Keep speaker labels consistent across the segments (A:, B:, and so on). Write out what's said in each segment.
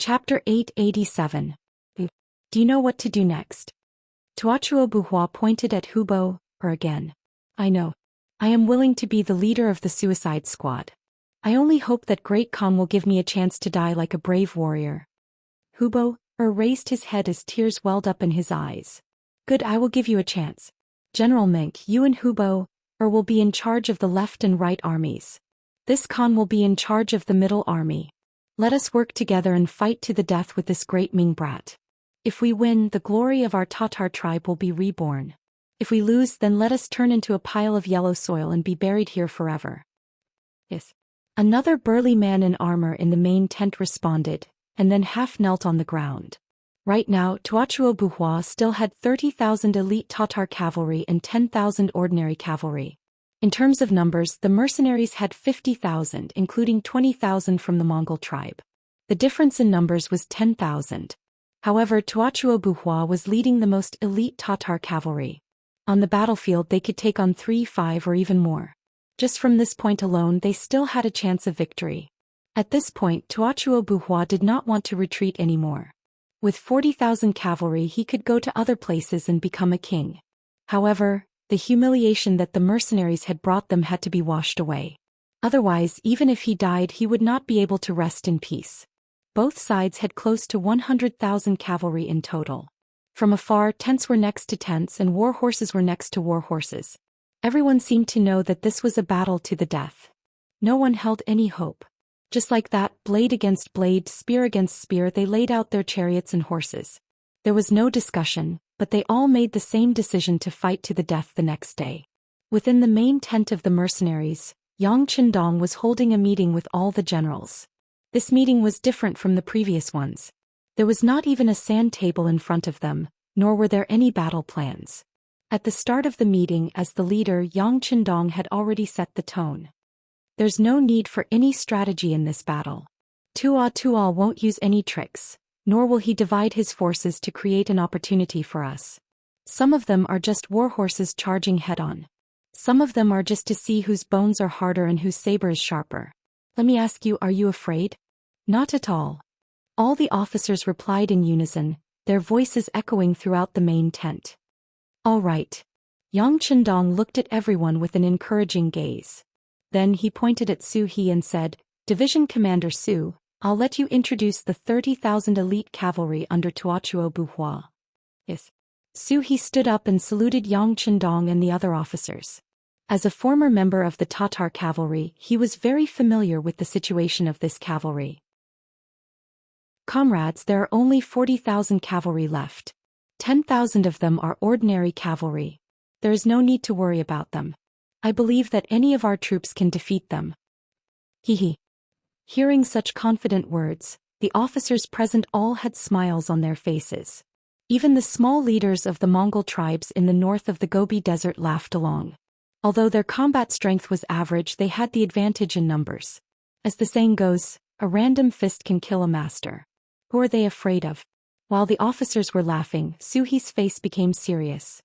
A: Chapter 887. Do you know what to do next? Tuochuo Buhua pointed at Hubo, her again. I know. I am willing to be the leader of the suicide squad. I only hope that Great Khan will give me a chance to die like a brave warrior. Hubo, raised his head as tears welled up in his eyes. Good, I will give you a chance. General Mink, you and Hubo, will be in charge of the left and right armies. This Khan will be in charge of the middle army. Let us work together and fight to the death with this great Ming brat. If we win, the glory of our Tatar tribe will be reborn. If we lose, then let us turn into a pile of yellow soil and be buried here forever. Yes. Another burly man in armor in the main tent responded, and then half knelt on the ground. Right now, Tuochuo Buhua still had 30,000 elite Tatar cavalry and 10,000 ordinary cavalry. In terms of numbers, the mercenaries had 50,000, including 20,000 from the Mongol tribe. The difference in numbers was 10,000. However, Tuochuo Buhua was leading the most elite Tatar cavalry. On the battlefield they could take on 3, 5 or even more. Just from this point alone they still had a chance of victory. At this point Tuochuo Buhua did not want to retreat anymore. With 40,000 cavalry he could go to other places and become a king. However, the humiliation that the mercenaries had brought them had to be washed away. Otherwise, even if he died, he would not be able to rest in peace. Both sides had close to 100,000 cavalry in total. From afar, tents were next to tents and war horses were next to war horses. Everyone seemed to know that this was a battle to the death. No one held any hope. Just like that, blade against blade, spear against spear, they laid out their chariots and horses. There was no discussion, but they all made the same decision to fight to the death the next day. Within the main tent of the mercenaries, Yang Qindong was holding a meeting with all the generals. This meeting was different from the previous ones. There was not even a sand table in front of them, nor were there any battle plans. At the start of the meeting, as the leader, Yang Qindong had already set the tone. There's no need for any strategy in this battle. Tuo won't use any tricks, nor will he divide his forces to create an opportunity for us. Some of them are just war horses charging head-on. Some of them are just to see whose bones are harder and whose saber is sharper. Let me ask you, are you afraid? Not at all. All the officers replied in unison, their voices echoing throughout the main tent. All right. Yang Qindong looked at everyone with an encouraging gaze. Then he pointed at Su He and said, Division Commander Su, I'll let you introduce the 30,000 elite cavalry under Tuochuo Buhua. Yes. Su He stood up and saluted Yang Qindong and the other officers. As a former member of the Tatar cavalry, he was very familiar with the situation of this cavalry. Comrades, there are only 40,000 cavalry left. 10,000 of them are ordinary cavalry. There is no need to worry about them. I believe that any of our troops can defeat them. He. Hearing such confident words, the officers present all had smiles on their faces. Even the small leaders of the Mongol tribes in the north of the Gobi Desert laughed along. Although their combat strength was average, they had the advantage in numbers. As the saying goes, a random fist can kill a master. Who are they afraid of? While the officers were laughing, Su He's face became serious.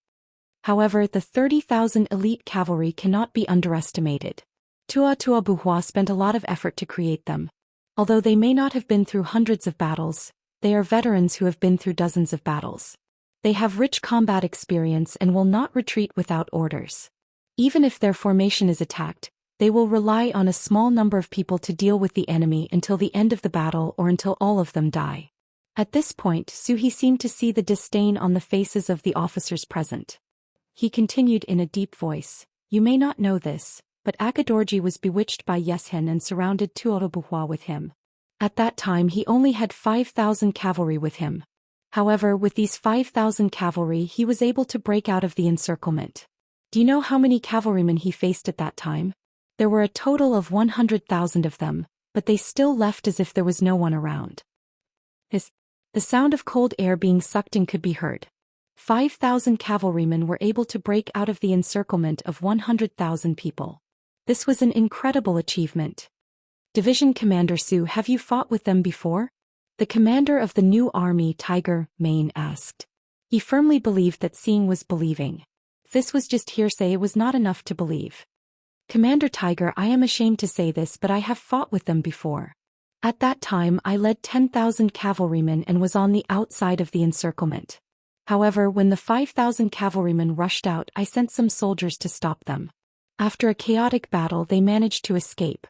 A: However, the 30,000 elite cavalry cannot be underestimated. Tuochuo Buhua spent a lot of effort to create them. Although they may not have been through hundreds of battles, they are veterans who have been through dozens of battles. They have rich combat experience and will not retreat without orders. Even if their formation is attacked, they will rely on a small number of people to deal with the enemy until the end of the battle or until all of them die. At this point, Su He seemed to see the disdain on the faces of the officers present. He continued in a deep voice, You may not know this, but Agadorji was bewitched by Yeshen and surrounded Tuochuo Buhua with him. At that time he only had 5,000 cavalry with him. However, with these 5,000 cavalry he was able to break out of the encirclement. Do you know how many cavalrymen he faced at that time? There were a total of 100,000 of them, but they still left as if there was no one around. The sound of cold air being sucked in could be heard. 5,000 cavalrymen were able to break out of the encirclement of 100,000 people. This was an incredible achievement. Division Commander Su, have you fought with them before? The commander of the new army, Tiger Mane, asked. He firmly believed that seeing was believing. If this was just hearsay, it was not enough to believe. Commander Tiger, I am ashamed to say this, but I have fought with them before. At that time I led 10,000 cavalrymen and was on the outside of the encirclement. However, when the 5,000 cavalrymen rushed out, I sent some soldiers to stop them. After a chaotic battle they managed to escape.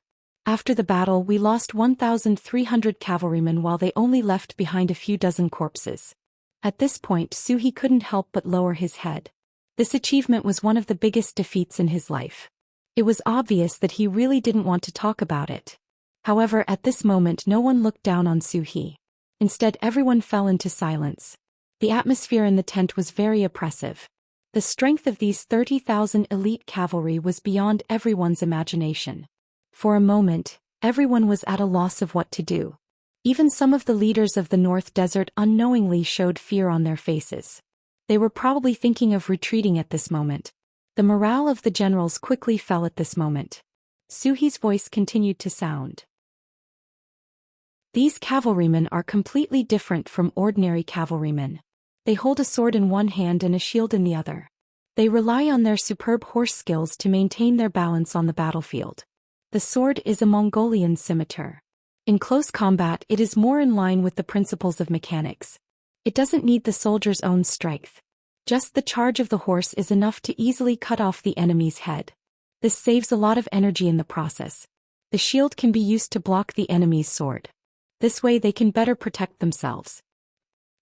A: After the battle we lost 1,300 cavalrymen while they only left behind a few dozen corpses. At this point Zhou Xian couldn't help but lower his head. This achievement was one of the biggest defeats in his life. It was obvious that he really didn't want to talk about it. However, at this moment no one looked down on Zhou Xian. Instead everyone fell into silence. The atmosphere in the tent was very oppressive. The strength of these 30,000 elite cavalry was beyond everyone's imagination. For a moment, everyone was at a loss of what to do. Even some of the leaders of the North Desert unknowingly showed fear on their faces. They were probably thinking of retreating at this moment. The morale of the generals quickly fell at this moment. Zhou Xi's voice continued to sound. These cavalrymen are completely different from ordinary cavalrymen. They hold a sword in one hand and a shield in the other. They rely on their superb horse skills to maintain their balance on the battlefield. The sword is a Mongolian scimitar. In close combat it is more in line with the principles of mechanics. It doesn't need the soldier's own strength. Just the charge of the horse is enough to easily cut off the enemy's head. This saves a lot of energy in the process. The shield can be used to block the enemy's sword. This way they can better protect themselves.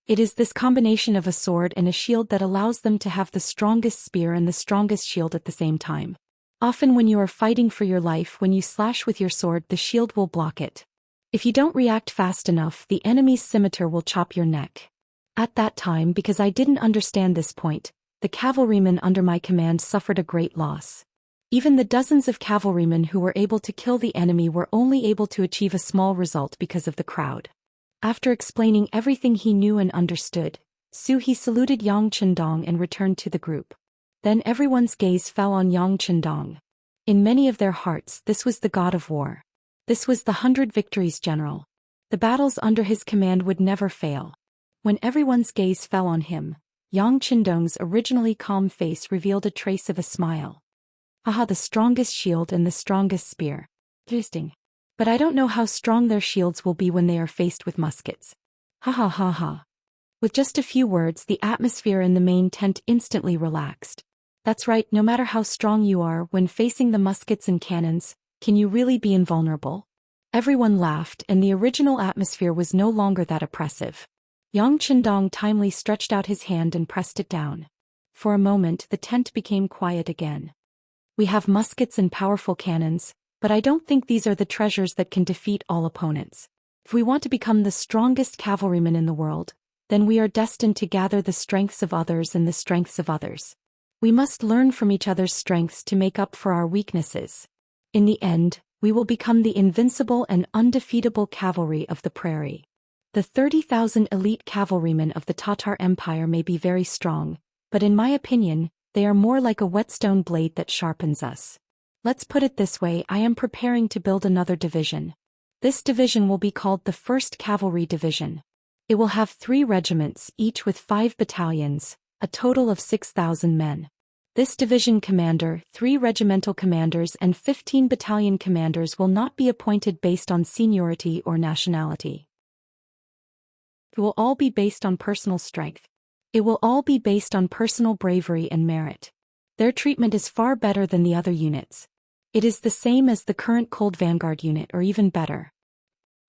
A: It is this combination of a sword and a shield that allows them to have the strongest spear and the strongest shield at the same time. Often when you are fighting for your life, when you slash with your sword, the shield will block it. If you don't react fast enough, the enemy's scimitar will chop your neck. At that time, because I didn't understand this point, the cavalrymen under my command suffered a great loss. Even the dozens of cavalrymen who were able to kill the enemy were only able to achieve a small result because of the crowd. After explaining everything he knew and understood, Zhou Xian saluted Yang Chendong and returned to the group. Then everyone's gaze fell on Yang Chendong. In many of their hearts, this was the god of war. This was the 100 Victories general. The battles under his command would never fail. When everyone's gaze fell on him, Yang Chendong's originally calm face revealed a trace of a smile. Aha, the strongest shield and the strongest spear. Interesting. But I don't know how strong their shields will be when they are faced with muskets. Ha ha ha ha. With just a few words, the atmosphere in the main tent instantly relaxed. That's right, no matter how strong you are, when facing the muskets and cannons, can you really be invulnerable? Everyone laughed, and the original atmosphere was no longer that oppressive. Yang Chendong timely stretched out his hand and pressed it down. For a moment, the tent became quiet again. We have muskets and powerful cannons, but I don't think these are the treasures that can defeat all opponents. If we want to become the strongest cavalrymen in the world, then we are destined to gather the strengths of others and the strengths of others. We must learn from each other's strengths to make up for our weaknesses. In the end, we will become the invincible and undefeatable cavalry of the prairie. The 30,000 elite cavalrymen of the Tatar Empire may be very strong, but in my opinion, they are more like a whetstone blade that sharpens us. Let's put it this way, I am preparing to build another division. This division will be called the 1st Cavalry Division. It will have 3 regiments, each with 5 battalions, a total of 6,000 men. This division commander, 3 regimental commanders and 15 battalion commanders will not be appointed based on seniority or nationality. It will all be based on personal strength. It will all be based on personal bravery and merit. Their treatment is far better than the other units. It is the same as the current Cold Vanguard unit or even better.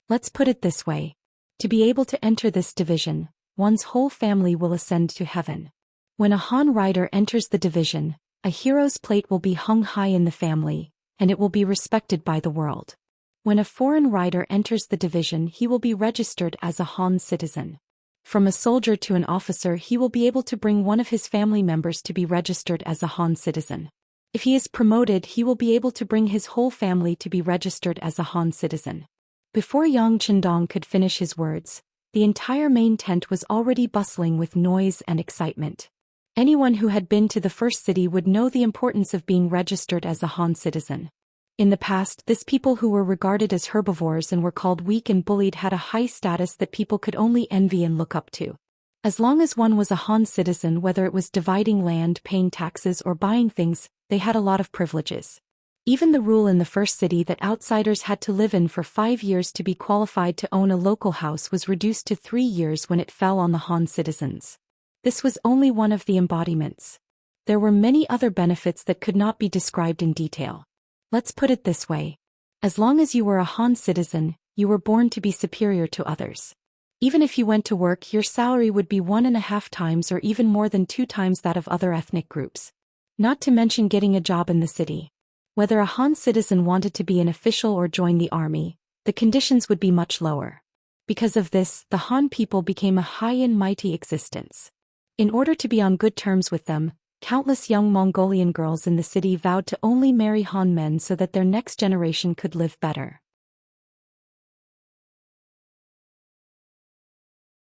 A: Let's put it this way. To be able to enter this division, one's whole family will ascend to heaven. When a Han rider enters the division, a hero's plate will be hung high in the family, and it will be respected by the world. When a foreign rider enters the division, he will be registered as a Han citizen. From a soldier to an officer, he will be able to bring one of his family members to be registered as a Han citizen. If he is promoted, he will be able to bring his whole family to be registered as a Han citizen. Before Yang Chendong could finish his words, the entire main tent was already bustling with noise and excitement. Anyone who had been to the first city would know the importance of being registered as a Han citizen. In the past, this people who were regarded as herbivores and were called weak and bullied had a high status that people could only envy and look up to. As long as one was a Han citizen, whether it was dividing land, paying taxes, or buying things, they had a lot of privileges. Even the rule in the first city that outsiders had to live in for 5 years to be qualified to own a local house was reduced to 3 years when it fell on the Han citizens. This was only one of the embodiments. There were many other benefits that could not be described in detail. Let's put it this way. As long as you were a Han citizen, you were born to be superior to others. Even if you went to work, your salary would be 1.5 times or even more than 2 times that of other ethnic groups. Not to mention getting a job in the city. Whether a Han citizen wanted to be an official or join the army, the conditions would be much lower. Because of this, the Han people became a high and mighty existence. In order to be on good terms with them, countless young Mongolian girls in the city vowed to only marry Han men so that their next generation could live better.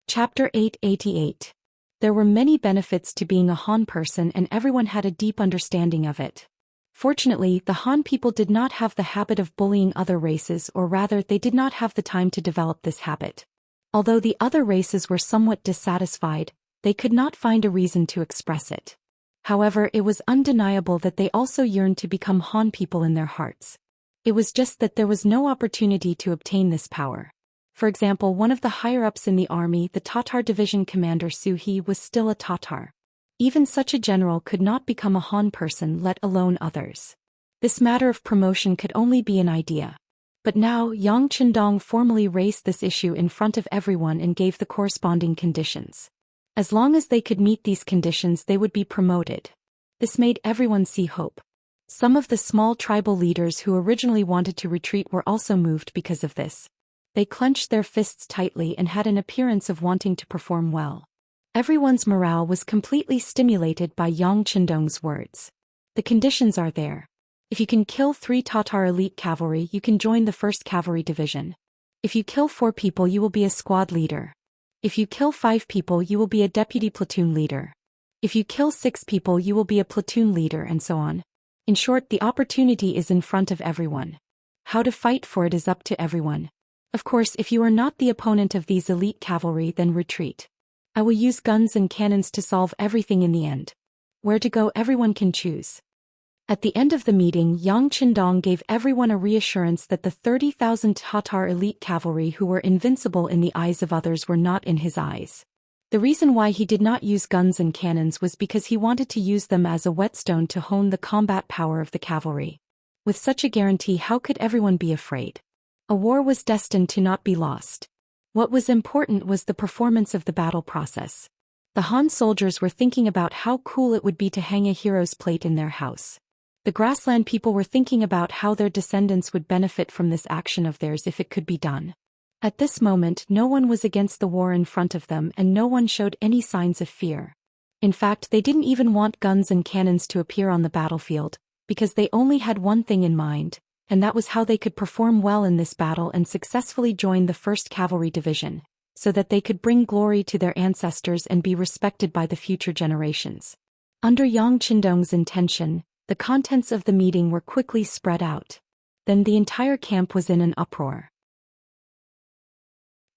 A: Chapter 888. There were many benefits to being a Han person and everyone had a deep understanding of it. Fortunately, the Han people did not have the habit of bullying other races, or rather they did not have the time to develop this habit. Although the other races were somewhat dissatisfied, they could not find a reason to express it. However, it was undeniable that they also yearned to become Han people in their hearts. It was just that there was no opportunity to obtain this power. For example, one of the higher-ups in the army, the Tatar division commander Zhou Xian, was still a Tatar. Even such a general could not become a Han person, let alone others. This matter of promotion could only be an idea. But now, Yang Qindong formally raised this issue in front of everyone and gave the corresponding conditions. As long as they could meet these conditions, they would be promoted. This made everyone see hope. Some of the small tribal leaders who originally wanted to retreat were also moved because of this. They clenched their fists tightly and had an appearance of wanting to perform well. Everyone's morale was completely stimulated by Yang Qindong's words. The conditions are there. If you can kill 3 Tatar elite cavalry, you can join the 1st Cavalry Division. If you kill 4 people, you will be a squad leader. If you kill 5 people, you will be a deputy platoon leader. If you kill 6 people, you will be a platoon leader, and so on. In short, the opportunity is in front of everyone. How to fight for it is up to everyone. Of course, if you are not the opponent of these elite cavalry, then retreat. I will use guns and cannons to solve everything in the end. Where to go, everyone can choose. At the end of the meeting, Yang Qindong gave everyone a reassurance that the 30,000 Tatar elite cavalry who were invincible in the eyes of others were not in his eyes. The reason why he did not use guns and cannons was because he wanted to use them as a whetstone to hone the combat power of the cavalry. With such a guarantee, how could everyone be afraid? A war was destined to not be lost. What was important was the performance of the battle process. The Han soldiers were thinking about how cool it would be to hang a hero's plate in their house. The grassland people were thinking about how their descendants would benefit from this action of theirs if it could be done. At this moment, no one was against the war in front of them and no one showed any signs of fear. In fact, they didn't even want guns and cannons to appear on the battlefield, because they only had one thing in mind, and that was how they could perform well in this battle and successfully join the 1st Cavalry Division, so that they could bring glory to their ancestors and be respected by the future generations. Under Yang Qindong's intention, the contents of the meeting were quickly spread out. Then the entire camp was in an uproar.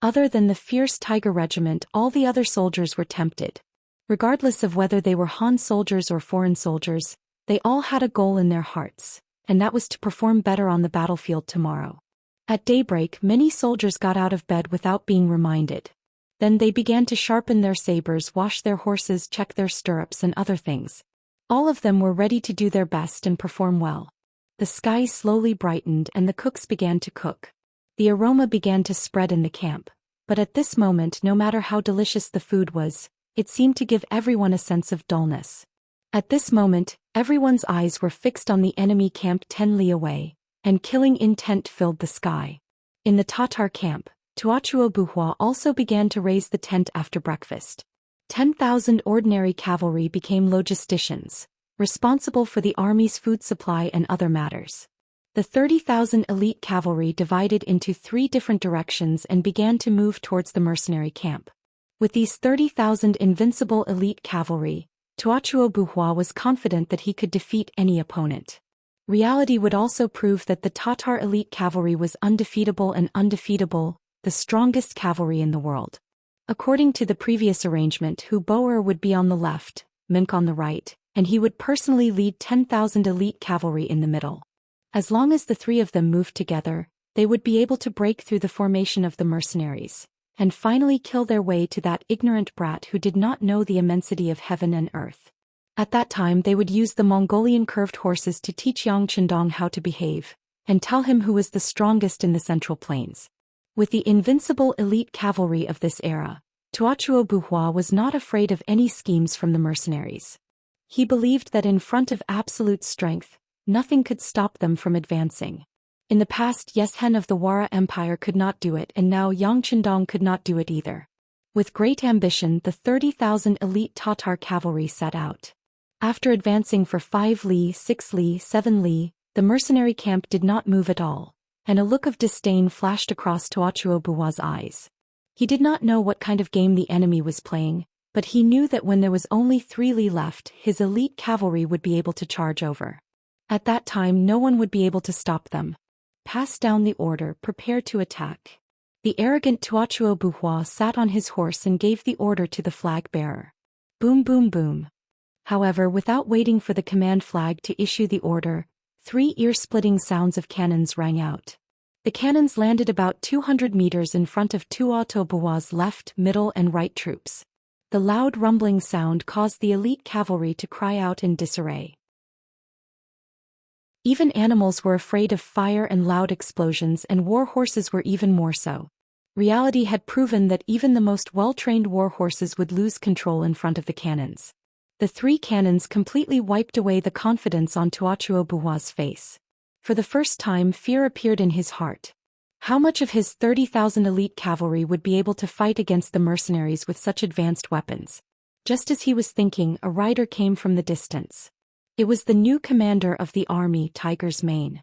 A: Other than the fierce Tiger Regiment, all the other soldiers were tempted. Regardless of whether they were Han soldiers or foreign soldiers, they all had a goal in their hearts, and that was to perform better on the battlefield tomorrow. At daybreak, many soldiers got out of bed without being reminded. Then they began to sharpen their sabers, wash their horses, check their stirrups, and other things. All of them were ready to do their best and perform well. The sky slowly brightened and the cooks began to cook. The aroma began to spread in the camp, but at this moment, no matter how delicious the food was, it seemed to give everyone a sense of dullness. At this moment, everyone's eyes were fixed on the enemy camp 10 li away, and killing intent filled the sky. In the Tatar camp, Tuachuo Buhua also began to raise the tent after breakfast. 10,000 ordinary cavalry became logisticians, responsible for the army's food supply and other matters. The 30,000 elite cavalry divided into 3 different directions and began to move towards the mercenary camp. With these 30,000 invincible elite cavalry, Tuachuo Buhua was confident that he could defeat any opponent. Reality would also prove that the Tatar elite cavalry was undefeatable and undefeatable, the strongest cavalry in the world. According to the previous arrangement, Hu Boer would be on the left, Mink on the right, and he would personally lead 10,000 elite cavalry in the middle. As long as the three of them moved together, they would be able to break through the formation of the mercenaries, and finally kill their way to that ignorant brat who did not know the immensity of heaven and earth. At that time they would use the Mongolian curved horses to teach Yang Chendong how to behave, and tell him who was the strongest in the Central Plains. With the invincible elite cavalry of this era, Tuochuo Buhua was not afraid of any schemes from the mercenaries. He believed that in front of absolute strength, nothing could stop them from advancing. In the past, Yeshen of the Wara Empire could not do it, and now Yang Chendong could not do it either. With great ambition, the 30,000 elite Tatar cavalry set out. After advancing for 5 li, 6 li, 7 li, the mercenary camp did not move at all, and a look of disdain flashed across Tuochuo Buhua's eyes. He did not know what kind of game the enemy was playing, but he knew that when there was only 3 li left, his elite cavalry would be able to charge over. At that time no one would be able to stop them. Pass down the order, prepare to attack. The arrogant Tuochuo Buhua sat on his horse and gave the order to the flag bearer. Boom boom boom. However, without waiting for the command flag to issue the order, 3 ear-splitting sounds of cannons rang out. The cannons landed about 200 meters in front of Tuochuo Buhua's left, middle and right troops. The loud rumbling sound caused the elite cavalry to cry out in disarray. Even animals were afraid of fire and loud explosions, and war horses were even more so. Reality had proven that even the most well-trained war horses would lose control in front of the cannons. The 3 cannons completely wiped away the confidence on Tuochuo Buhua's face. For the first time, fear appeared in his heart. How much of his 30,000 elite cavalry would be able to fight against the mercenaries with such advanced weapons? Just as he was thinking, a rider came from the distance. It was the new commander of the army, Tiger's Mane.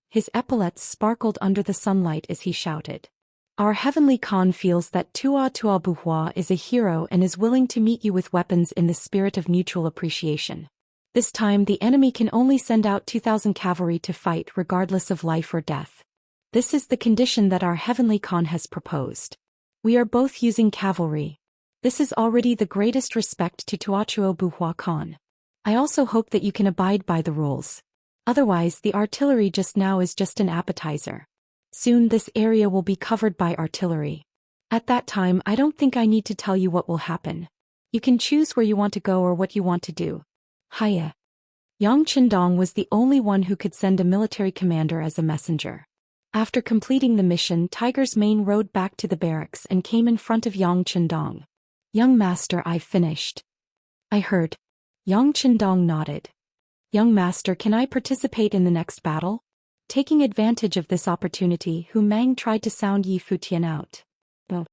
A: His epaulets sparkled under the sunlight as he shouted. Our heavenly Khan feels that Tuochuo Buhua is a hero and is willing to meet you with weapons in the spirit of mutual appreciation. This time the enemy can only send out 2,000 cavalry to fight regardless of life or death. This is the condition that our heavenly Khan has proposed. We are both using cavalry. This is already the greatest respect to Tuochuo Buhua Khan. I also hope that you can abide by the rules. Otherwise, the artillery just now is just an appetizer. Soon this area will be covered by artillery. At that time, I don't think I need to tell you what will happen. You can choose where you want to go or what you want to do. Hiya. Yang Chendong was the only one who could send a military commander as a messenger. After completing the mission, Tiger's Mane rode back to the barracks and came in front of Yang Chendong. Young master, I've finished. I heard. Yang Chendong nodded. Young master, can I participate in the next battle? Taking advantage of this opportunity, Hu Mang tried to sound Yi Futian out. No.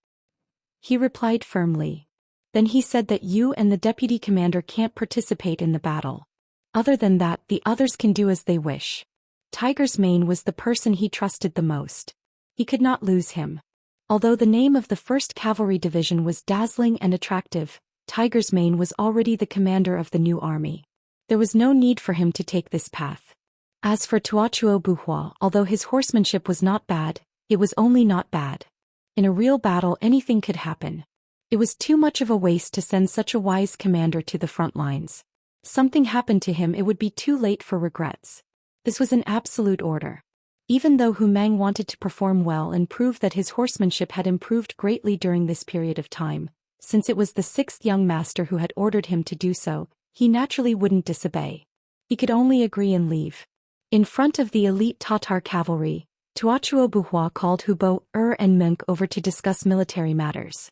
A: He replied firmly. Then he said that you and the deputy commander can't participate in the battle. Other than that, the others can do as they wish. Tiger's Mane was the person he trusted the most. He could not lose him. Although the name of the 1st Cavalry Division was dazzling and attractive, Tiger's Mane was already the commander of the new army. There was no need for him to take this path. As for Tuochuo Buhua, although his horsemanship was not bad, it was only not bad. In a real battle anything could happen. It was too much of a waste to send such a wise commander to the front lines. Something happened to him, it would be too late for regrets. This was an absolute order. Even though Hu Mang wanted to perform well and prove that his horsemanship had improved greatly during this period of time, since it was the 6th young master who had ordered him to do so, he naturally wouldn't disobey. He could only agree and leave. In front of the elite Tatar cavalry, Tuochuo Buhua called Hubo, and Munk over to discuss military matters.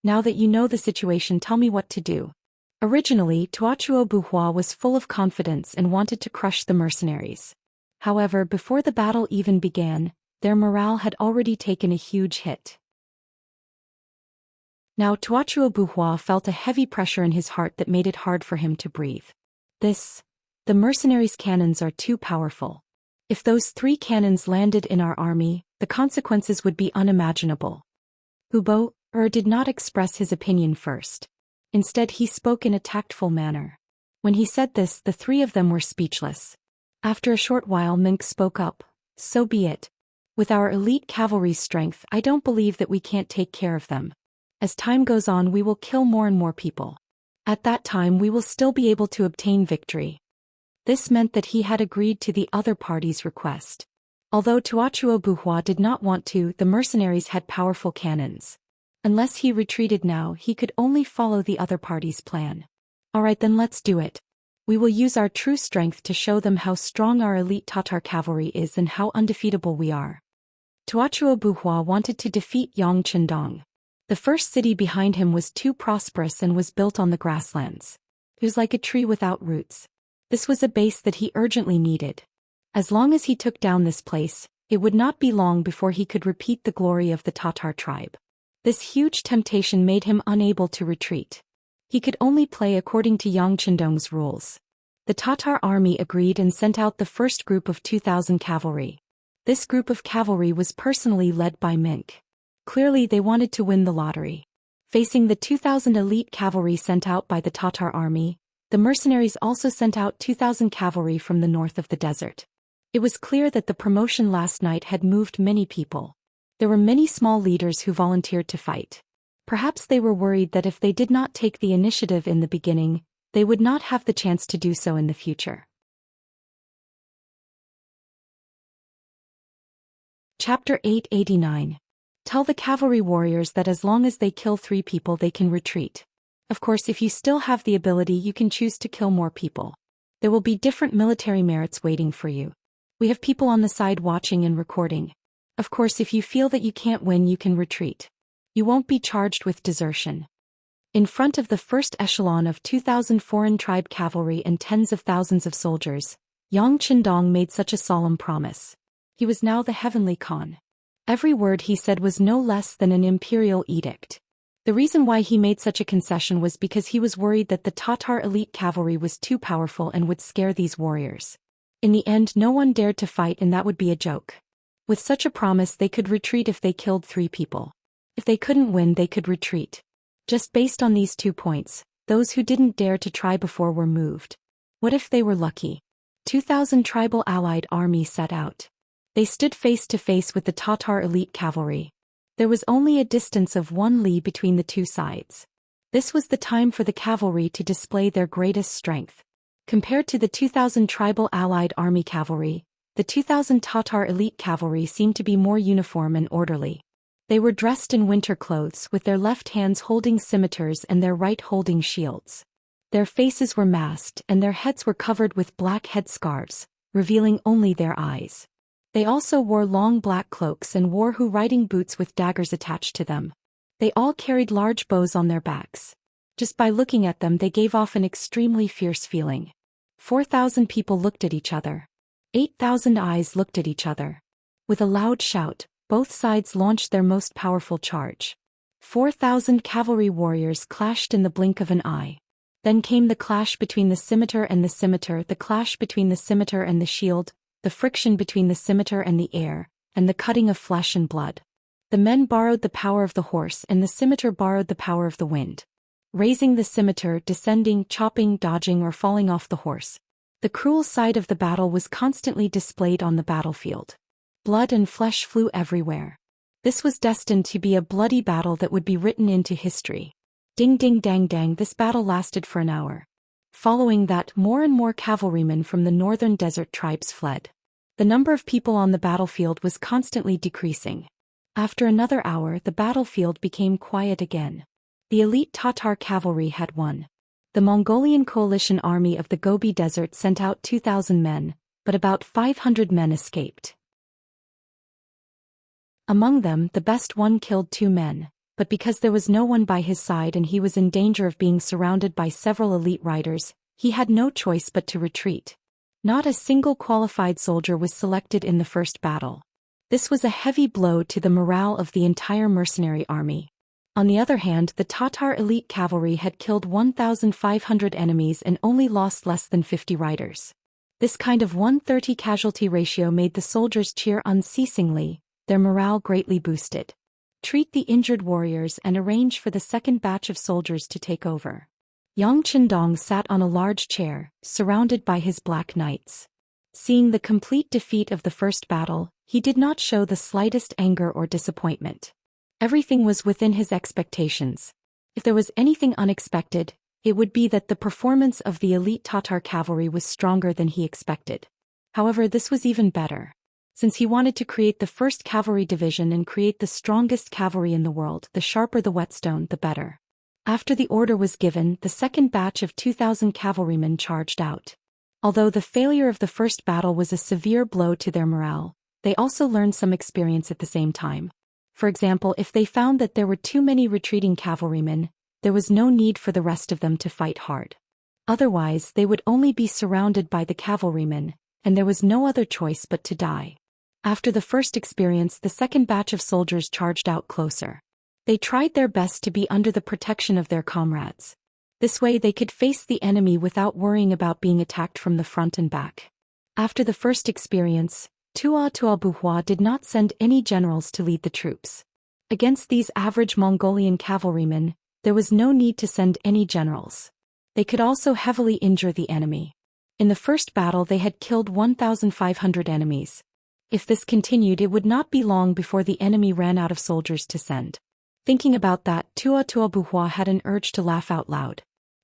A: Now that you know the situation, tell me what to do. Originally, Tuochuo Buhua was full of confidence and wanted to crush the mercenaries. However, before the battle even began, their morale had already taken a huge hit. Now Tuochuo Buhua felt a heavy pressure in his heart that made it hard for him to breathe. The mercenaries' cannons are too powerful. If those 3 cannons landed in our army, the consequences would be unimaginable. Hubo did not express his opinion first. Instead, he spoke in a tactful manner. When he said this, the 3 of them were speechless. After a short while, Mink spoke up. So be it. With our elite cavalry's strength, I don't believe that we can't take care of them. As time goes on, we will kill more and more people. At that time, we will still be able to obtain victory. This meant that he had agreed to the other party's request. Although Tuachuo Buhua did not want to, the mercenaries had powerful cannons. Unless he retreated now, he could only follow the other party's plan. Alright, then let's do it. We will use our true strength to show them how strong our elite Tatar cavalry is and how undefeatable we are. Tuachuo Buhua wanted to defeat Yang Chendong. The first city behind him was too prosperous and was built on the grasslands. It was like a tree without roots. This was a base that he urgently needed. As long as he took down this place, it would not be long before he could repeat the glory of the Tatar tribe. This huge temptation made him unable to retreat. He could only play according to Yang Chendong's rules. The Tatar army agreed and sent out the first group of 2,000 cavalry. This group of cavalry was personally led by Mink. Clearly they wanted to win the lottery. Facing the 2,000 elite cavalry sent out by the Tatar army, the mercenaries also sent out 2,000 cavalry from the north of the desert. It was clear that the promotion last night had moved many people. There were many small leaders who volunteered to fight. Perhaps they were worried that if they did not take the initiative in the beginning, they would not have the chance to do so in the future. Chapter 889. Tell the cavalry warriors that as long as they kill 3 people they can retreat. Of course, if you still have the ability you can choose to kill more people. There will be different military merits waiting for you. We have people on the side watching and recording. Of course, if you feel that you can't win you can retreat. You won't be charged with desertion. In front of the first echelon of 2,000 foreign tribe cavalry and tens of thousands of soldiers, Yang Chendong made such a solemn promise. He was now the heavenly Khan. Every word he said was no less than an imperial edict. The reason why he made such a concession was because he was worried that the Tatar elite cavalry was too powerful and would scare these warriors. In the end, no one dared to fight and that would be a joke. With such a promise they could retreat if they killed 3 people. If they couldn't win they could retreat. Just based on these 2 points, those who didn't dare to try before were moved. What if they were lucky? 2,000 tribal allied army set out. They stood face to face with the Tatar elite cavalry. There was only a distance of 1 li between the 2 sides. This was the time for the cavalry to display their greatest strength. Compared to the 2,000 tribal allied army cavalry, the 2,000 Tatar elite cavalry seemed to be more uniform and orderly. They were dressed in winter clothes with their left hands holding scimitars and their right holding shields. Their faces were masked and their heads were covered with black headscarves, revealing only their eyes. They also wore long black cloaks and wore riding boots with daggers attached to them. They all carried large bows on their backs. Just by looking at them they gave off an extremely fierce feeling. 4,000 people looked at each other. 8,000 eyes looked at each other. With a loud shout, both sides launched their most powerful charge. 4,000 cavalry warriors clashed in the blink of an eye. Then came the clash between the scimitar and the scimitar, the clash between the scimitar and the shield, the friction between the scimitar and the air, and the cutting of flesh and blood. The men borrowed the power of the horse and the scimitar borrowed the power of the wind. Raising the scimitar, descending, chopping, dodging or falling off the horse. The cruel side of the battle was constantly displayed on the battlefield. Blood and flesh flew everywhere. This was destined to be a bloody battle that would be written into history. Ding ding dang dang, this battle lasted for an hour. Following that, more and more cavalrymen from the northern desert tribes fled. The number of people on the battlefield was constantly decreasing. After another hour, the battlefield became quiet again. The elite Tatar cavalry had won. The Mongolian coalition army of the Gobi Desert sent out 2,000 men, but about 500 men escaped. Among them, the best one killed 2 men, but because there was no one by his side and he was in danger of being surrounded by several elite riders, he had no choice but to retreat. Not a single qualified soldier was selected in the first battle. This was a heavy blow to the morale of the entire mercenary army. On the other hand, the Tatar elite cavalry had killed 1,500 enemies and only lost less than 50 riders. This kind of 1:30 casualty ratio made the soldiers cheer unceasingly, their morale greatly boosted. Treat the injured warriors and arrange for the second batch of soldiers to take over. Yang Chendong sat on a large chair, surrounded by his black knights. Seeing the complete defeat of the first battle, he did not show the slightest anger or disappointment. Everything was within his expectations. If there was anything unexpected, it would be that the performance of the elite Tatar cavalry was stronger than he expected. However, this was even better. Since he wanted to create the first cavalry division and create the strongest cavalry in the world, the sharper the whetstone, the better. After the order was given, the second batch of 2,000 cavalrymen charged out. Although the failure of the first battle was a severe blow to their morale, they also learned some experience at the same time. For example, if they found that there were too many retreating cavalrymen, there was no need for the rest of them to fight hard. Otherwise, they would only be surrounded by the cavalrymen, and there was no other choice but to die. After the first experience, the second batch of soldiers charged out closer. They tried their best to be under the protection of their comrades. This way they could face the enemy without worrying about being attacked from the front and back. After the first experience, Tuabuhua did not send any generals to lead the troops. Against these average Mongolian cavalrymen, there was no need to send any generals. They could also heavily injure the enemy. In the first battle they had killed 1,500 enemies. If this continued, it would not be long before the enemy ran out of soldiers to send. Thinking about that, Tuabuhua had an urge to laugh out loud.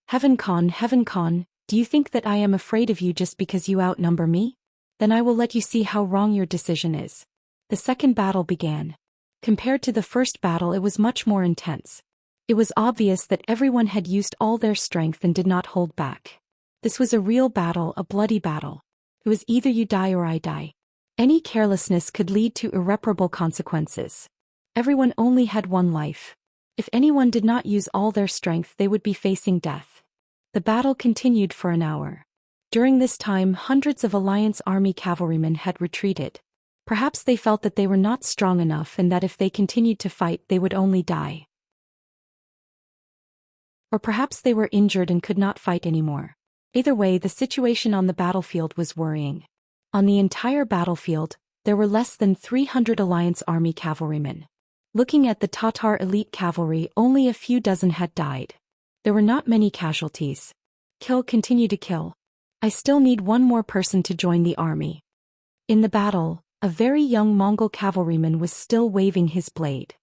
A: Heaven Khan, do you think that I am afraid of you just because you outnumber me? Then I will let you see how wrong your decision is. The second battle began. Compared to the first battle, it was much more intense. It was obvious that everyone had used all their strength and did not hold back. This was a real battle, a bloody battle. It was either you die or I die. Any carelessness could lead to irreparable consequences. Everyone only had one life. If anyone did not use all their strength, they would be facing death. The battle continued for an hour. During this time, hundreds of Alliance army cavalrymen had retreated. Perhaps they felt that they were not strong enough and that if they continued to fight, they would only die. Or perhaps they were injured and could not fight anymore. Either way, the situation on the battlefield was worrying. On the entire battlefield, there were less than 300 Alliance army cavalrymen. Looking at the Tatar elite cavalry, only a few dozen had died. There were not many casualties. Continue to kill. I still need one more person to join the army. In the battle, a very young Mongol cavalryman was still waving his blade.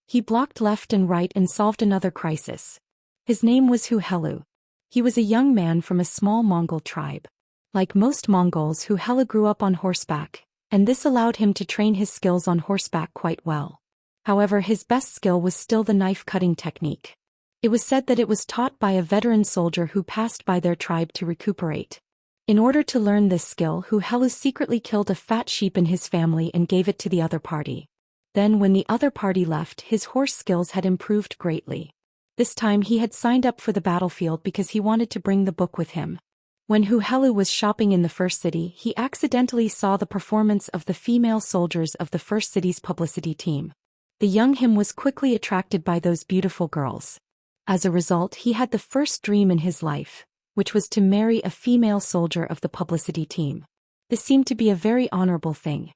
A: He blocked left and right and solved another crisis. His name was Huhelu. He was a young man from a small Mongol tribe. Like most Mongols, Huhelu grew up on horseback, and this allowed him to train his skills on horseback quite well. However, his best skill was still the knife-cutting technique. It was said that it was taught by a veteran soldier who passed by their tribe to recuperate. In order to learn this skill, Huhelu secretly killed a fat sheep in his family and gave it to the other party. Then when the other party left, his horse skills had improved greatly. This time he had signed up for the battlefield because he wanted to bring the book with him. When Huhelu was shopping in the first city, he accidentally saw the performance of the female soldiers of the first city's publicity team. The young him was quickly attracted by those beautiful girls. As a result, he had the first dream in his life, which was to marry a female soldier of the publicity team. This seemed to be a very honorable thing.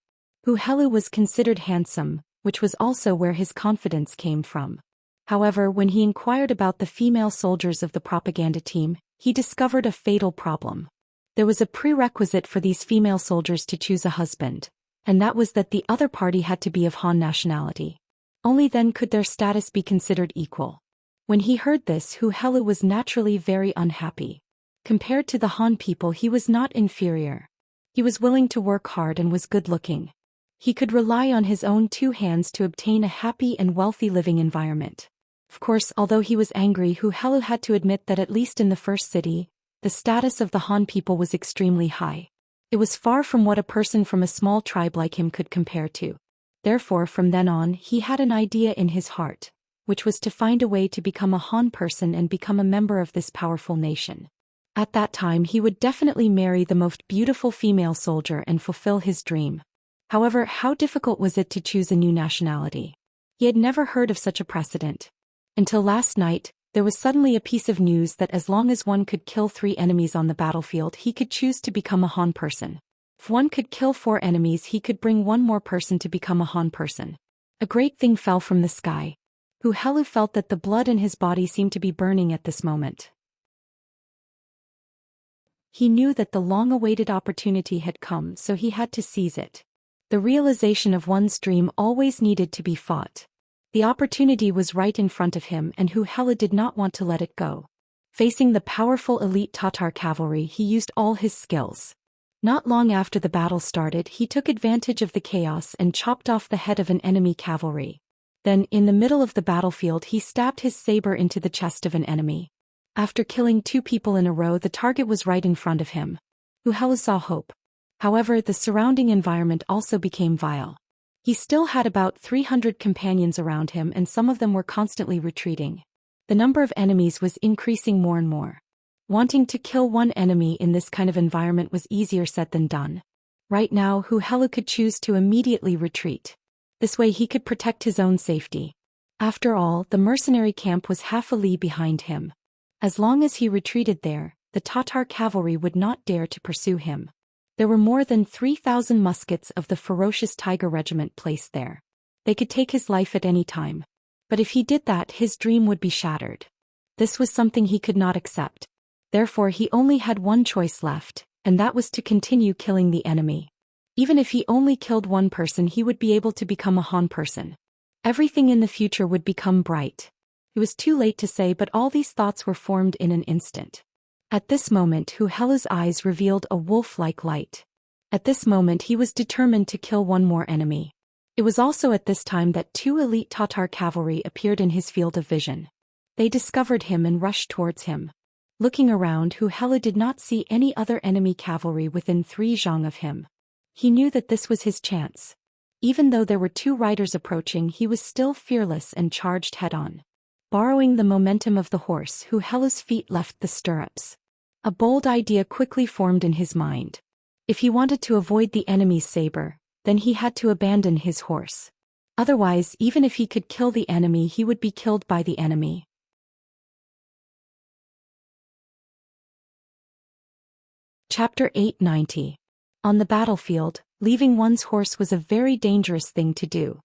A: Huhelu was considered handsome, which was also where his confidence came from. However, when he inquired about the female soldiers of the propaganda team, he discovered a fatal problem. There was a prerequisite for these female soldiers to choose a husband, and that was that the other party had to be of Han nationality. Only then could their status be considered equal. When he heard this, Huhelu was naturally very unhappy. Compared to the Han people, he was not inferior. He was willing to work hard and was good-looking. He could rely on his own two hands to obtain a happy and wealthy living environment. Of course, although he was angry, Huhelu had to admit that at least in the first city, the status of the Han people was extremely high. It was far from what a person from a small tribe like him could compare to. Therefore, from then on, he had an idea in his heart, which was to find a way to become a Han person and become a member of this powerful nation. At that time, he would definitely marry the most beautiful female soldier and fulfill his dream. However, how difficult was it to choose a new nationality? He had never heard of such a precedent. Until last night, there was suddenly a piece of news that as long as one could kill 3 enemies on the battlefield, he could choose to become a Han person. If one could kill 4 enemies, he could bring one more person to become a Han person. A great thing fell from the sky. Huhelu felt that the blood in his body seemed to be burning at this moment. He knew that the long-awaited opportunity had come, so he had to seize it. The realization of one's dream always needed to be fought. The opportunity was right in front of him, and Huhelu did not want to let it go. Facing the powerful elite Tatar cavalry, he used all his skills. Not long after the battle started, he took advantage of the chaos and chopped off the head of an enemy cavalry. Then, in the middle of the battlefield, he stabbed his saber into the chest of an enemy. After killing 2 people in a row, the target was right in front of him. Hu Helu saw hope. However, the surrounding environment also became vile. He still had about 300 companions around him, and some of them were constantly retreating. The number of enemies was increasing more and more. Wanting to kill one enemy in this kind of environment was easier said than done. Right now, Hu Helu could choose to immediately retreat. This way he could protect his own safety. After all, the mercenary camp was half a li behind him. As long as he retreated there, the Tatar cavalry would not dare to pursue him. There were more than 3,000 muskets of the ferocious Tiger Regiment placed there. They could take his life at any time. But if he did that, his dream would be shattered. This was something he could not accept. Therefore he only had one choice left, and that was to continue killing the enemy. Even if he only killed one person, he would be able to become a Han person. Everything in the future would become bright. It was too late to say, but all these thoughts were formed in an instant. At this moment, Hu Helu's eyes revealed a wolf-like light. At this moment he was determined to kill one more enemy. It was also at this time that 2 elite Tatar cavalry appeared in his field of vision. They discovered him and rushed towards him. Looking around, Hu Helu did not see any other enemy cavalry within 3 zhang of him. He knew that this was his chance. Even though there were 2 riders approaching, he was still fearless and charged head-on. Borrowing the momentum of the horse, Hu Helu's feet left the stirrups. A bold idea quickly formed in his mind. If he wanted to avoid the enemy's saber, then he had to abandon his horse. Otherwise, even if he could kill the enemy, he would be killed by the enemy. Chapter 890. On the battlefield, leaving one's horse was a very dangerous thing to do.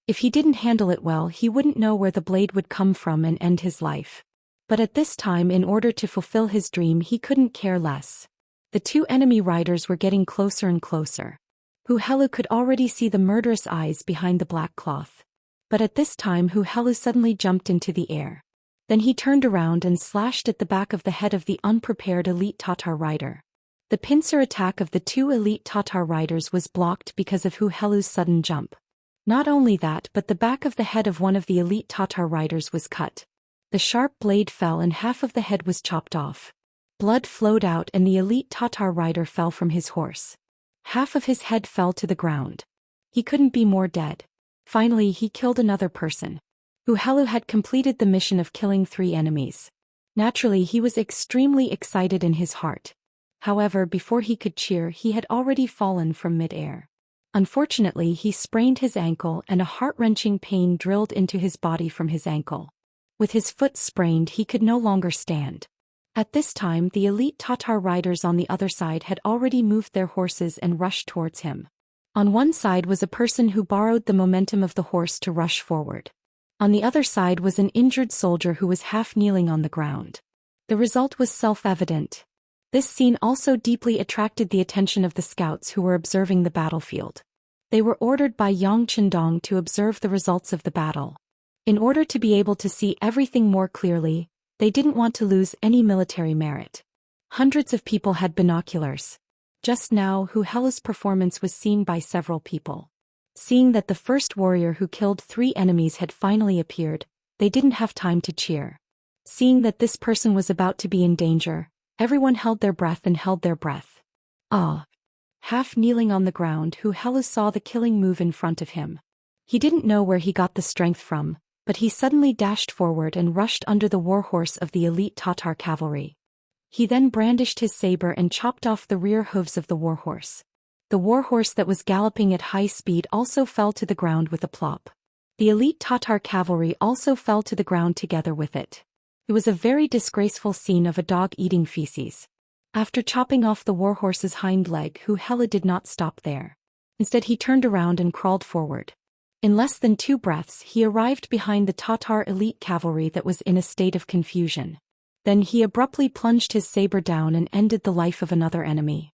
A: If he didn't handle it well, he wouldn't know where the blade would come from and end his life. But at this time, in order to fulfill his dream, he couldn't care less. The 2 enemy riders were getting closer and closer. Hu Helu could already see the murderous eyes behind the black cloth. But at this time, Hu Helu suddenly jumped into the air. Then he turned around and slashed at the back of the head of the unprepared elite Tatar rider. The pincer attack of the 2 elite Tatar riders was blocked because of Hu Helu's sudden jump. Not only that, but the back of the head of one of the elite Tatar riders was cut. The sharp blade fell and half of the head was chopped off. Blood flowed out and the elite Tatar rider fell from his horse. Half of his head fell to the ground. He couldn't be more dead. Finally, he killed another person. Hu Helu had completed the mission of killing 3 enemies. Naturally, he was extremely excited in his heart. However, before he could cheer, he had already fallen from mid-air. Unfortunately, he sprained his ankle and a heart-wrenching pain drilled into his body from his ankle. With his foot sprained, he could no longer stand. At this time, the elite Tatar riders on the other side had already moved their horses and rushed towards him. On one side was a person who borrowed the momentum of the horse to rush forward. On the other side was an injured soldier who was half kneeling on the ground. The result was self-evident. This scene also deeply attracted the attention of the scouts who were observing the battlefield. They were ordered by Yang Chendong to observe the results of the battle. In order to be able to see everything more clearly, they didn't want to lose any military merit. Hundreds of people had binoculars. Just now, Hu Helu's performance was seen by several people. Seeing that the first warrior who killed 3 enemies had finally appeared, they didn't have time to cheer. Seeing that this person was about to be in danger, everyone held their breath and held their breath. Ah! Half kneeling on the ground, Hu Helu saw the killing move in front of him. He didn't know where he got the strength from, but he suddenly dashed forward and rushed under the warhorse of the elite Tatar cavalry. He then brandished his saber and chopped off the rear hooves of the warhorse. The warhorse that was galloping at high speed also fell to the ground with a plop. The elite Tatar cavalry also fell to the ground together with it. It was a very disgraceful scene of a dog eating feces. After chopping off the warhorse's hind leg, Hu Helu did not stop there. Instead, he turned around and crawled forward. In less than 2 breaths, he arrived behind the Tatar elite cavalry that was in a state of confusion. Then he abruptly plunged his saber down and ended the life of another enemy.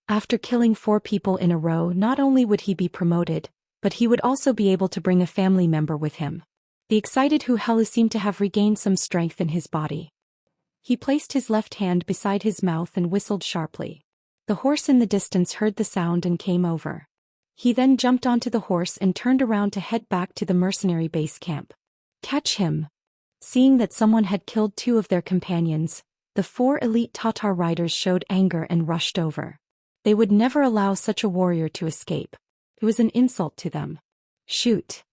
A: After killing 4 people in a row, not only would he be promoted, but he would also be able to bring a family member with him. The excited Hu Helu seemed to have regained some strength in his body. He placed his left hand beside his mouth and whistled sharply. The horse in the distance heard the sound and came over. He then jumped onto the horse and turned around to head back to the mercenary base camp. Catch him! Seeing that someone had killed 2 of their companions, the 4 elite Tatar riders showed anger and rushed over. They would never allow such a warrior to escape. It was an insult to them. Shoot!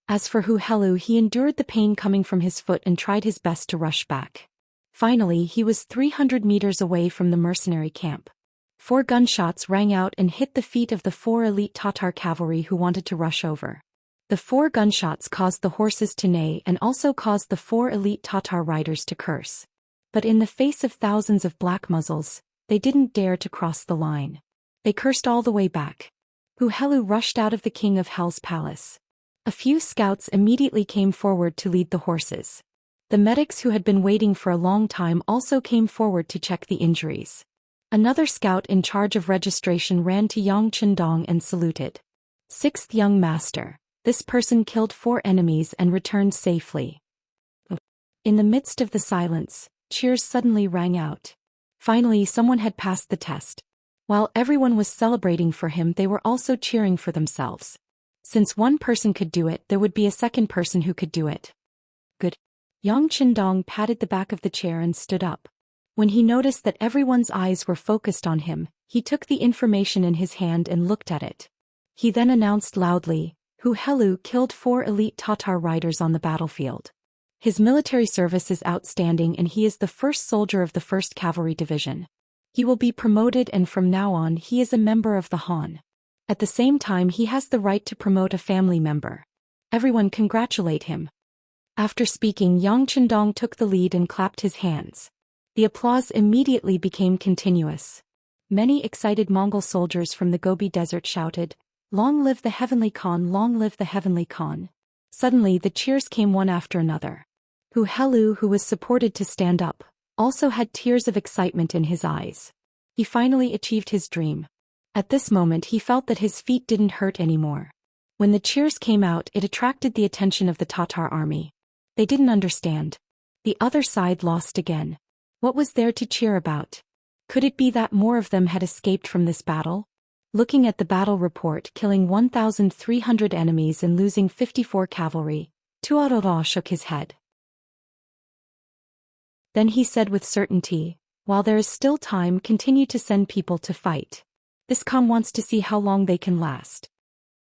A: As for Hu Helu, he endured the pain coming from his foot and tried his best to rush back. Finally, he was 300 meters away from the mercenary camp. 4 gunshots rang out and hit the feet of the 4 elite Tatar cavalry who wanted to rush over. The 4 gunshots caused the horses to neigh and also caused the 4 elite Tatar riders to curse. But in the face of thousands of black muzzles, they didn't dare to cross the line. They cursed all the way back. Hu Helu rushed out of the King of Hell's palace. A few scouts immediately came forward to lead the horses. The medics who had been waiting for a long time also came forward to check the injuries. Another scout in charge of registration ran to Yang Chendong and saluted. 6th young master. This person killed 4 enemies and returned safely. In the midst of the silence, cheers suddenly rang out. Finally, someone had passed the test. While everyone was celebrating for him, they were also cheering for themselves. Since one person could do it, there would be a second person who could do it. Good. Yang Chendong patted the back of the chair and stood up. When he noticed that everyone's eyes were focused on him, he took the information in his hand and looked at it. He then announced loudly, Hu Helu killed 4 elite Tatar riders on the battlefield. His military service is outstanding and he is the first soldier of the 1st Cavalry Division. He will be promoted and from now on he is a member of the Han. At the same time he has the right to promote a family member. Everyone congratulate him. After speaking, Yang Chendong took the lead and clapped his hands. The applause immediately became continuous. Many excited Mongol soldiers from the Gobi Desert shouted, "Long live the Heavenly Khan, long live the Heavenly Khan." Suddenly the cheers came one after another. Hu Helu, who was supported to stand up, also had tears of excitement in his eyes. He finally achieved his dream. At this moment he felt that his feet didn't hurt anymore. When the cheers came out, it attracted the attention of the Tatar army. They didn't understand. The other side lost again. What was there to cheer about? Could it be that more of them had escaped from this battle? Looking at the battle report, killing 1,300 enemies and losing 54 cavalry, Tuatara shook his head. Then he said with certainty, "While there is still time, continue to send people to fight. This Khan wants to see how long they can last."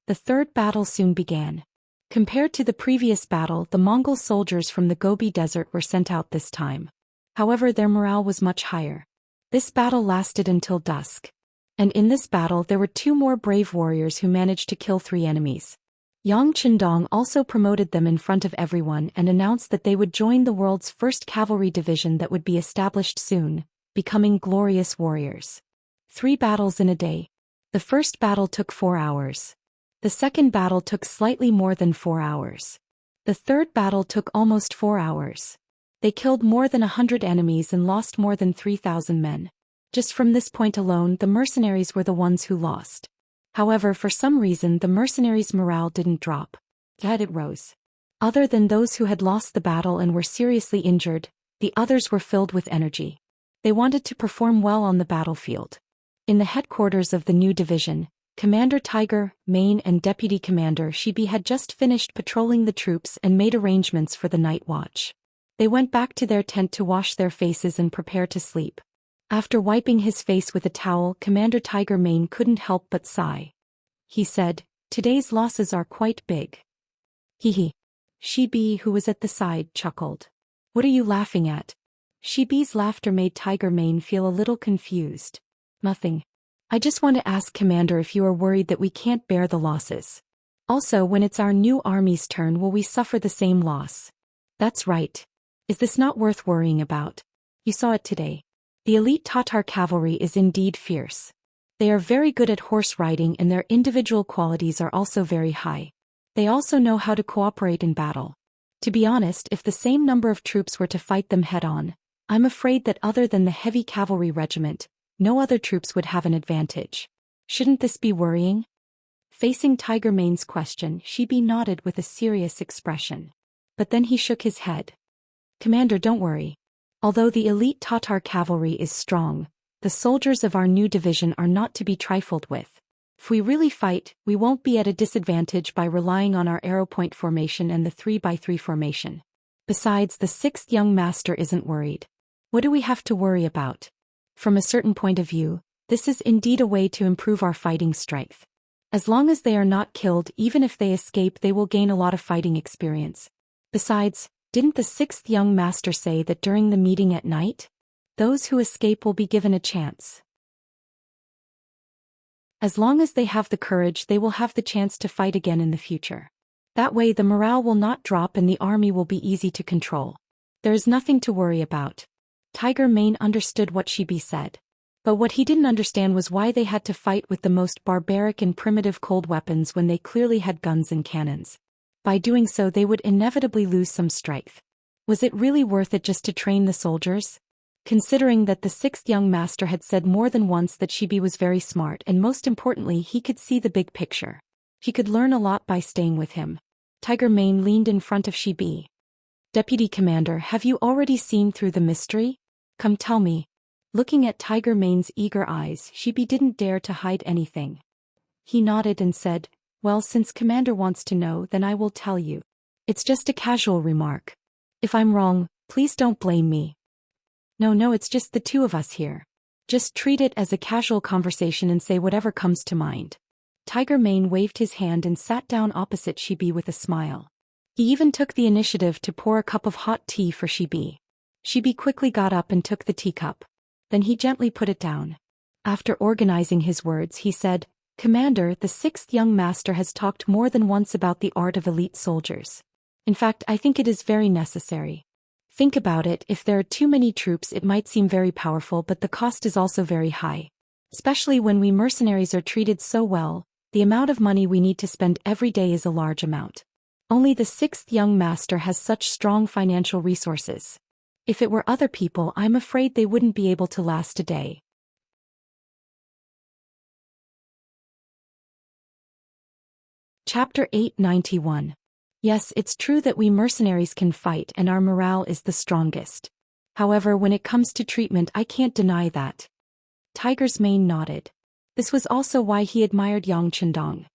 A: The 3rd battle soon began. Compared to the previous battle, the Mongol soldiers from the Gobi Desert were sent out this time. However, their morale was much higher. This battle lasted until dusk. And in this battle there were 2 more brave warriors who managed to kill 3 enemies. Yang Chendong also promoted them in front of everyone and announced that they would join the world's 1st Cavalry Division that would be established soon, becoming glorious warriors. 3 battles in a day. The first battle took 4 hours. The second battle took slightly more than 4 hours. The third battle took almost 4 hours. They killed more than 100 enemies and lost more than 3,000 men. Just from this point alone, the mercenaries were the ones who lost. However, for some reason the mercenaries' morale didn't drop. Yet it rose. Other than those who had lost the battle and were seriously injured, the others were filled with energy. They wanted to perform well on the battlefield. In the headquarters of the new division, Commander Tiger, Mane and Deputy Commander Shibi had just finished patrolling the troops and made arrangements for the night watch. They went back to their tent to wash their faces and prepare to sleep. After wiping his face with a towel, Commander Tiger Mane couldn't help but sigh. He said, "Today's losses are quite big." Hee. Shibi, who was at the side, chuckled. "What are you laughing at?" Shibi's laughter made Tiger Mane feel a little confused. "Nothing. I just want to ask Commander if you are worried that we can't bear the losses. Also, when it's our new army's turn, will we suffer the same loss?" "That's right. Is this not worth worrying about? You saw it today. The elite Tatar cavalry is indeed fierce. They are very good at horse riding and their individual qualities are also very high. They also know how to cooperate in battle. To be honest, if the same number of troops were to fight them head-on, I'm afraid that other than the heavy cavalry regiment, no other troops would have an advantage. Shouldn't this be worrying?" Facing Tiger Mane's question, Shibi nodded with a serious expression. but then he shook his head. Commander, don't worry. Although the elite Tatar cavalry is strong, the soldiers of our new division are not to be trifled with. If we really fight, we won't be at a disadvantage by relying on our arrow point formation and the 3x3 formation. Besides, the 6th young master isn't worried. What do we have to worry about? From a certain point of view, this is indeed a way to improve our fighting strength. As long as they are not killed, even if they escape, they will gain a lot of fighting experience. Besides, didn't the 6th young master say that during the meeting at night, those who escape will be given a chance? As long as they have the courage, they will have the chance to fight again in the future. That way the morale will not drop and the army will be easy to control. There is nothing to worry about. Tiger Mane understood what Shibi said. But what he didn't understand was why they had to fight with the most barbaric and primitive cold weapons when they clearly had guns and cannons. By doing so they would inevitably lose some strength. Was it really worth it just to train the soldiers? Considering that the 6th young master had said more than once that Shibi was very smart and most importantly he could see the big picture. He could learn a lot by staying with him. Tiger Mane leaned in front of Shibi. Deputy Commander, have you already seen through the mystery? Come tell me. Looking at Tiger Mane's eager eyes, Shibi didn't dare to hide anything. He nodded and said, well, since Commander wants to know, then I will tell you. It's just a casual remark. If I'm wrong, please don't blame me. No, it's just the two of us here. Just treat it as a casual conversation and say whatever comes to mind. Tiger Mane waved his hand and sat down opposite Shibi with a smile. He even took the initiative to pour a cup of hot tea for Shibi. Shibi quickly got up and took the teacup. Then he gently put it down. After organizing his words, he said, Commander, the 6th young master has talked more than once about the art of elite soldiers. In fact, I think it is very necessary. Think about it, if there are too many troops it might seem very powerful, but the cost is also very high. Especially when we mercenaries are treated so well, the amount of money we need to spend every day is a large amount. Only the 6th young master has such strong financial resources. If it were other people, I'm afraid they wouldn't be able to last a day. Chapter 891. Yes, it's true that we mercenaries can fight and our morale is the strongest. However, when it comes to treatment, I can't deny that. Tiger's Mane nodded. This was also why he admired Yang Chendong.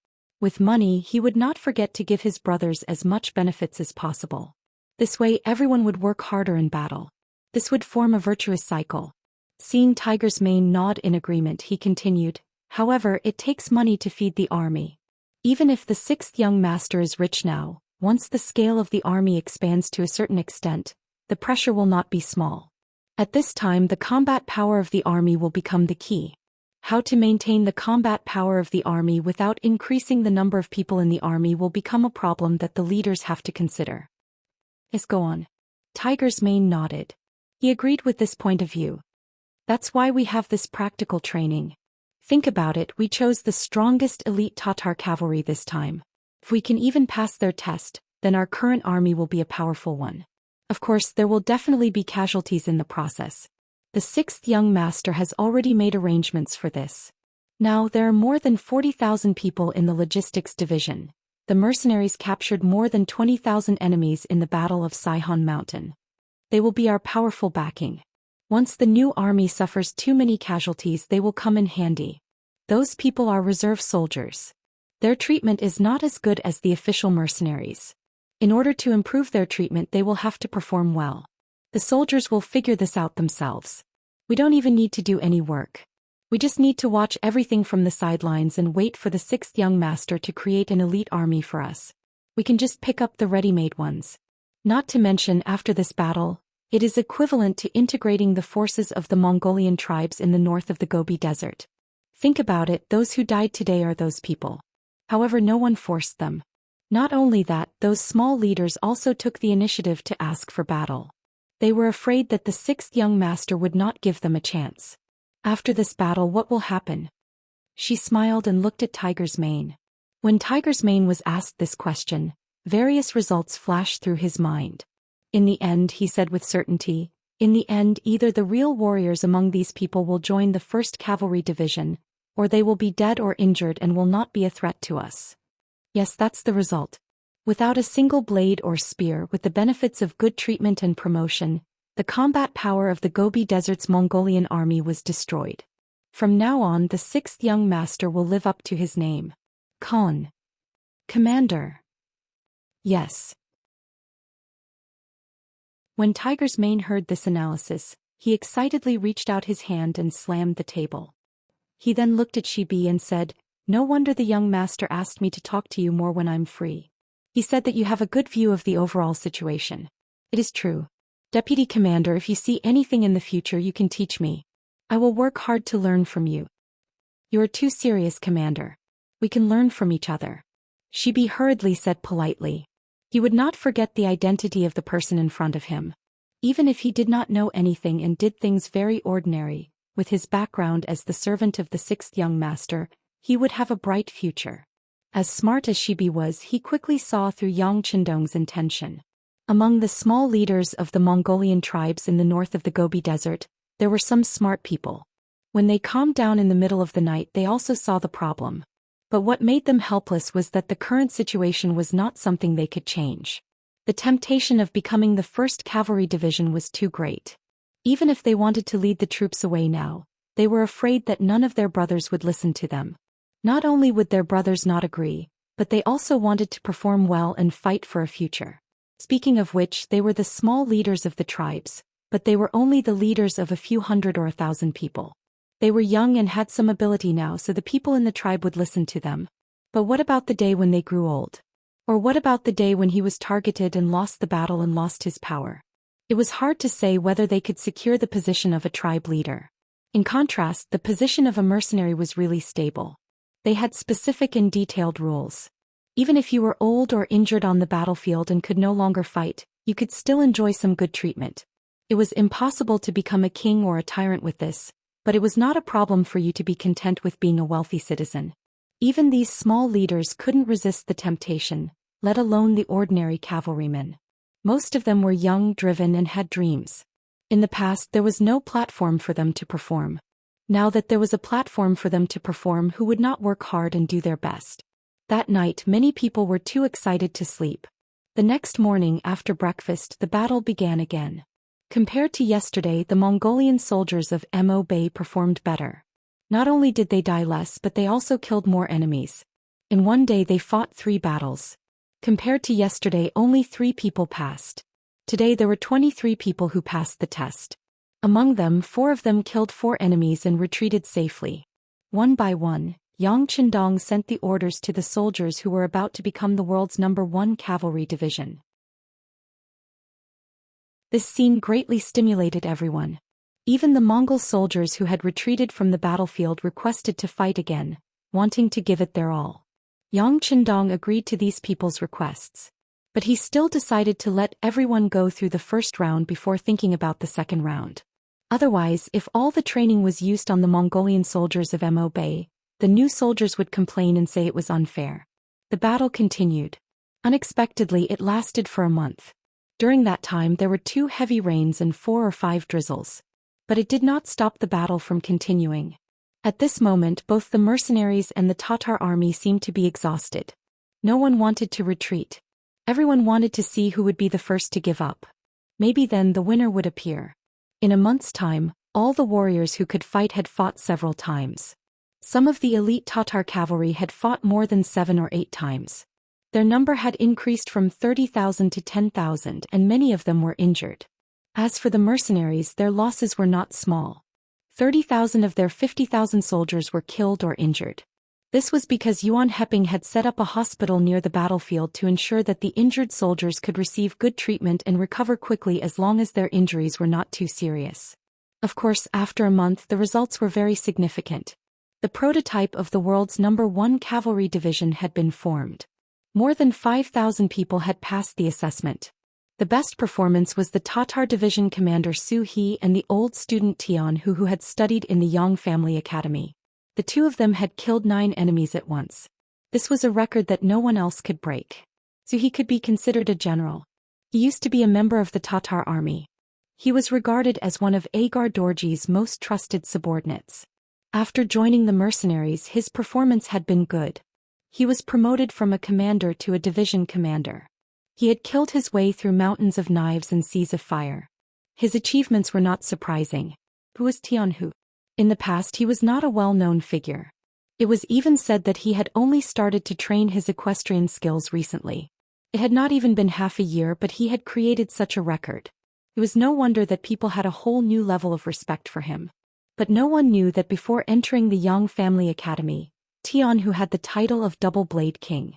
A: With money, he would not forget to give his brothers as much benefits as possible. This way everyone would work harder in battle. This would form a virtuous cycle. Seeing Tiger's Mane nod in agreement, he continued, however, it takes money to feed the army. Even if the 6th young master is rich now, once the scale of the army expands to a certain extent, the pressure will not be small. At this time, the combat power of the army will become the key. How to maintain the combat power of the army without increasing the number of people in the army will become a problem that the leaders have to consider. Yes, go on. Tiger's Mane nodded. He agreed with this point of view. That's why we have this practical training. Think about it, we chose the strongest elite Tatar cavalry this time. If we can even pass their test, then our current army will be a powerful one. Of course, there will definitely be casualties in the process. The 6th young master has already made arrangements for this. Now, there are more than 40,000 people in the logistics division. The mercenaries captured more than 20,000 enemies in the Battle of Saihan Mountain. They will be our powerful backing. Once the new army suffers too many casualties, they will come in handy. Those people are reserve soldiers. Their treatment is not as good as the official mercenaries. In order to improve their treatment, they will have to perform well. The soldiers will figure this out themselves. We don't even need to do any work. We just need to watch everything from the sidelines and wait for the 6th young master to create an elite army for us. We can just pick up the ready-made ones. Not to mention, after this battle, it is equivalent to integrating the forces of the Mongolian tribes in the north of the Gobi Desert. Think about it, those who died today are those people. However, no one forced them. Not only that, those small leaders also took the initiative to ask for battle. They were afraid that the 6th young master would not give them a chance. After this battle, what will happen? She smiled and looked at Tiger's Mane. When Tiger's Mane was asked this question, various results flashed through his mind. In the end, he said with certainty, in the end, either the real warriors among these people will join the 1st Cavalry Division, or they will be dead or injured and will not be a threat to us. Yes, that's the result. Without a single blade or spear, with the benefits of good treatment and promotion, the combat power of the Gobi Desert's Mongolian army was destroyed. From now on, the sixth young master will live up to his name. Khan. Commander. Yes. When Tiger's Mane heard this analysis, he excitedly reached out his hand and slammed the table. He then looked at Shibi and said, "No wonder the young master asked me to talk to you more when I'm free. He said that you have a good view of the overall situation. It is true. Deputy Commander, if you see anything in the future you can teach me. I will work hard to learn from you." "You are too serious, Commander. We can learn from each other," Shibi hurriedly said politely. He would not forget the identity of the person in front of him. Even if he did not know anything and did things very ordinary, with his background as the servant of the sixth young master, he would have a bright future. As smart as Shibi was, he quickly saw through Yang Qindong's intention. Among the small leaders of the Mongolian tribes in the north of the Gobi Desert, there were some smart people. When they calmed down in the middle of the night, they also saw the problem. But what made them helpless was that the current situation was not something they could change. The temptation of becoming the 1st Cavalry Division was too great. Even if they wanted to lead the troops away now, they were afraid that none of their brothers would listen to them. Not only would their brothers not agree, but they also wanted to perform well and fight for a future. Speaking of which, they were the small leaders of the tribes, but they were only the leaders of a few hundred or 1,000 people. They were young and had some ability now, so the people in the tribe would listen to them. But what about the day when they grew old? Or what about the day when he was targeted and lost the battle and lost his power? It was hard to say whether they could secure the position of a tribe leader. In contrast, the position of a mercenary was really stable. They had specific and detailed rules. Even if you were old or injured on the battlefield and could no longer fight, you could still enjoy some good treatment. It was impossible to become a king or a tyrant with this, but it was not a problem for you to be content with being a wealthy citizen. Even these small leaders couldn't resist the temptation, let alone the ordinary cavalrymen. Most of them were young, driven, and had dreams. In the past, there was no platform for them to perform. Now that there was a platform for them to perform, who would not work hard and do their best? That night, many people were too excited to sleep. The next morning after breakfast, the battle began again. Compared to yesterday, the Mongolian soldiers of Mo Bay performed better. Not only did they die less, but they also killed more enemies. In one day they fought 3 battles. Compared to yesterday, only 3 people passed. Today there were 23 people who passed the test. Among them, 4 of them killed 4 enemies and retreated safely. One by one, Yang Qindong sent the orders to the soldiers who were about to become the world's #1 cavalry division. This scene greatly stimulated everyone. Even the Mongol soldiers who had retreated from the battlefield requested to fight again, wanting to give it their all. Yang Qindong agreed to these people's requests. But he still decided to let everyone go through the first round before thinking about the second round. Otherwise, if all the training was used on the Mongolian soldiers of Mo Bay, the new soldiers would complain and say it was unfair. The battle continued. Unexpectedly, it lasted for a month. During that time there were 2 heavy rains and 4 or 5 drizzles. But it did not stop the battle from continuing. At this moment, both the mercenaries and the Tatar army seemed to be exhausted. No one wanted to retreat. Everyone wanted to see who would be the first to give up. Maybe then the winner would appear. In a month's time, all the warriors who could fight had fought several times. Some of the elite Tatar cavalry had fought more than 7 or 8 times. Their number had increased from 30,000 to 10,000, and many of them were injured. As for the mercenaries, their losses were not small. 30,000 of their 50,000 soldiers were killed or injured. This was because Yuan Heping had set up a hospital near the battlefield to ensure that the injured soldiers could receive good treatment and recover quickly as long as their injuries were not too serious. Of course, after a month, the results were very significant. The prototype of the world's #1 cavalry division had been formed. More than 5,000 people had passed the assessment. The best performance was the Tatar division commander Su He and the old student Tian who had studied in the Yang family academy. The 2 of them had killed 9 enemies at once. This was a record that no one else could break. Su He could be considered a general. He used to be a member of the Tatar army. He was regarded as one of Agar Dorji's most trusted subordinates. After joining the mercenaries, his performance had been good. He was promoted from a commander to a division commander. He had killed his way through mountains of knives and seas of fire. His achievements were not surprising. Who was Tianhu? In the past he was not a well-known figure. It was even said that he had only started to train his equestrian skills recently. It had not even been half a year, but he had created such a record. It was no wonder that people had a whole new level of respect for him. But no one knew that before entering the Yang family academy, Tianhu had the title of Double Blade King.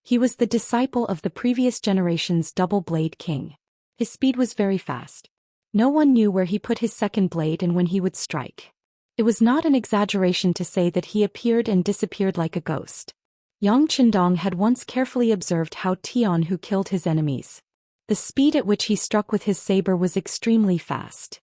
A: He was the disciple of the previous generation's Double Blade King. His speed was very fast. No one knew where he put his second blade and when he would strike. It was not an exaggeration to say that he appeared and disappeared like a ghost. Yang Qindong had once carefully observed how Tianhu killed his enemies. The speed at which he struck with his saber was extremely fast.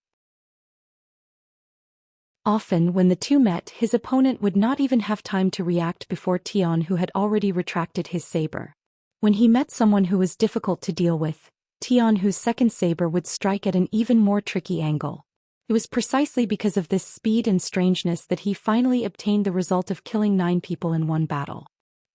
A: Often when the two met, his opponent would not even have time to react before Tianhu had already retracted his saber. When he met someone who was difficult to deal with, Tianhu's second saber would strike at an even more tricky angle. It was precisely because of this speed and strangeness that he finally obtained the result of killing 9 people in one battle.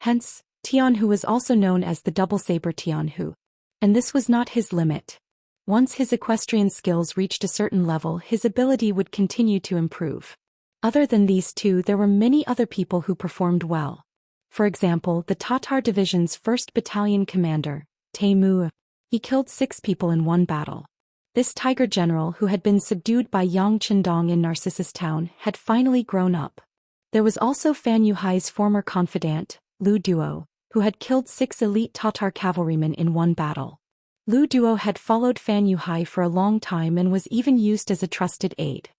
A: Hence, Tianhu was also known as the Double Saber Tianhu. And this was not his limit. Once his equestrian skills reached a certain level, his ability would continue to improve. Other than these two, there were many other people who performed well. For example, the Tatar Division's 1st Battalion commander, Teimu. He killed 6 people in one battle. This tiger general, who had been subdued by Yang Qindong in Narcissus Town, had finally grown up. There was also Fan Yuhai's former confidant, Lu Duo, who had killed 6 elite Tatar cavalrymen in one battle. Lu Duo had followed Fan Yuhai for a long time and was even used as a trusted aide.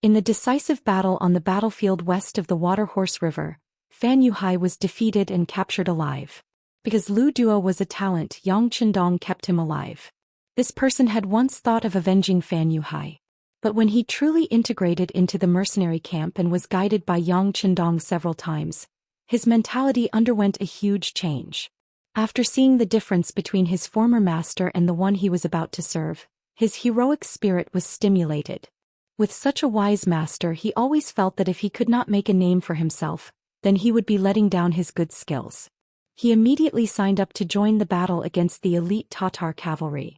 A: In the decisive battle on the battlefield west of the Water Horse River, Fan Yuhai was defeated and captured alive. Because Lu Duo was a talent, Yang Qindong kept him alive. This person had once thought of avenging Fan Yuhai. But when he truly integrated into the mercenary camp and was guided by Yang Qindong several times, his mentality underwent a huge change. After seeing the difference between his former master and the one he was about to serve, his heroic spirit was stimulated. With such a wise master, he always felt that if he could not make a name for himself, then he would be letting down his good skills. He immediately signed up to join the battle against the elite Tatar cavalry.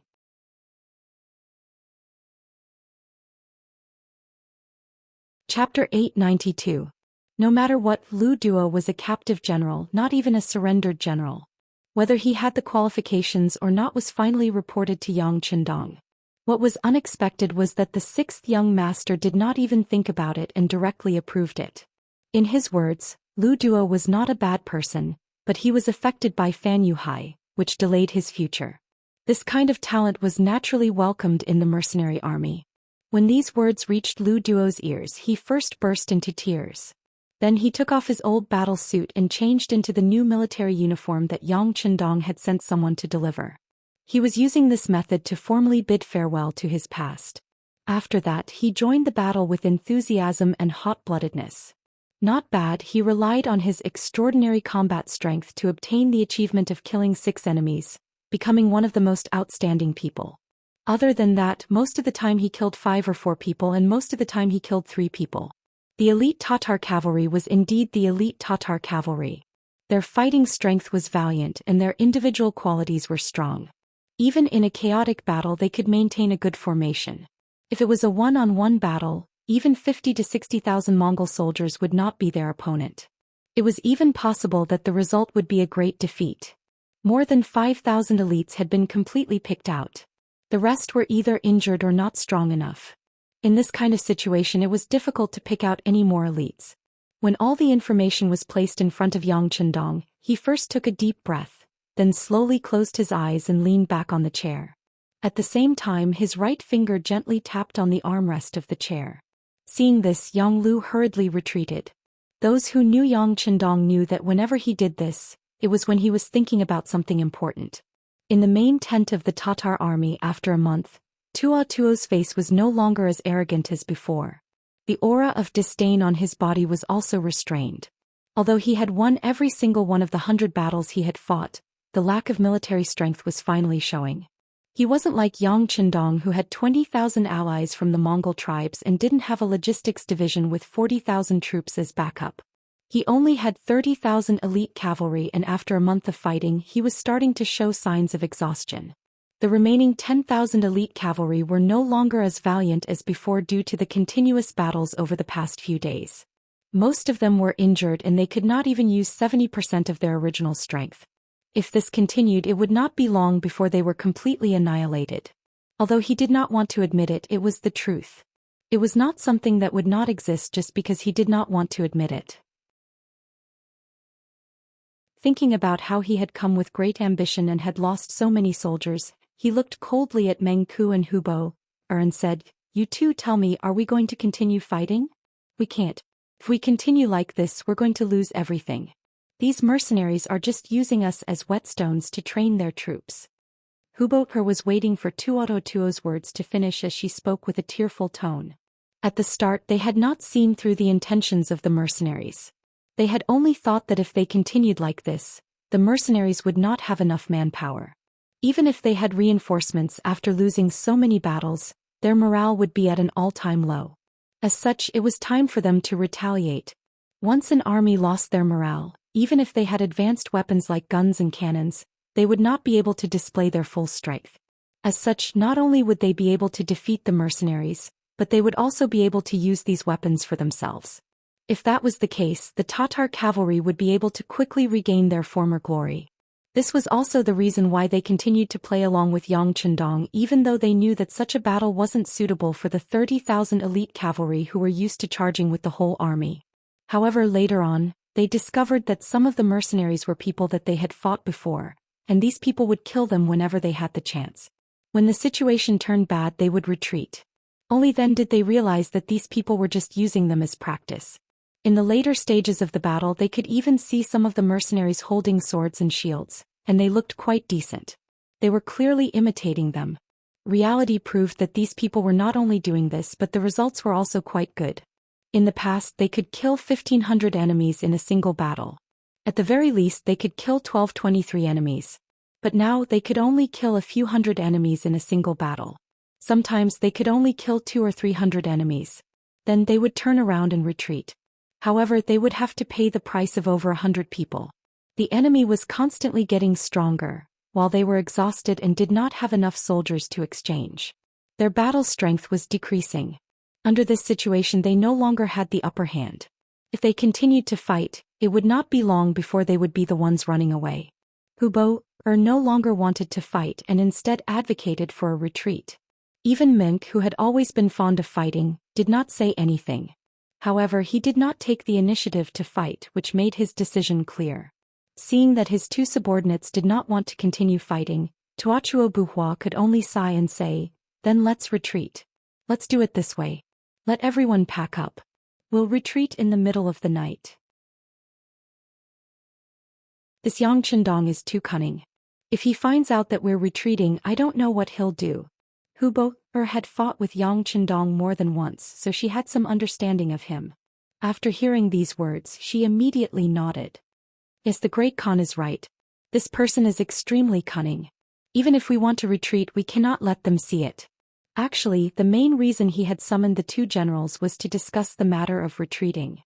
A: Chapter 892. No matter what, Lu Duo was a captive general, not even a surrendered general. Whether he had the qualifications or not was finally reported to Yang Qindong. What was unexpected was that the 6th young master did not even think about it and directly approved it. In his words, Lu Duo was not a bad person, but he was affected by Fan Yuhai, which delayed his future. This kind of talent was naturally welcomed in the mercenary army. When these words reached Lu Duo's ears, he first burst into tears. Then he took off his old battle suit and changed into the new military uniform that Yang Qindong had sent someone to deliver. He was using this method to formally bid farewell to his past. After that, he joined the battle with enthusiasm and hot-bloodedness. Not bad, he relied on his extraordinary combat strength to obtain the achievement of killing 6 enemies, becoming one of the most outstanding people. Other than that, most of the time he killed 5 or 4 people and most of the time he killed 3 people. The elite Tatar cavalry was indeed the elite Tatar cavalry. Their fighting strength was valiant and their individual qualities were strong. Even in a chaotic battle they could maintain a good formation. If it was a one-on-one battle, even 50 to 60,000 Mongol soldiers would not be their opponent. It was even possible that the result would be a great defeat. More than 5,000 elites had been completely picked out. The rest were either injured or not strong enough. In this kind of situation it was difficult to pick out any more elites. When all the information was placed in front of Yang Qindong, he first took a deep breath, then slowly closed his eyes and leaned back on the chair. At the same time his right finger gently tapped on the armrest of the chair. Seeing this, Yang Lu hurriedly retreated. Those who knew Yang Qindong knew that whenever he did this, it was when he was thinking about something important. In the main tent of the Tatar army after a month, Tuo's face was no longer as arrogant as before. The aura of disdain on his body was also restrained. Although he had won every single one of the 100 battles he had fought, the lack of military strength was finally showing. He wasn't like Yang Qindong, who had 20,000 allies from the Mongol tribes and didn't have a logistics division with 40,000 troops as backup. He only had 30,000 elite cavalry, and after a month of fighting he was starting to show signs of exhaustion. The remaining 10,000 elite cavalry were no longer as valiant as before due to the continuous battles over the past few days. Most of them were injured and they could not even use 70% of their original strength. If this continued, it would not be long before they were completely annihilated. Although he did not want to admit it, it was the truth. It was not something that would not exist just because he did not want to admit it. Thinking about how he had come with great ambition and had lost so many soldiers, he looked coldly at Meng Ku and Hubo, and said, "You two, tell me, are we going to continue fighting? We can't. If we continue like this, we're going to lose everything. These mercenaries are just using us as whetstones to train their troops." Hubo was waiting for Tuo's words to finish as she spoke with a tearful tone. At the start they had not seen through the intentions of the mercenaries. They had only thought that if they continued like this, the mercenaries would not have enough manpower. Even if they had reinforcements after losing so many battles, their morale would be at an all-time low. As such, it was time for them to retaliate. Once an army lost their morale, even if they had advanced weapons like guns and cannons, they would not be able to display their full strength. As such, not only would they be able to defeat the mercenaries, but they would also be able to use these weapons for themselves. If that was the case, the Tatar cavalry would be able to quickly regain their former glory. This was also the reason why they continued to play along with Yang Chendong, even though they knew that such a battle wasn't suitable for the 30,000 elite cavalry who were used to charging with the whole army. However, later on, they discovered that some of the mercenaries were people that they had fought before, and these people would kill them whenever they had the chance. When the situation turned bad, they would retreat. Only then did they realize that these people were just using them as practice. In the later stages of the battle, they could even see some of the mercenaries holding swords and shields, and they looked quite decent. They were clearly imitating them. Reality proved that these people were not only doing this, but the results were also quite good. In the past, they could kill 1,500 enemies in a single battle. At the very least, they could kill 1223 enemies. But now, they could only kill a few hundred enemies in a single battle. Sometimes they could only kill 200 or 300 enemies. Then they would turn around and retreat. However, they would have to pay the price of over 100 people. The enemy was constantly getting stronger, while they were exhausted and did not have enough soldiers to exchange. Their battle strength was decreasing. Under this situation, they no longer had the upper hand. If they continued to fight, it would not be long before they would be the ones running away. Hubo no longer wanted to fight and instead advocated for a retreat. Even Mink, who had always been fond of fighting, did not say anything. However, he did not take the initiative to fight, which made his decision clear. Seeing that his two subordinates did not want to continue fighting, Tuochuo could only sigh and say, "Then let's retreat. Let's do it this way. Let everyone pack up. We'll retreat in the middle of the night." This Yang Chendong is too cunning. If he finds out that we're retreating, I don't know what he'll do. Hubo had fought with Yang Chendong more than once, so she had some understanding of him. After hearing these words, she immediately nodded. Yes, the Great Khan is right. This person is extremely cunning. Even if we want to retreat, we cannot let them see it. Actually, the main reason he had summoned the two generals was to discuss the matter of retreating.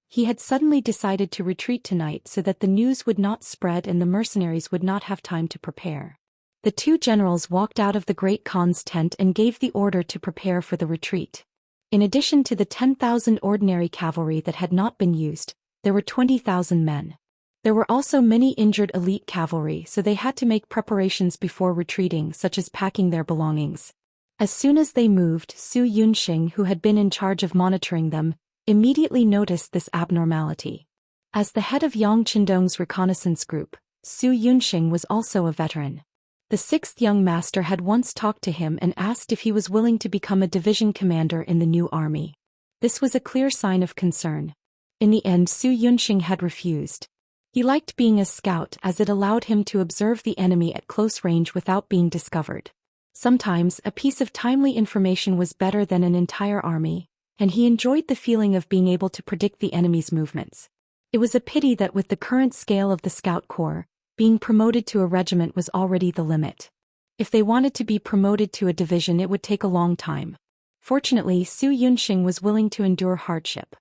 A: He had suddenly decided to retreat tonight so that the news would not spread and the mercenaries would not have time to prepare. The two generals walked out of the Great Khan's tent and gave the order to prepare for the retreat. In addition to the 10,000 ordinary cavalry that had not been used, there were 20,000 men. There were also many injured elite cavalry, so they had to make preparations before retreating, such as packing their belongings. As soon as they moved, Su Yunxing, who had been in charge of monitoring them, immediately noticed this abnormality. As the head of Yang Chendong's reconnaissance group, Su Yunxing was also a veteran. The sixth young master had once talked to him and asked if he was willing to become a division commander in the new army. This was a clear sign of concern. In the end, Su Yunxing had refused. He liked being a scout as it allowed him to observe the enemy at close range without being discovered. Sometimes, a piece of timely information was better than an entire army, and he enjoyed the feeling of being able to predict the enemy's movements. It was a pity that with the current scale of the Scout Corps, being promoted to a regiment was already the limit. If they wanted to be promoted to a division, it would take a long time. Fortunately, Su Yunxing was willing to endure hardship.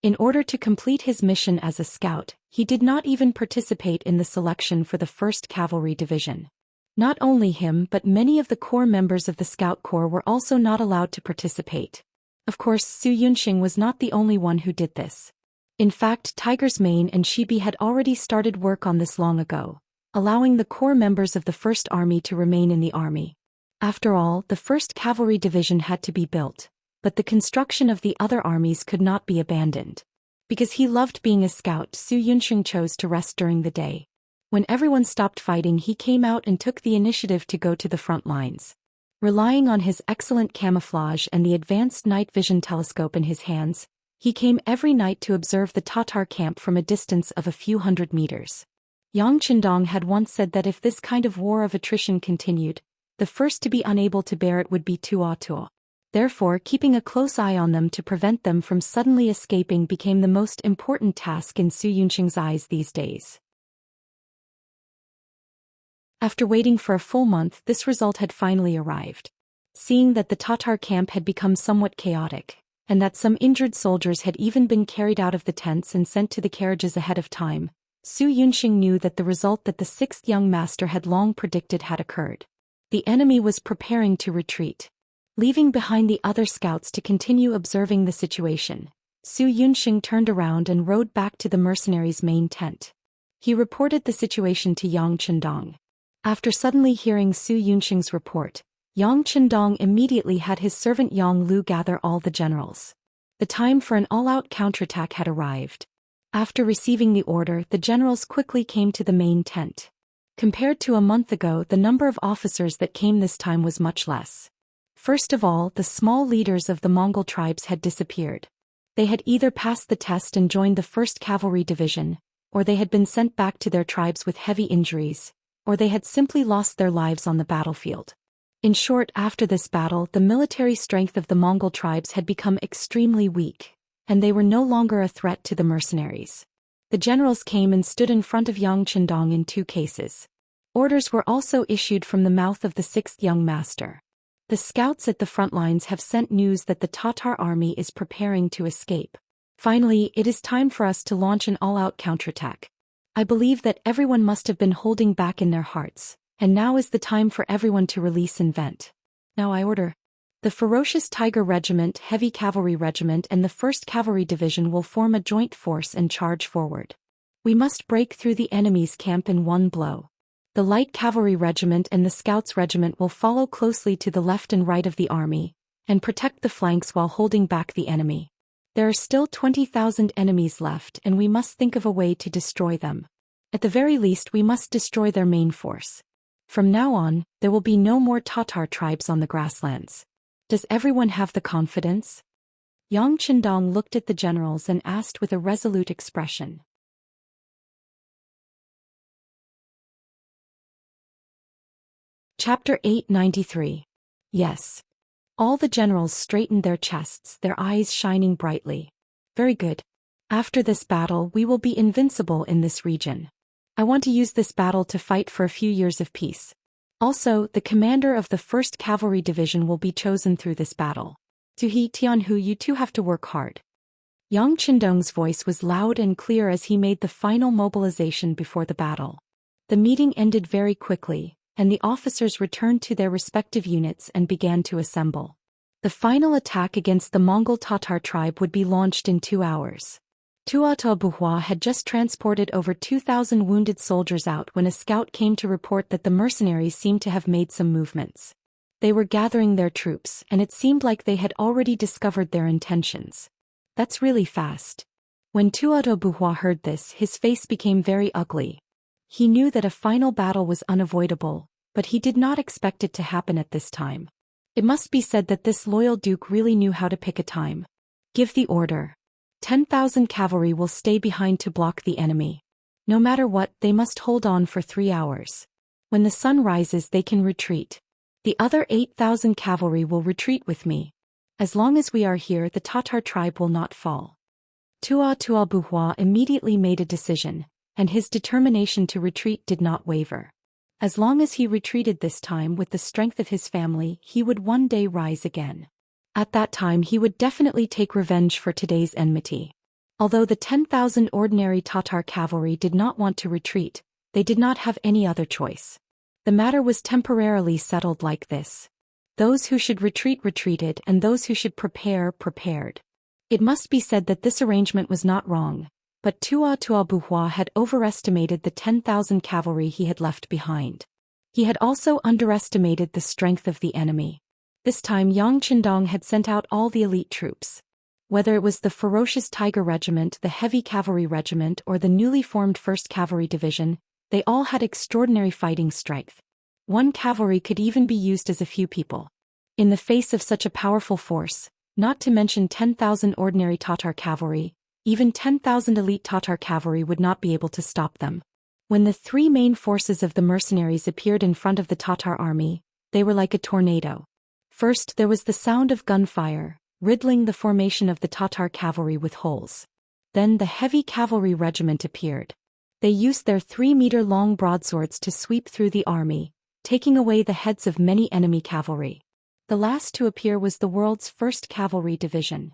A: In order to complete his mission as a scout, he did not even participate in the selection for the 1st Cavalry Division. Not only him but many of the core members of the Scout Corps were also not allowed to participate. Of course, Zhou Xian was not the only one who did this. In fact, Tiger's Mane and Shibi had already started work on this long ago, allowing the core members of the 1st Army to remain in the army. After all, the 1st Cavalry Division had to be built, but the construction of the other armies could not be abandoned. Because he loved being a scout, Zhou Xian chose to rest during the day. When everyone stopped fighting, he came out and took the initiative to go to the front lines. Relying on his excellent camouflage and the advanced night vision telescope in his hands, he came every night to observe the Tatar camp from a distance of a few hundred meters. Yang Qindong had once said that if this kind of war of attrition continued, the first to be unable to bear it would be Tuo. Therefore, keeping a close eye on them to prevent them from suddenly escaping became the most important task in Zhou Yunqing's eyes these days. After waiting for a full month, this result had finally arrived. Seeing that the Tatar camp had become somewhat chaotic, and that some injured soldiers had even been carried out of the tents and sent to the carriages ahead of time, Zhou Yunqing knew that the result that the 6th young master had long predicted had occurred. The enemy was preparing to retreat. Leaving behind the other scouts to continue observing the situation, Zhou Yunqing turned around and rode back to the mercenaries' main tent. He reported the situation to Yang Qindong. After suddenly hearing Zhou Yunqing's report, Yang Qindong immediately had his servant Yang Lu gather all the generals. The time for an all-out counterattack had arrived. After receiving the order, the generals quickly came to the main tent. Compared to a month ago, the number of officers that came this time was much less. First of all, the small leaders of the Mongol tribes had disappeared. They had either passed the test and joined the 1st Cavalry Division, or they had been sent back to their tribes with heavy injuries, or they had simply lost their lives on the battlefield. In short, after this battle, the military strength of the Mongol tribes had become extremely weak, and they were no longer a threat to the mercenaries. The generals came and stood in front of Yang Qindong in 2 cases. Orders were also issued from the mouth of the 6th young master. The scouts at the front lines have sent news that the Tatar army is preparing to escape. Finally, it is time for us to launch an all-out counterattack. I believe that everyone must have been holding back in their hearts, and now is the time for everyone to release and vent. Now I order. The Ferocious Tiger Regiment, Heavy Cavalry Regiment and the 1st Cavalry Division will form a joint force and charge forward. We must break through the enemy's camp in one blow. The Light Cavalry Regiment and the Scouts Regiment will follow closely to the left and right of the army, and protect the flanks while holding back the enemy. There are still 20,000 enemies left and we must think of a way to destroy them. At the very least we must destroy their main force. From now on, there will be no more Tatar tribes on the grasslands. Does everyone have the confidence? Yang Qindong looked at the generals and asked with a resolute expression. Chapter 893. Yes. All the generals straightened their chests, their eyes shining brightly. Very good. After this battle, we will be invincible in this region. I want to use this battle to fight for a few years of peace. Also, the commander of the 1st Cavalry Division will be chosen through this battle. Zuhi Tianhu, you two have to work hard. Yang Qindong's voice was loud and clear as he made the final mobilization before the battle. The meeting ended very quickly, and the officers returned to their respective units and began to assemble. The final attack against the Mongol Tatar tribe would be launched in 2 hours. Tuatha Buhua had just transported over 2,000 wounded soldiers out when a scout came to report that the mercenaries seemed to have made some movements. They were gathering their troops, and it seemed like they had already discovered their intentions. That's really fast. When Tuatha Buhua heard this, his face became very ugly. He knew that a final battle was unavoidable, but he did not expect it to happen at this time. It must be said that this loyal duke really knew how to pick a time. Give the order. 10,000 cavalry will stay behind to block the enemy. No matter what, they must hold on for 3 hours. When the sun rises, they can retreat. The other 8,000 cavalry will retreat with me. As long as we are here, the Tatar tribe will not fall. Tuatha Buhua immediately made a decision, and his determination to retreat did not waver. As long as he retreated this time with the strength of his family, he would one day rise again. At that time he would definitely take revenge for today's enmity. Although the 10,000 ordinary Tatar cavalry did not want to retreat, they did not have any other choice. The matter was temporarily settled like this. Those who should retreat retreated and those who should prepare prepared. It must be said that this arrangement was not wrong, but Tua Buhua had overestimated the 10,000 cavalry he had left behind. He had also underestimated the strength of the enemy. This time Yang Qindong had sent out all the elite troops. Whether it was the ferocious Tiger Regiment, the Heavy Cavalry Regiment, or the newly formed 1st Cavalry Division, they all had extraordinary fighting strength. One cavalry could even be used as a few people. In the face of such a powerful force, not to mention 10,000 ordinary Tatar cavalry, even 10,000 elite Tatar cavalry would not be able to stop them. When the 3 main forces of the mercenaries appeared in front of the Tatar army, they were like a tornado. First there was the sound of gunfire, riddling the formation of the Tatar cavalry with holes. Then the Heavy Cavalry Regiment appeared. They used their 3-meter-long broadswords to sweep through the army, taking away the heads of many enemy cavalry. The last to appear was the world's 1st Cavalry Division.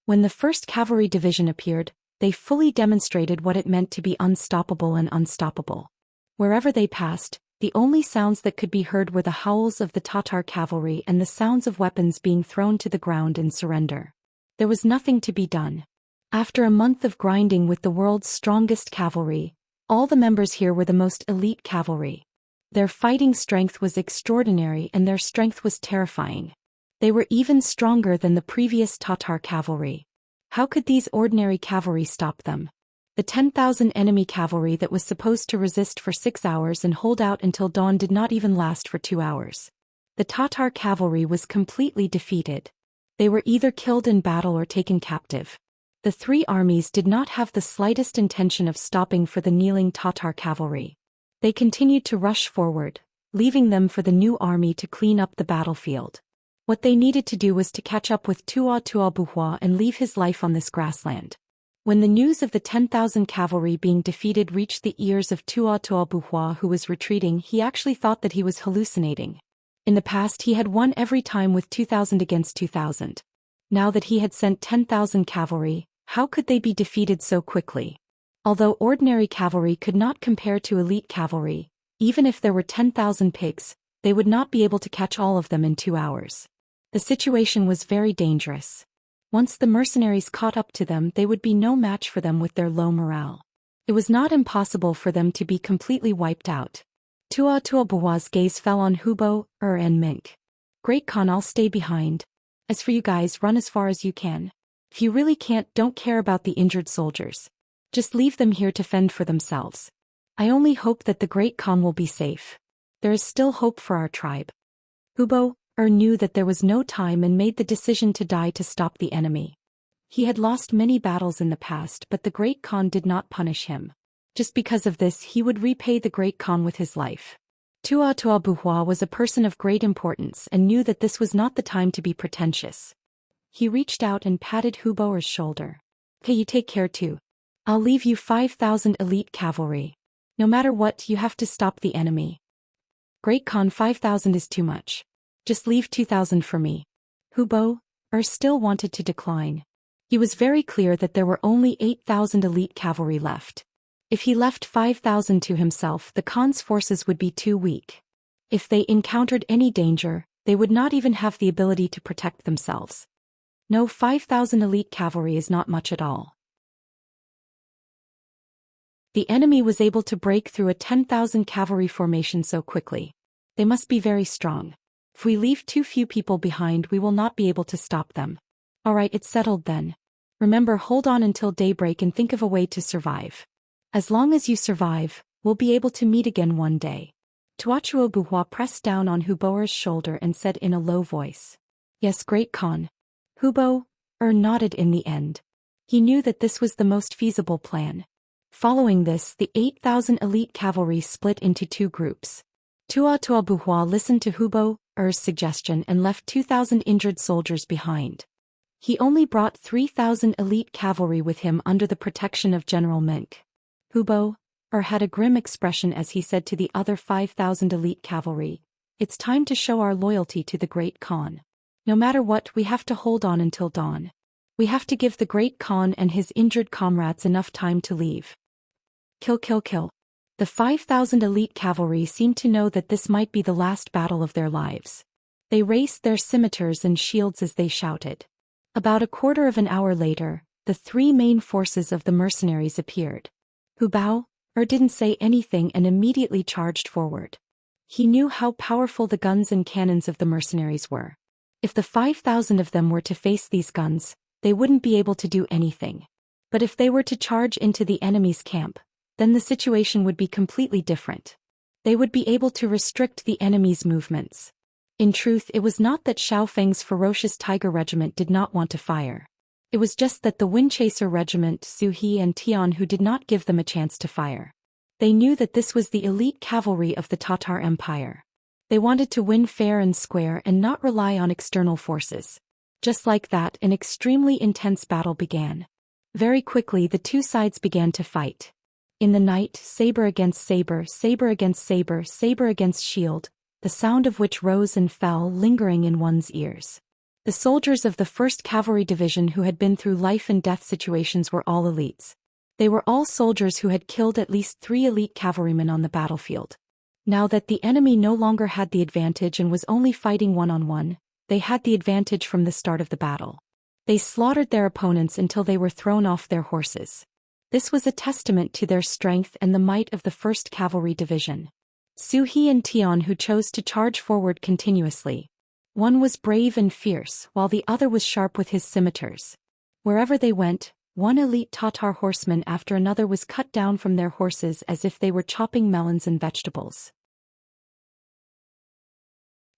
A: When the 1st Cavalry Division appeared, they fully demonstrated what it meant to be unstoppable and unstoppable. Wherever they passed, the only sounds that could be heard were the howls of the Tatar cavalry and the sounds of weapons being thrown to the ground in surrender. There was nothing to be done. After a month of grinding with the world's strongest cavalry, all the members here were the most elite cavalry. Their fighting strength was extraordinary and their strength was terrifying. They were even stronger than the previous Tatar cavalry. How could these ordinary cavalry stop them? The 10,000 enemy cavalry that was supposed to resist for 6 hours and hold out until dawn did not even last for 2 hours. The Tatar cavalry was completely defeated. They were either killed in battle or taken captive. The 3 armies did not have the slightest intention of stopping for the kneeling Tatar cavalry. They continued to rush forward, leaving them for the new army to clean up the battlefield. What they needed to do was to catch up with Tua Buhua and leave his life on this grassland. When the news of the 10,000 cavalry being defeated reached the ears of Tua Buhua, who was retreating, he actually thought that he was hallucinating. In the past he had won every time with 2,000 against 2,000. Now that he had sent 10,000 cavalry, how could they be defeated so quickly? Although ordinary cavalry could not compare to elite cavalry, even if there were 10,000 pigs, they would not be able to catch all of them in 2 hours. The situation was very dangerous. Once the mercenaries caught up to them, they would be no match for them with their low morale. It was not impossible for them to be completely wiped out. Tua Buhua's gaze fell on Hubo, and Mink. Great Khan, I'll stay behind. As for you guys, run as far as you can. If you really can't, don't care about the injured soldiers. Just leave them here to fend for themselves. I only hope that the Great Khan will be safe. There is still hope for our tribe. Hubo knew that there was no time and made the decision to die to stop the enemy. He had lost many battles in the past, but the Great Khan did not punish him. Just because of this, he would repay the Great Khan with his life. Tua Buhua was a person of great importance and knew that this was not the time to be pretentious. He reached out and patted Hubo's shoulder. Okay, you take care too. I'll leave you 5,000 elite cavalry. No matter what, you have to stop the enemy. Great Khan, 5,000 is too much. Just leave 2,000 for me. Hubo still wanted to decline. He was very clear that there were only 8,000 elite cavalry left. If he left 5,000 to himself, the Khan's forces would be too weak. If they encountered any danger, they would not even have the ability to protect themselves. No, 5,000 elite cavalry is not much at all. The enemy was able to break through a 10,000 cavalry formation so quickly. They must be very strong. If we leave too few people behind, we will not be able to stop them. Alright, it's settled then. Remember, hold on until daybreak and think of a way to survive. As long as you survive, we'll be able to meet again one day. Tua Buhua pressed down on Hubo's shoulder and said in a low voice. Yes, Great Khan. Hubo nodded in the end. He knew that this was the most feasible plan. Following this, the 8,000 elite cavalry split into 2 groups. Tua Buhua listened to Hubo's suggestion and left 2,000 injured soldiers behind. He only brought 3,000 elite cavalry with him under the protection of General Mink. Hubo had a grim expression as he said to the other 5,000 elite cavalry, "It's time to show our loyalty to the Great Khan. No matter what, we have to hold on until dawn. We have to give the Great Khan and his injured comrades enough time to leave. Kill, kill, kill. The 5,000 elite cavalry seemed to know that this might be the last battle of their lives. They raised their scimitars and shields as they shouted. About a quarter of an hour later, the three main forces of the mercenaries appeared. Hu Bao didn't say anything and immediately charged forward. He knew how powerful the guns and cannons of the mercenaries were. If the 5,000 of them were to face these guns, they wouldn't be able to do anything. But if they were to charge into the enemy's camp, then the situation would be completely different. They would be able to restrict the enemy's movements. In truth, it was not that Xiao Feng's ferocious tiger regiment did not want to fire. It was just that the Windchaser regiment, Su He and Tian, who did not give them a chance to fire. They knew that this was the elite cavalry of the Tatar Empire. They wanted to win fair and square and not rely on external forces. Just like that, an extremely intense battle began. Very quickly the two sides began to fight. In the night, saber against saber, saber against saber, saber against shield, the sound of which rose and fell, lingering in one's ears. The soldiers of the 1st Cavalry Division who had been through life and death situations were all elites. They were all soldiers who had killed at least 3 elite cavalrymen on the battlefield. Now that the enemy no longer had the advantage and was only fighting one-on-one, they had the advantage from the start of the battle. They slaughtered their opponents until they were thrown off their horses. This was a testament to their strength and the might of the 1st Cavalry Division. Su He and Tian, who chose to charge forward continuously. One was brave and fierce, while the other was sharp with his scimitars. Wherever they went, one elite Tatar horseman after another was cut down from their horses as if they were chopping melons and vegetables.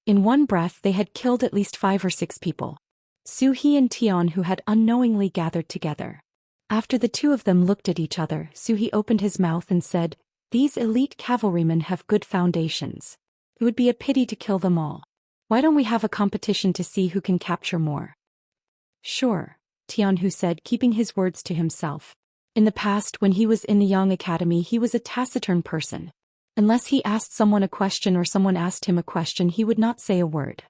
A: In one breath they had killed at least 5 or 6 people. Su He and Tian, who had unknowingly gathered together. After the two of them looked at each other, Su He opened his mouth and said, "These elite cavalrymen have good foundations. It would be a pity to kill them all. Why don't we have a competition to see who can capture more?" "Sure," Tian Hu said, keeping his words to himself. In the past, when he was in the Yang Academy, he was a taciturn person. Unless he asked someone a question or someone asked him a question, he would not say a word.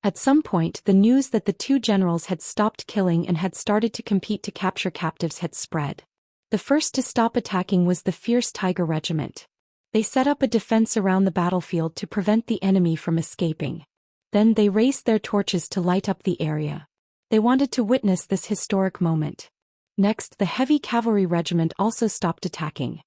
A: At some point, the news that the two generals had stopped killing and had started to compete to capture captives had spread. The first to stop attacking was the fierce Tiger Regiment. They set up a defense around the battlefield to prevent the enemy from escaping. Then they raised their torches to light up the area. They wanted to witness this historic moment. Next, the Heavy Cavalry Regiment also stopped attacking.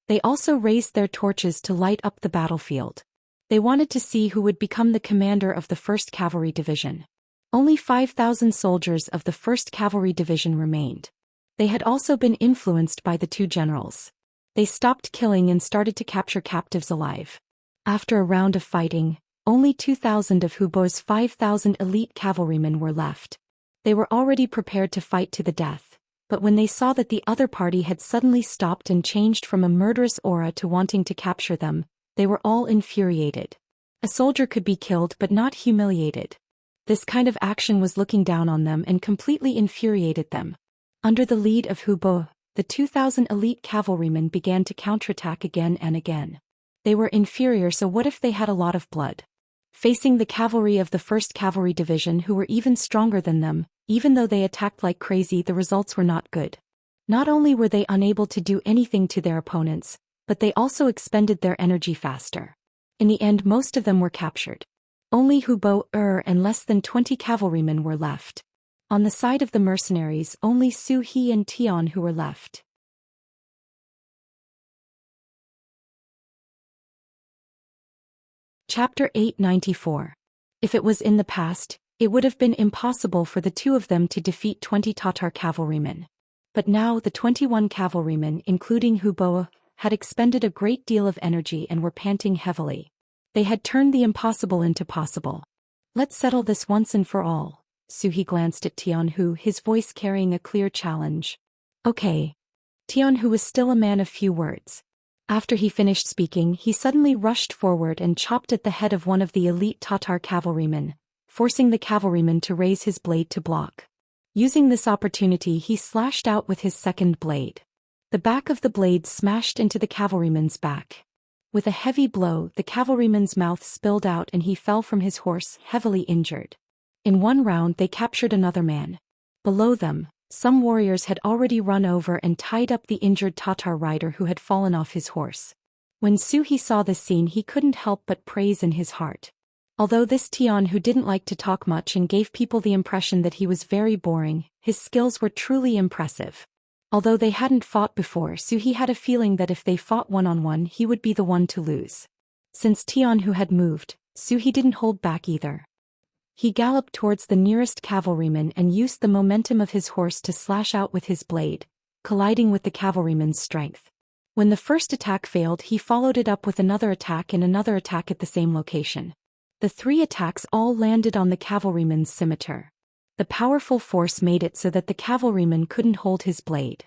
A: They also raised their torches to light up the battlefield. They wanted to see who would become the commander of the 1st Cavalry Division. Only 5,000 soldiers of the 1st Cavalry Division remained. They had also been influenced by the two generals. They stopped killing and started to capture captives alive. After a round of fighting, only 2,000 of Hu Bao's 5,000 elite cavalrymen were left. They were already prepared to fight to the death, but when they saw that the other party had suddenly stopped and changed from a murderous aura to wanting to capture them, they were all infuriated. A soldier could be killed but not humiliated. This kind of action was looking down on them and completely infuriated them. Under the lead of Hu Bao, the 2,000 elite cavalrymen began to counterattack again and again. They were inferior, so what if they had a lot of blood? Facing the cavalry of the 1st Cavalry Division, who were even stronger than them, even though they attacked like crazy, the results were not good. Not only were they unable to do anything to their opponents, but they also expended their energy faster. In the end, most of them were captured. Only Hu Bao and less than 20 cavalrymen were left. On the side of the mercenaries, only Su He and Tian who were left. Chapter 894. If it was in the past, it would have been impossible for the two of them to defeat 20 Tatar cavalrymen. But now the 21 cavalrymen, including Hu Bao, had expended a great deal of energy and were panting heavily. They had turned the impossible into possible. "Let's settle this once and for all." Su He glanced at Tian Hu, his voice carrying a clear challenge. "Okay." Tian Hu was still a man of few words. After he finished speaking, he suddenly rushed forward and chopped at the head of one of the elite Tatar cavalrymen, forcing the cavalryman to raise his blade to block. Using this opportunity, he slashed out with his second blade. The back of the blade smashed into the cavalryman's back. With a heavy blow, the cavalryman's mouth spilled out and he fell from his horse, heavily injured. In one round, they captured another man. Below them, Some warriors had already run over and tied up the injured Tatar rider who had fallen off his horse. When Su He saw this scene, he couldn't help but praise in his heart. Although this Tian who didn't like to talk much and gave people the impression that he was very boring, his skills were truly impressive. Although they hadn't fought before, Su He had a feeling that if they fought one-on-one he would be the one to lose. Since Tian who had moved, Su He didn't hold back either. He galloped towards the nearest cavalryman and used the momentum of his horse to slash out with his blade, colliding with the cavalryman's strength. When the first attack failed, he followed it up with another attack and another attack at the same location. The 3 attacks all landed on the cavalryman's scimitar. The powerful force made it so that the cavalryman couldn't hold his blade.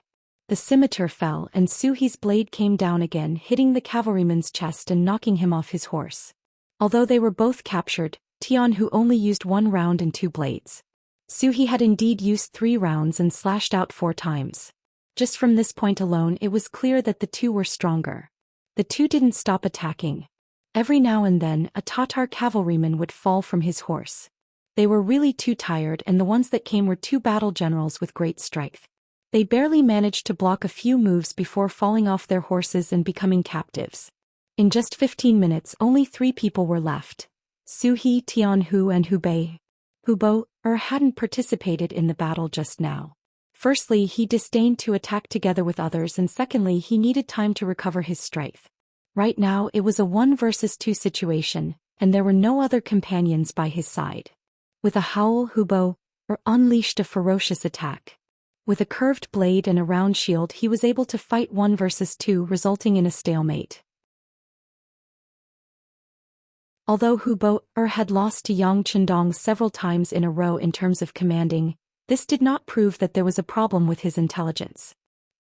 A: The scimitar fell and Su He's blade came down again, hitting the cavalryman's chest and knocking him off his horse. Although they were both captured, Tian who only used 1 round and 2 blades. Su He had indeed used 3 rounds and slashed out 4 times. Just from this point alone it was clear that the 2 were stronger. The 2 didn't stop attacking. Every now and then a Tatar cavalryman would fall from his horse. They were really too tired, and the ones that came were 2 battle generals with great strength. They barely managed to block a few moves before falling off their horses and becoming captives. In just 15 minutes only 3 people were left. Su He, Tian Hu and Hubei. Hubo hadn't participated in the battle just now. Firstly, he disdained to attack together with others, and secondly, he needed time to recover his strength. Right now it was a 1 versus 2 situation, and there were no other companions by his side. With a howl, Hubo unleashed a ferocious attack. With a curved blade and a round shield he was able to fight 1 versus 2, resulting in a stalemate. Although Hubo had lost to Yang Chendong several times in a row in terms of commanding, this did not prove that there was a problem with his intelligence.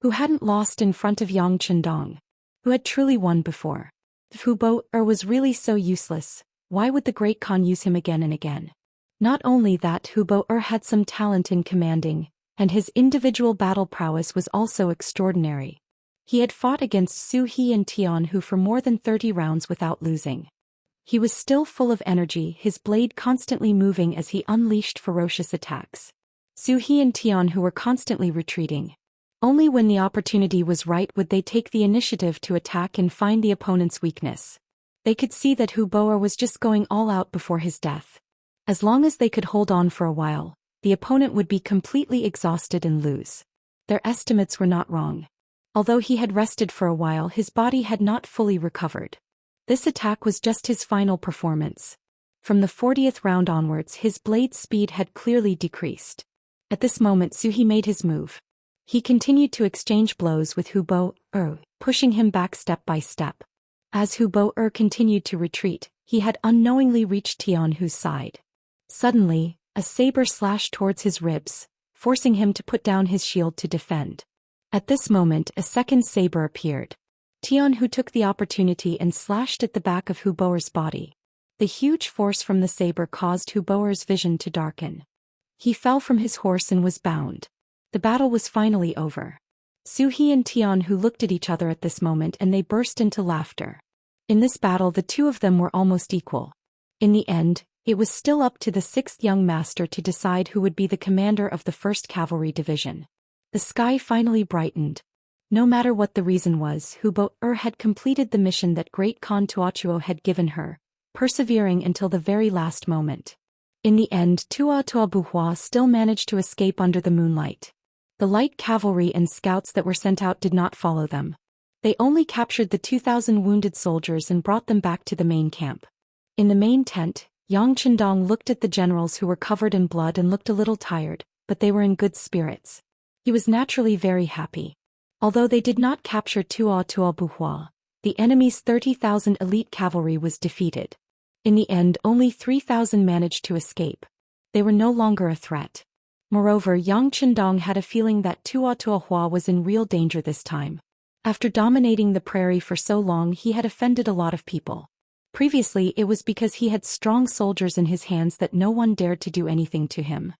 A: Who hadn't lost in front of Yang Chendong? Who had truly won before? If Hubo was really so useless, why would the Great Khan use him again and again? Not only that, Hubo had some talent in commanding, and his individual battle prowess was also extraordinary. He had fought against Su He and Tian Hu for more than 30 rounds without losing. He was still full of energy, his blade constantly moving as he unleashed ferocious attacks. Su He and Tian Hu were constantly retreating. Only when the opportunity was right would they take the initiative to attack and find the opponent's weakness. They could see that Hubo was just going all out before his death. As long as they could hold on for a while, the opponent would be completely exhausted and lose. Their estimates were not wrong. Although he had rested for a while, his body had not fully recovered. This attack was just his final performance. From the 40th round onwards his blade speed had clearly decreased. At this moment Su He made his move. He continued to exchange blows with Hubo, pushing him back step by step. As Hubo continued to retreat, he had unknowingly reached Tian Hu's side. Suddenly, a saber slashed towards his ribs, forcing him to put down his shield to defend. At this moment a second saber appeared. Tian Hu took the opportunity and slashed at the back of Hubo's body. The huge force from the saber caused Hubo's vision to darken. He fell from his horse and was bound. The battle was finally over. Su He and Tian Hu looked at each other at this moment and they burst into laughter. In this battle the 2 of them were almost equal. In the end, it was still up to the 6th young master to decide who would be the commander of the 1st Cavalry Division. The sky finally brightened. No matter what the reason was, Hubo had completed the mission that Great Khan Tuochuo had given her, persevering until the very last moment. In the end, Tuobuhua still managed to escape under the moonlight. The light cavalry and scouts that were sent out did not follow them. They only captured the 2,000 wounded soldiers and brought them back to the main camp. In the main tent, Yang Chendong looked at the generals who were covered in blood and looked a little tired, but they were in good spirits. He was naturally very happy. Although they did not capture Tuobuhua, the enemy's 30,000 elite cavalry was defeated. In the end only 3,000 managed to escape. They were no longer a threat. Moreover, Yang Chendong had a feeling that Tuobuhua was in real danger this time. After dominating the prairie for so long he had offended a lot of people. Previously it was because he had strong soldiers in his hands that no one dared to do anything to him.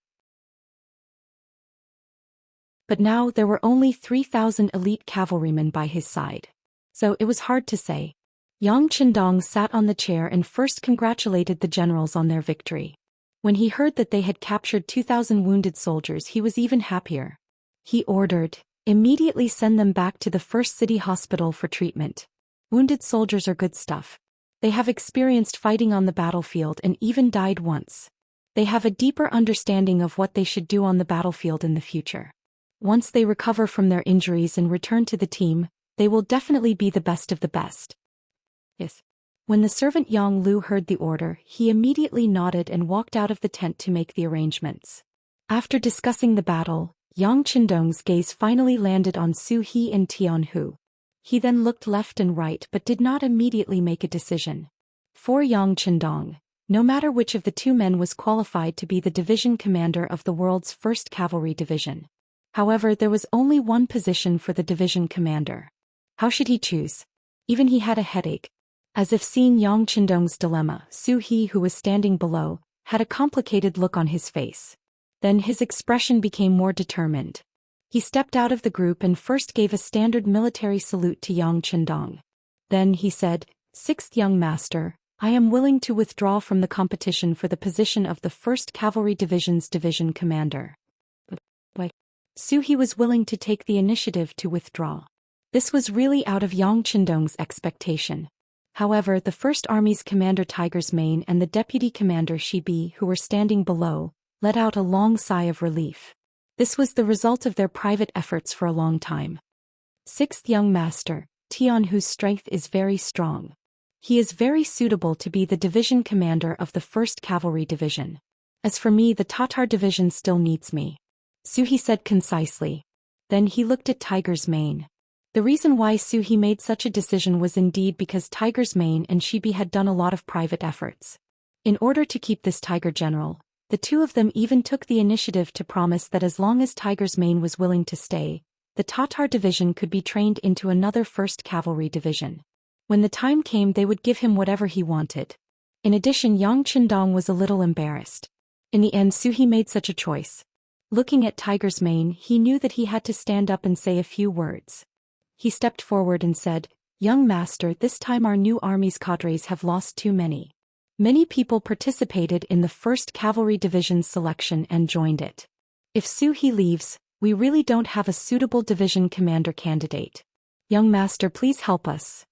A: But now there were only 3,000 elite cavalrymen by his side. So it was hard to say. Yang Chendong sat on the chair and first congratulated the generals on their victory. When he heard that they had captured 2,000 wounded soldiers he was even happier. He ordered, "Immediately send them back to the first city hospital for treatment. Wounded soldiers are good stuff. They have experienced fighting on the battlefield and even died once. They have a deeper understanding of what they should do on the battlefield in the future. Once they recover from their injuries and return to the team, they will definitely be the best of the best." Yes. When the servant Yang Lu heard the order, he immediately nodded and walked out of the tent to make the arrangements. After discussing the battle, Yang Qindong's gaze finally landed on Su He and Tian Hu. He then looked left and right but did not immediately make a decision. For Yang Qindong, no matter which of the two men was qualified to be the division commander of the world's first cavalry division. However, there was only one position for the division commander. How should he choose? Even he had a headache. As if seeing Yang Qindong's dilemma, Su He, who was standing below, had a complicated look on his face. Then his expression became more determined. He stepped out of the group and first gave a standard military salute to Yang Qindong. Then he said, "Sixth young master, I am willing to withdraw from the competition for the position of the 1st Cavalry Division's division commander." But Su He was willing to take the initiative to withdraw. This was really out of Yang Qindong's expectation. However, the 1st Army's commander Tiger's Mane and the deputy commander Shibi, who were standing below, let out a long sigh of relief. This was the result of their private efforts for a long time. "Sixth young master, Tian Hu's strength is very strong. He is very suitable to be the division commander of the 1st Cavalry Division. As for me, the Tatar Division still needs me," Su He said concisely. Then he looked at Tiger's Mane. The reason why Su He made such a decision was indeed because Tiger's Mane and Shibi had done a lot of private efforts. In order to keep this Tiger General, the two of them even took the initiative to promise that as long as Tiger's Mane was willing to stay, the Tatar Division could be trained into another 1st Cavalry Division. When the time came, they would give him whatever he wanted. In addition, Yang Qindong was a little embarrassed. In the end, Su He made such a choice. Looking at Tiger's Mane, he knew that he had to stand up and say a few words. He stepped forward and said, "Young master, this time our new army's cadres have lost too many. Many people participated in the 1st Cavalry Division's selection and joined it. If Su He leaves, we really don't have a suitable division commander candidate. Young master, please help us."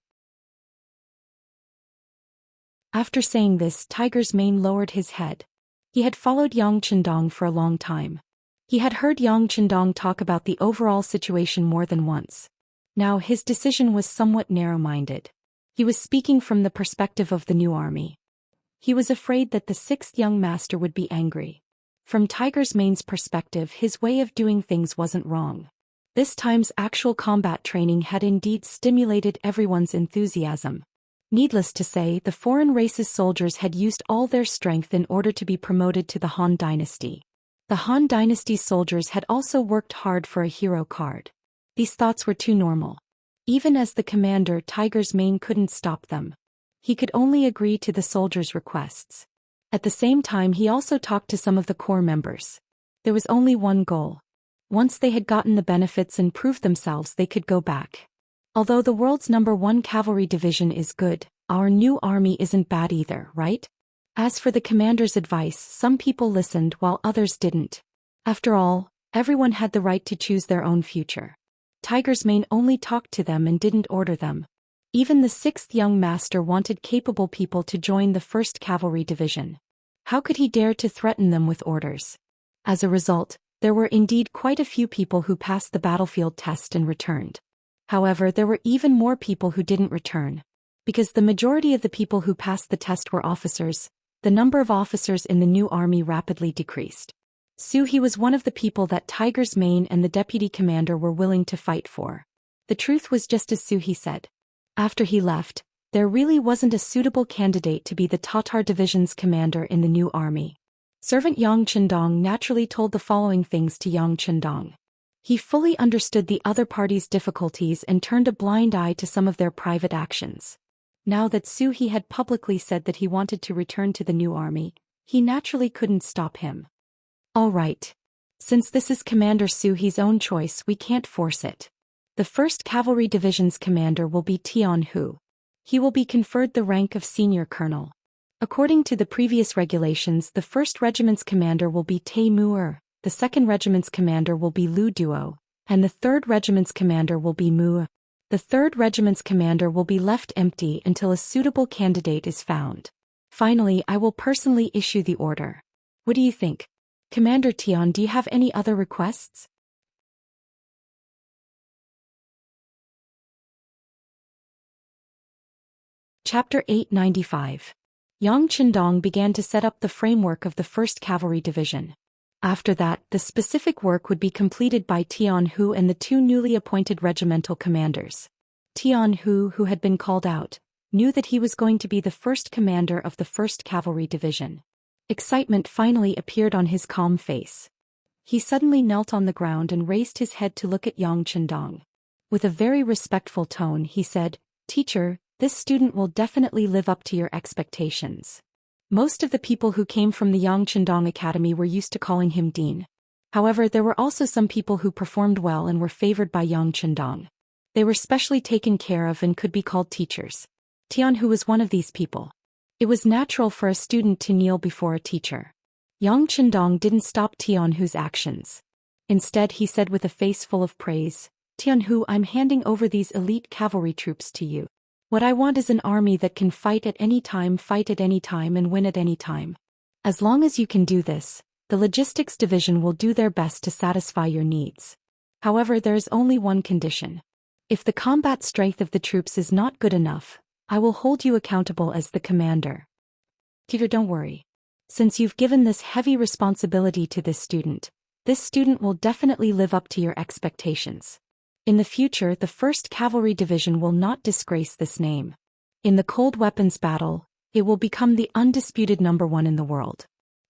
A: After saying this, Tiger's Mane lowered his head. He had followed Yang Qindong for a long time. He had heard Yang Qindong talk about the overall situation more than once. Now his decision was somewhat narrow-minded. He was speaking from the perspective of the new army. He was afraid that the 6th young master would be angry. From Tiger's Mane's perspective, his way of doing things wasn't wrong. This time's actual combat training had indeed stimulated everyone's enthusiasm. Needless to say, the foreign race's soldiers had used all their strength in order to be promoted to the Han Dynasty. The Han Dynasty's soldiers had also worked hard for a hero card. These thoughts were too normal. Even as the commander, Tiger's Mane couldn't stop them. He could only agree to the soldiers' requests. At the same time, he also talked to some of the core members. There was only one goal. Once they had gotten the benefits and proved themselves, they could go back. Although the world's #1 cavalry division is good, our new army isn't bad either, right? As for the commander's advice, some people listened while others didn't. After all, everyone had the right to choose their own future. Tiger's Mane only talked to them and didn't order them. Even the 6th young master wanted capable people to join the 1st Cavalry Division. How could he dare to threaten them with orders? As a result, there were indeed quite a few people who passed the battlefield test and returned. However, there were even more people who didn't return. Because the majority of the people who passed the test were officers, the number of officers in the new army rapidly decreased. Su He was one of the people that Tiger's Mane and the deputy commander were willing to fight for. The truth was just as Su He said. After he left, there really wasn't a suitable candidate to be the Tatar Division's commander in the new army. Servant Yang Qindong naturally told the following things to Yang Qindong. He fully understood the other party's difficulties and turned a blind eye to some of their private actions. Now that Su He had publicly said that he wanted to return to the new army, he naturally couldn't stop him. All right. Since this is Commander Su He's own choice, we can't force it. The 1st Cavalry Division's commander will be Tian Hu. He will be conferred the rank of senior colonel. According to the previous regulations, the 1st Regiment's commander will be Tai Mu'er, the 2nd Regiment's commander will be Lu Duo, and the 3rd Regiment's commander will be Mu. The 3rd Regiment's commander will be left empty until a suitable candidate is found. Finally, I will personally issue the order. What do you think? Commander Tian, do you have any other requests? Chapter 895. Yang Qindong began to set up the framework of the 1st Cavalry Division. After that, the specific work would be completed by Tian Hu and the 2 newly appointed regimental commanders. Tian Hu, who had been called out, knew that he was going to be the 1st commander of the 1st Cavalry Division. Excitement finally appeared on his calm face. He suddenly knelt on the ground and raised his head to look at Yang Qindong. With a very respectful tone, he said, "Teacher, this student will definitely live up to your expectations." Most of the people who came from the Yang Qindong Academy were used to calling him Dean. However, there were also some people who performed well and were favored by Yang Qindong. They were specially taken care of and could be called teachers. Tian Hu was one of these people. It was natural for a student to kneel before a teacher. Yang Qindong didn't stop Tian Hu's actions. Instead, he said with a face full of praise, "Tian Hu, I'm handing over these elite cavalry troops to you. What I want is an army that can fight at any time, and win at any time. As long as you can do this, the logistics division will do their best to satisfy your needs. However, there is only one condition. If the combat strength of the troops is not good enough, I will hold you accountable as the commander. Peter, don't worry. Since you've given this heavy responsibility to this student will definitely live up to your expectations. In the future, the 1st Cavalry Division will not disgrace this name. In the cold weapons battle, it will become the undisputed #1 in the world."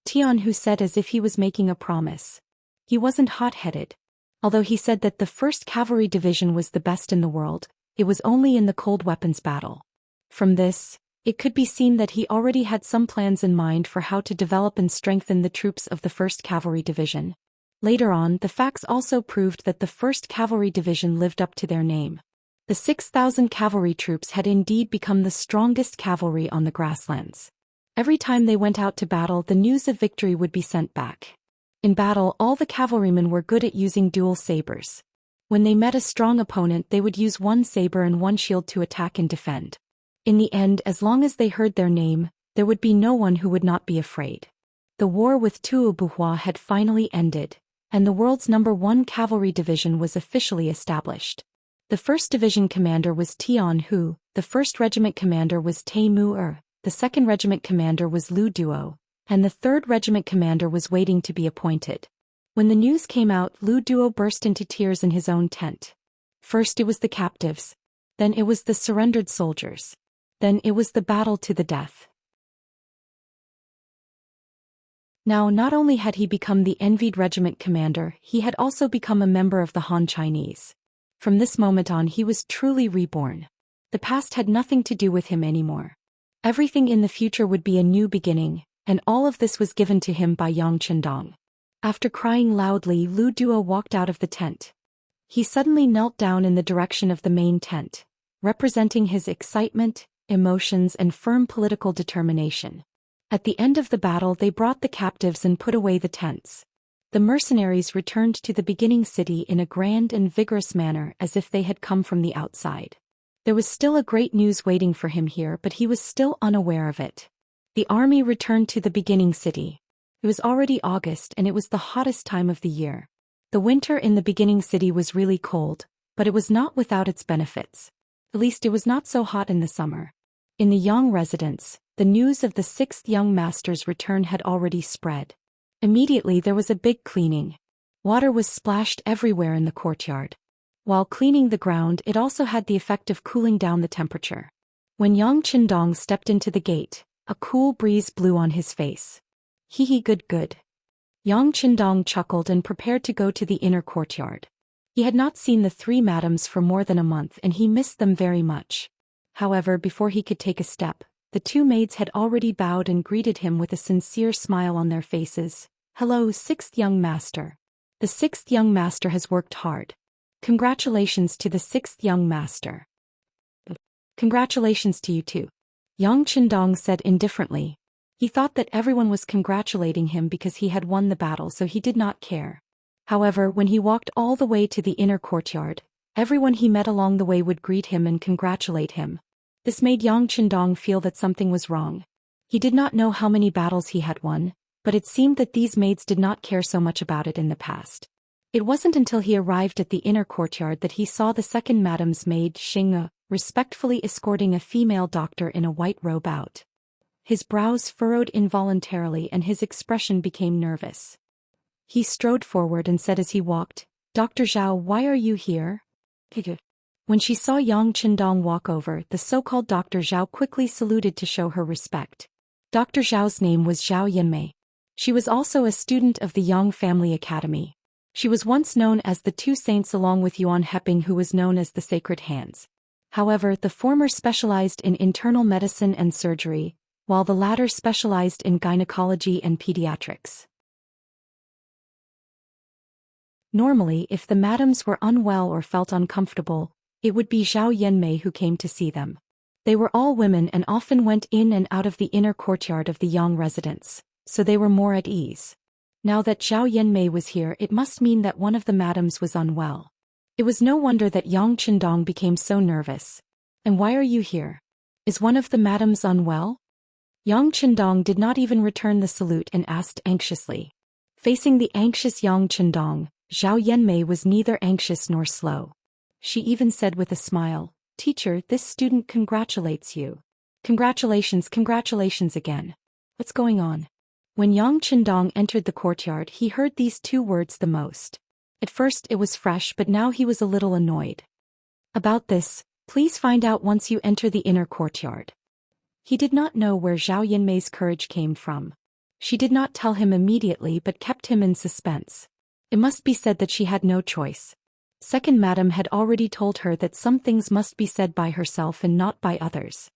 A: Tian Hu said as if he was making a promise. He wasn't hot-headed. Although he said that the 1st Cavalry Division was the best in the world, it was only in the cold weapons battle. From this, it could be seen that he already had some plans in mind for how to develop and strengthen the troops of the 1st Cavalry Division. Later on, the facts also proved that the 1st Cavalry Division lived up to their name. The 6,000 cavalry troops had indeed become the strongest cavalry on the grasslands. Every time they went out to battle, the news of victory would be sent back. In battle, all the cavalrymen were good at using dual sabers. When they met a strong opponent, they would use one saber and one shield to attack and defend. In the end, as long as they heard their name, there would be no one who would not be afraid. The war with Tuobuhua had finally ended, and the world's #1 cavalry division was officially established. The 1st Division commander was Tian Hu, the 1st Regiment commander was Tai Mu-er, the 2nd Regiment commander was Lu Duo, and the 3rd Regiment commander was waiting to be appointed. When the news came out, Lu Duo burst into tears in his own tent. First it was the captives. Then it was the surrendered soldiers. Then it was the battle to the death. Now, not only had he become the envied regiment commander, he had also become a member of the Han Chinese. From this moment on, he was truly reborn. The past had nothing to do with him anymore. Everything in the future would be a new beginning, and all of this was given to him by Yang Qindong. After crying loudly, Lu Duo walked out of the tent. He suddenly knelt down in the direction of the main tent, representing his excitement, emotions, and firm political determination. At the end of the battle, they brought the captives and put away the tents. The mercenaries returned to the beginning city in a grand and vigorous manner as if they had come from the outside. There was still a great news waiting for him here, but he was still unaware of it. The army returned to the beginning city. It was already August and it was the hottest time of the year. The winter in the beginning city was really cold, but it was not without its benefits. At least it was not so hot in the summer. In the Yang residence, the news of the 6th young master's return had already spread. Immediately there was a big cleaning. Water was splashed everywhere in the courtyard. While cleaning the ground, it also had the effect of cooling down the temperature. When Yang Qindong stepped into the gate, a cool breeze blew on his face. Hee good. Yang Qindong chuckled and prepared to go to the inner courtyard. He had not seen the 3 madams for more than a month and he missed them very much. However, before he could take a step, the 2 maids had already bowed and greeted him with a sincere smile on their faces. "Hello, 6th young master. The 6th young master has worked hard. Congratulations to the 6th young master." "Congratulations to you too," Yang Qindong said indifferently. He thought that everyone was congratulating him because he had won the battle, so he did not care. However, when he walked all the way to the inner courtyard, everyone he met along the way would greet him and congratulate him. This made Yang Qindong feel that something was wrong. He did not know how many battles he had won, but it seemed that these maids did not care so much about it in the past. It wasn't until he arrived at the inner courtyard that he saw the second madam's maid Xing respectfully escorting a female doctor in a white robe out. His brows furrowed involuntarily and his expression became nervous. He strode forward and said as he walked, "Dr. Zhao, why are you here?" When she saw Yang Qindong walk over, the so-called Dr. Zhao quickly saluted to show her respect. Dr. Zhao's name was Zhao Yanmei. She was also a student of the Yang Family Academy. She was once known as the Two Saints along with Yuan Heping, who was known as the Sacred Hands. However, the former specialized in internal medicine and surgery, while the latter specialized in gynecology and pediatrics. Normally, if the madams were unwell or felt uncomfortable, it would be Zhao Yanmei who came to see them. They were all women and often went in and out of the inner courtyard of the Yang residence, so they were more at ease. Now that Zhao Yanmei was here, it must mean that one of the madams was unwell. It was no wonder that Yang Qindong became so nervous. "And why are you here? Is one of the madams unwell?" Yang Qindong did not even return the salute and asked anxiously. Facing the anxious Yang Qindong, Zhao Yanmei was neither anxious nor slow. She even said with a smile, "Teacher, this student congratulates you." "Congratulations, congratulations again. What's going on?" When Yang Qindong entered the courtyard, he heard these two words the most. At first it was fresh, but now he was a little annoyed. "About this, please find out once you enter the inner courtyard." He did not know where Zhao Yanmei's courage came from. She did not tell him immediately but kept him in suspense. It must be said that she had no choice. Second madam had already told her that some things must be said by herself and not by others.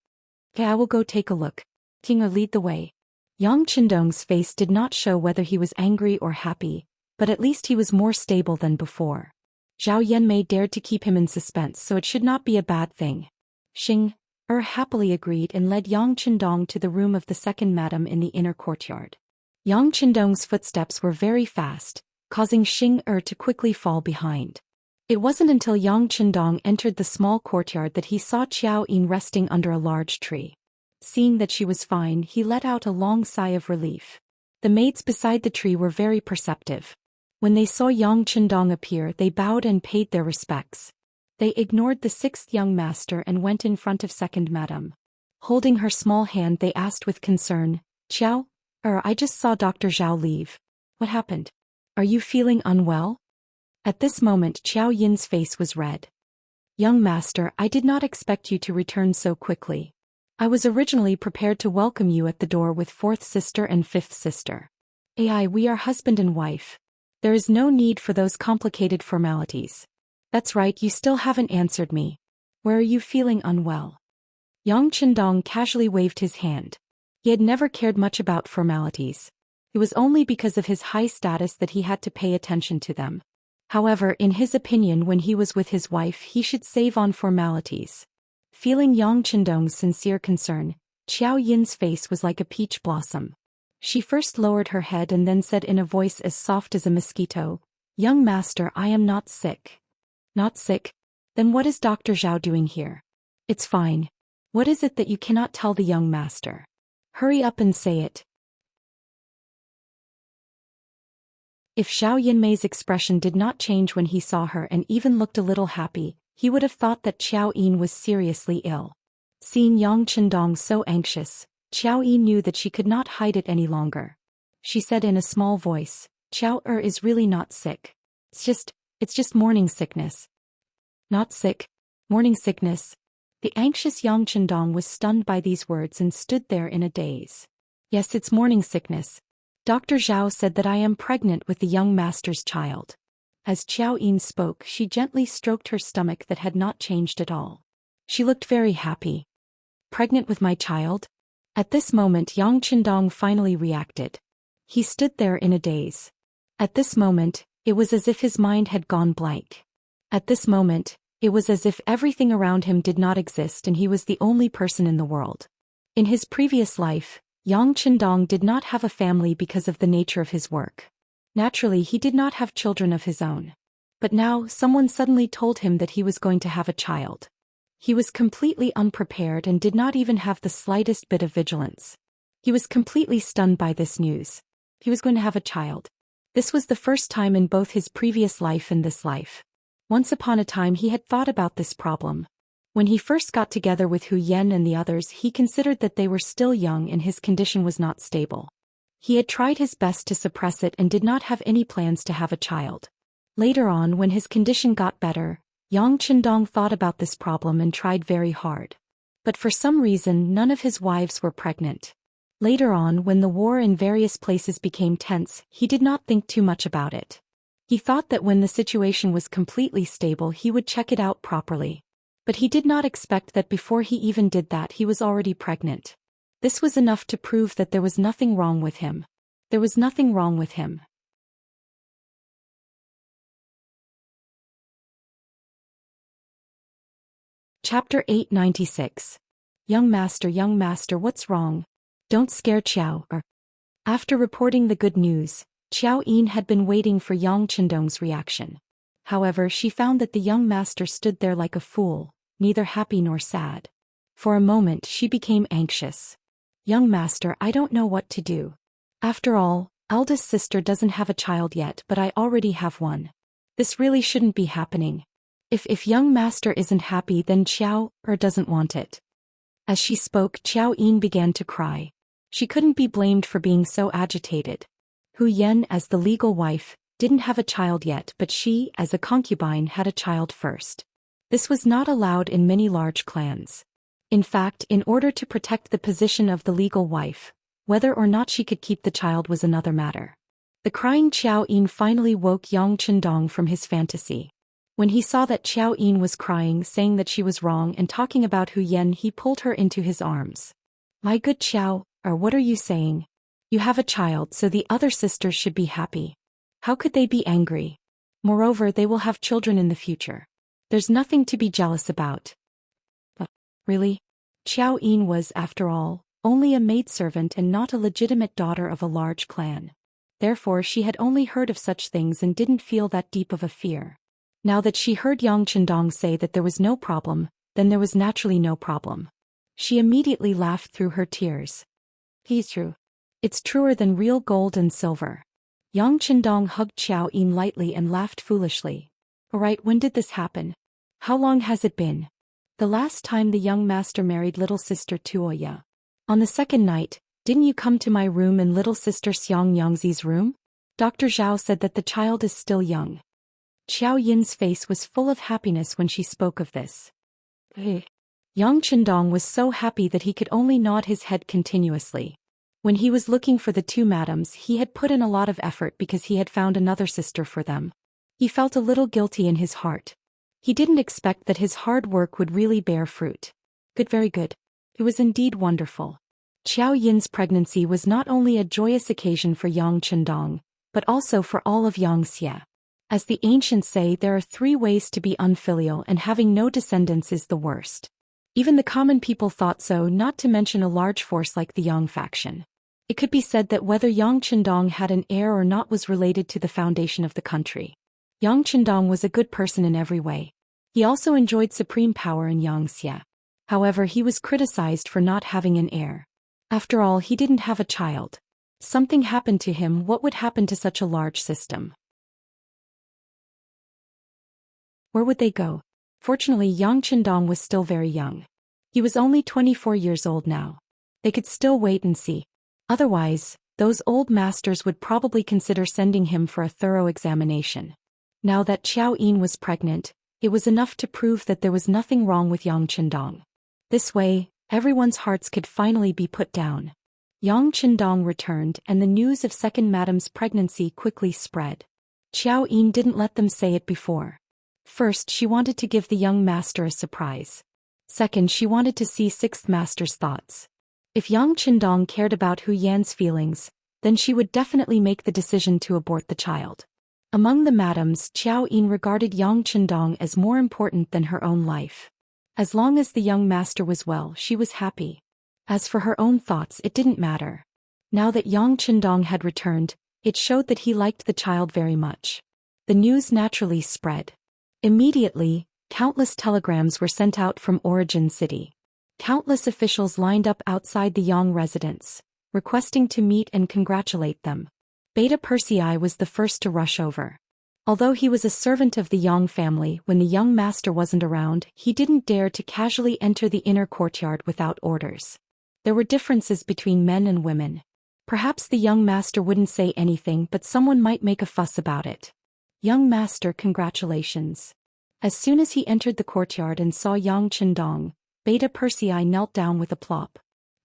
A: "Okay, I will go take a look. Tinga, lead the way." Yang Qindong's face did not show whether he was angry or happy, but at least he was more stable than before. Zhao Yanmei dared to keep him in suspense, so it should not be a bad thing. Xing happily agreed and led Yang Qindong to the room of the second madam in the inner courtyard. Yang Qindong's footsteps were very fast, causing Xing to quickly fall behind. It wasn't until Yang Qindong entered the small courtyard that he saw Qiao Yin resting under a large tree. Seeing that she was fine, he let out a long sigh of relief. The maids beside the tree were very perceptive. When they saw Yang Qindong appear, they bowed and paid their respects. They ignored the sixth young master and went in front of second madam. Holding her small hand, they asked with concern, "Qiao, I just saw Dr. Zhao leave. What happened? Are you feeling unwell?" At this moment Qiao Yin's face was red. "Young master, I did not expect you to return so quickly. I was originally prepared to welcome you at the door with fourth sister and fifth sister. We are husband and wife. There is no need for those complicated formalities." "That's right, you still haven't answered me. Where are you feeling unwell?" Yang Qindong casually waved his hand. He had never cared much about formalities. It was only because of his high status that he had to pay attention to them. However, in his opinion, when he was with his wife, he should save on formalities. Feeling Yang Qindong's sincere concern, Qiao Yin's face was like a peach blossom. She first lowered her head and then said in a voice as soft as a mosquito, "Young master, I am not sick." "Not sick? Then what is Dr. Zhao doing here?" "It's fine. What is it that you cannot tell the young master? Hurry up and say it." If Zhao Yanmei's expression did not change when he saw her and even looked a little happy, he would have thought that Qiao Yin was seriously ill. Seeing Yang Qindong so anxious, Qiao Yin knew that she could not hide it any longer. She said in a small voice, "Qiao is really not sick. It's just morning sickness." "Not sick? Morning sickness?" The anxious Yang Qindong was stunned by these words and stood there in a daze. "Yes, it's morning sickness. Dr. Zhao said that I am pregnant with the young master's child." As Qiao Yin spoke, she gently stroked her stomach that had not changed at all. She looked very happy. "Pregnant with my child?" At this moment Yang Qindong finally reacted. He stood there in a daze. At this moment, it was as if his mind had gone blank. At this moment, it was as if everything around him did not exist and he was the only person in the world. In his previous life, Yang Chendong did not have a family because of the nature of his work. Naturally, he did not have children of his own. But now, someone suddenly told him that he was going to have a child. He was completely unprepared and did not even have the slightest bit of vigilance. He was completely stunned by this news. He was going to have a child. This was the first time in both his previous life and this life. Once upon a time he had thought about this problem. When he first got together with Hu Yen and the others, he considered that they were still young and his condition was not stable. He had tried his best to suppress it and did not have any plans to have a child. Later on, when his condition got better, Yang Chendong thought about this problem and tried very hard. But for some reason, none of his wives were pregnant. Later on, when the war in various places became tense, he did not think too much about it. He thought that when the situation was completely stable, he would check it out properly. But he did not expect that before he even did that, he was already pregnant. This was enough to prove that there was nothing wrong with him. There was nothing wrong with him. Chapter 896. Young Master, what's wrong? Don't scare Xiao. After reporting the good news, Xiao Yin had been waiting for Yang Chendong's reaction. However, she found that the young master stood there like a fool, neither happy nor sad. For a moment she became anxious. Young master, I don't know what to do. After all, eldest sister doesn't have a child yet, but I already have one. This really shouldn't be happening. If young master isn't happy, then Xiao doesn't want it. As she spoke, Xiao Yin began to cry. She couldn't be blamed for being so agitated. Hu Yen, as the legal wife, didn't have a child yet, but she, as a concubine, had a child first. This was not allowed in many large clans. In fact, in order to protect the position of the legal wife, whether or not she could keep the child was another matter. The crying Xiao Yin finally woke Yang Chendong from his fantasy. When he saw that Xiao Yin was crying, saying that she was wrong and talking about Hu Yen, he pulled her into his arms. My good Xiao, what are you saying? You have a child, so the other sisters should be happy. How could they be angry? Moreover, they will have children in the future. There's nothing to be jealous about. But, really? Xiao Yin was, after all, only a maidservant and not a legitimate daughter of a large clan. Therefore, she had only heard of such things and didn't feel that deep of a fear. Now that she heard Yang Chendong say that there was no problem, then there was naturally no problem. She immediately laughed through her tears. He's true. It's truer than real gold and silver. Yang Chendong hugged Xiao Yin lightly and laughed foolishly. Alright, when did this happen? How long has it been? The last time the young master married little sister Tuoya. On the second night, didn't you come to my room and little sister Xianxia's room? Dr. Zhao said that the child is still young. Xiao Yin's face was full of happiness when she spoke of this. Yang Chendong was so happy that he could only nod his head continuously. When he was looking for the two madams, he had put in a lot of effort because he had found another sister for them. He felt a little guilty in his heart. He didn't expect that his hard work would really bear fruit. Good, very good. It was indeed wonderful. Xiao Yin's pregnancy was not only a joyous occasion for Yang Chendong, but also for all of Xianxia. As the ancients say, there are 3 ways to be unfilial, and having no descendants is the worst. Even the common people thought so, not to mention a large force like the Yang faction. It could be said that whether Yang Chendong had an heir or not was related to the foundation of the country. Yang Chendong was a good person in every way. He also enjoyed supreme power in Xianxia. However, he was criticized for not having an heir. After all, he didn't have a child. Something happened to him. What would happen to such a large system? Where would they go? Fortunately, Yang Chendong was still very young. He was only 24 years old now. They could still wait and see. Otherwise, those old masters would probably consider sending him for a thorough examination. Now that Xiao Yin was pregnant, it was enough to prove that there was nothing wrong with Yang Chendong. This way, everyone's hearts could finally be put down. Yang Chendong returned, and the news of second madam's pregnancy quickly spread. Xiao Yin didn't let them say it before. First, she wanted to give the young master a surprise. Second, she wanted to see sixth master's thoughts. If Yang Chendong cared about Hu Yan's feelings, then she would definitely make the decision to abort the child. Among the madams, Xiao Yin regarded Yang Chendong as more important than her own life. As long as the young master was well, she was happy. As for her own thoughts, it didn't matter. Now that Yang Qindong had returned, it showed that he liked the child very much. The news naturally spread. Immediately, countless telegrams were sent out from Origin City. Countless officials lined up outside the Yang residence, requesting to meet and congratulate them. Beta Persei was the first to rush over. Although he was a servant of the Yang family when the young master wasn't around, he didn't dare to casually enter the inner courtyard without orders. There were differences between men and women. Perhaps the young master wouldn't say anything, but someone might make a fuss about it. Young master, congratulations. As soon as he entered the courtyard and saw Yang Qindong, Beta Persei knelt down with a plop.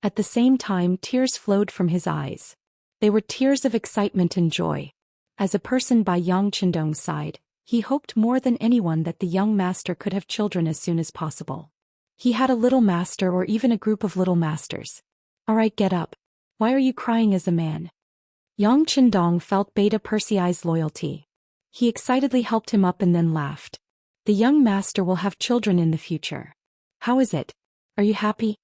A: At the same time, tears flowed from his eyes. They were tears of excitement and joy. As a person by Yang Qindong's side, he hoped more than anyone that the young master could have children as soon as possible. He had a little master or even a group of little masters. Alright, get up. Why are you crying as a man? Yang Qindong felt Beta Persei's loyalty. He excitedly helped him up and then laughed. The young master will have children in the future. How is it? Are you happy?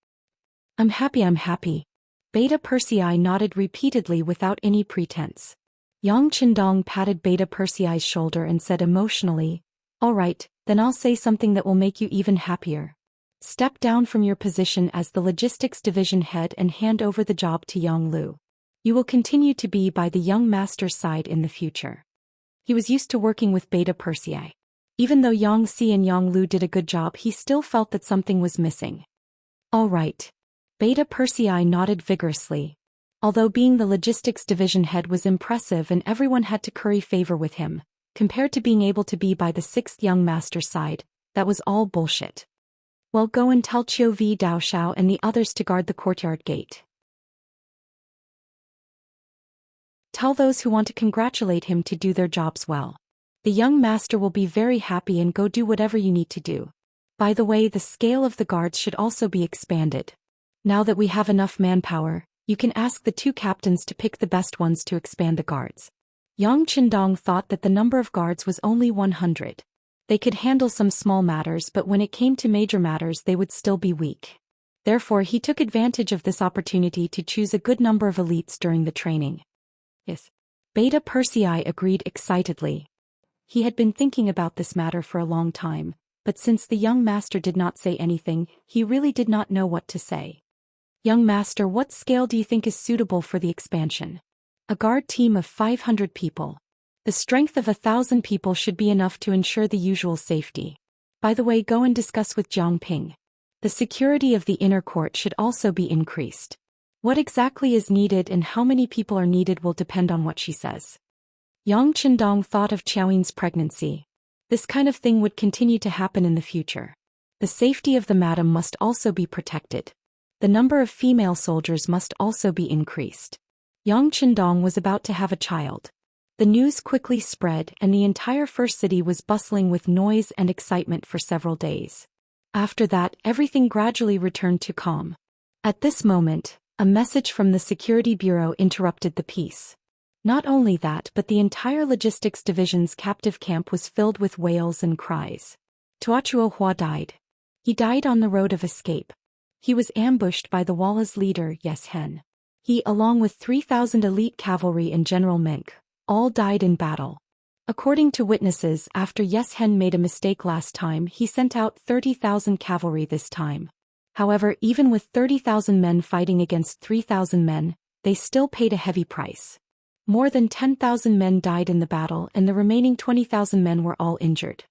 A: I'm happy. Beta Persei nodded repeatedly without any pretense. Yang Qindong patted Beta Persei's shoulder and said emotionally, Alright, then I'll say something that will make you even happier. Step down from your position as the logistics division head and hand over the job to Yang Lu. You will continue to be by the young master's side in the future. He was used to working with Beta Persei. Even though Yang Si and Yang Lu did a good job, he still felt that something was missing. Alright. Beta Persei nodded vigorously. Although being the logistics division head was impressive and everyone had to curry favor with him, compared to being able to be by the sixth young master's side, that was all bullshit. Well, go and tell Qiu V Dao Xiao and the others to guard the courtyard gate. Tell those who want to congratulate him to do their jobs well. The young master will be very happy, and go do whatever you need to do. By the way, the scale of the guards should also be expanded. Now that we have enough manpower, you can ask the two captains to pick the best ones to expand the guards. Yang Qindong thought that the number of guards was only 100. They could handle some small matters, but when it came to major matters they would still be weak. Therefore he took advantage of this opportunity to choose a good number of elites during the training. Yes. Beta Persei agreed excitedly. He had been thinking about this matter for a long time, but since the young master did not say anything, he really did not know what to say. Young master, what scale do you think is suitable for the expansion? A guard team of 500 people. The strength of 1,000 people should be enough to ensure the usual safety. By the way, go and discuss with Jiang Ping. The security of the inner court should also be increased. What exactly is needed and how many people are needed will depend on what she says. Yang Qindong thought of Qiaoyin's pregnancy. This kind of thing would continue to happen in the future. The safety of the madam must also be protected. The number of female soldiers must also be increased. Yang Qindong was about to have a child. The news quickly spread and the entire first city was bustling with noise and excitement for several days. After that, everything gradually returned to calm. At this moment, a message from the security bureau interrupted the peace. Not only that, but the entire logistics division's captive camp was filled with wails and cries. Tuochuo Hua died. He died on the road of escape. He was ambushed by the Walla's leader, Yes Hen. He, along with 3,000 elite cavalry and General Mink, all died in battle. According to witnesses, after Yes Hen made a mistake last time, he sent out 30,000 cavalry this time. However, even with 30,000 men fighting against 3,000 men, they still paid a heavy price. More than 10,000 men died in the battle and the remaining 20,000 men were all injured.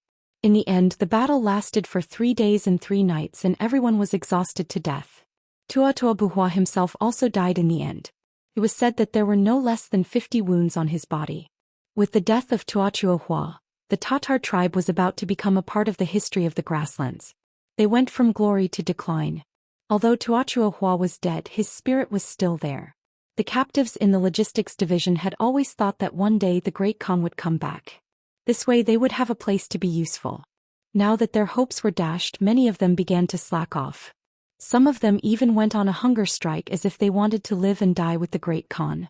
A: In the end, the battle lasted for 3 days and 3 nights and everyone was exhausted to death. Tuochuo Buhua himself also died in the end. It was said that there were no less than 50 wounds on his body. With the death of Tuochuo Hua, the Tatar tribe was about to become a part of the history of the grasslands. They went from glory to decline. Although Tuochuo Hua was dead, his spirit was still there. The captives in the logistics division had always thought that one day the Great Khan would come back. This way they would have a place to be useful. Now that their hopes were dashed, many of them began to slack off. Some of them even went on a hunger strike as if they wanted to live and die with the Great Khan.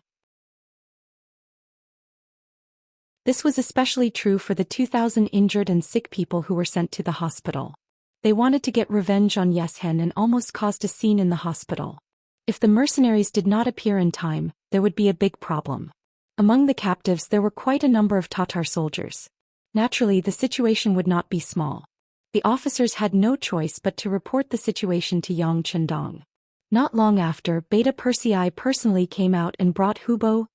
A: This was especially true for the 2,000 injured and sick people who were sent to the hospital. They wanted to get revenge on Yes Hen and almost caused a scene in the hospital. If the mercenaries did not appear in time, there would be a big problem. Among the captives there were quite a number of Tatar soldiers. Naturally, the situation would not be small. The officers had no choice but to report the situation to Yang Chendong. Not long after, Beta Persei personally came out and brought Hubo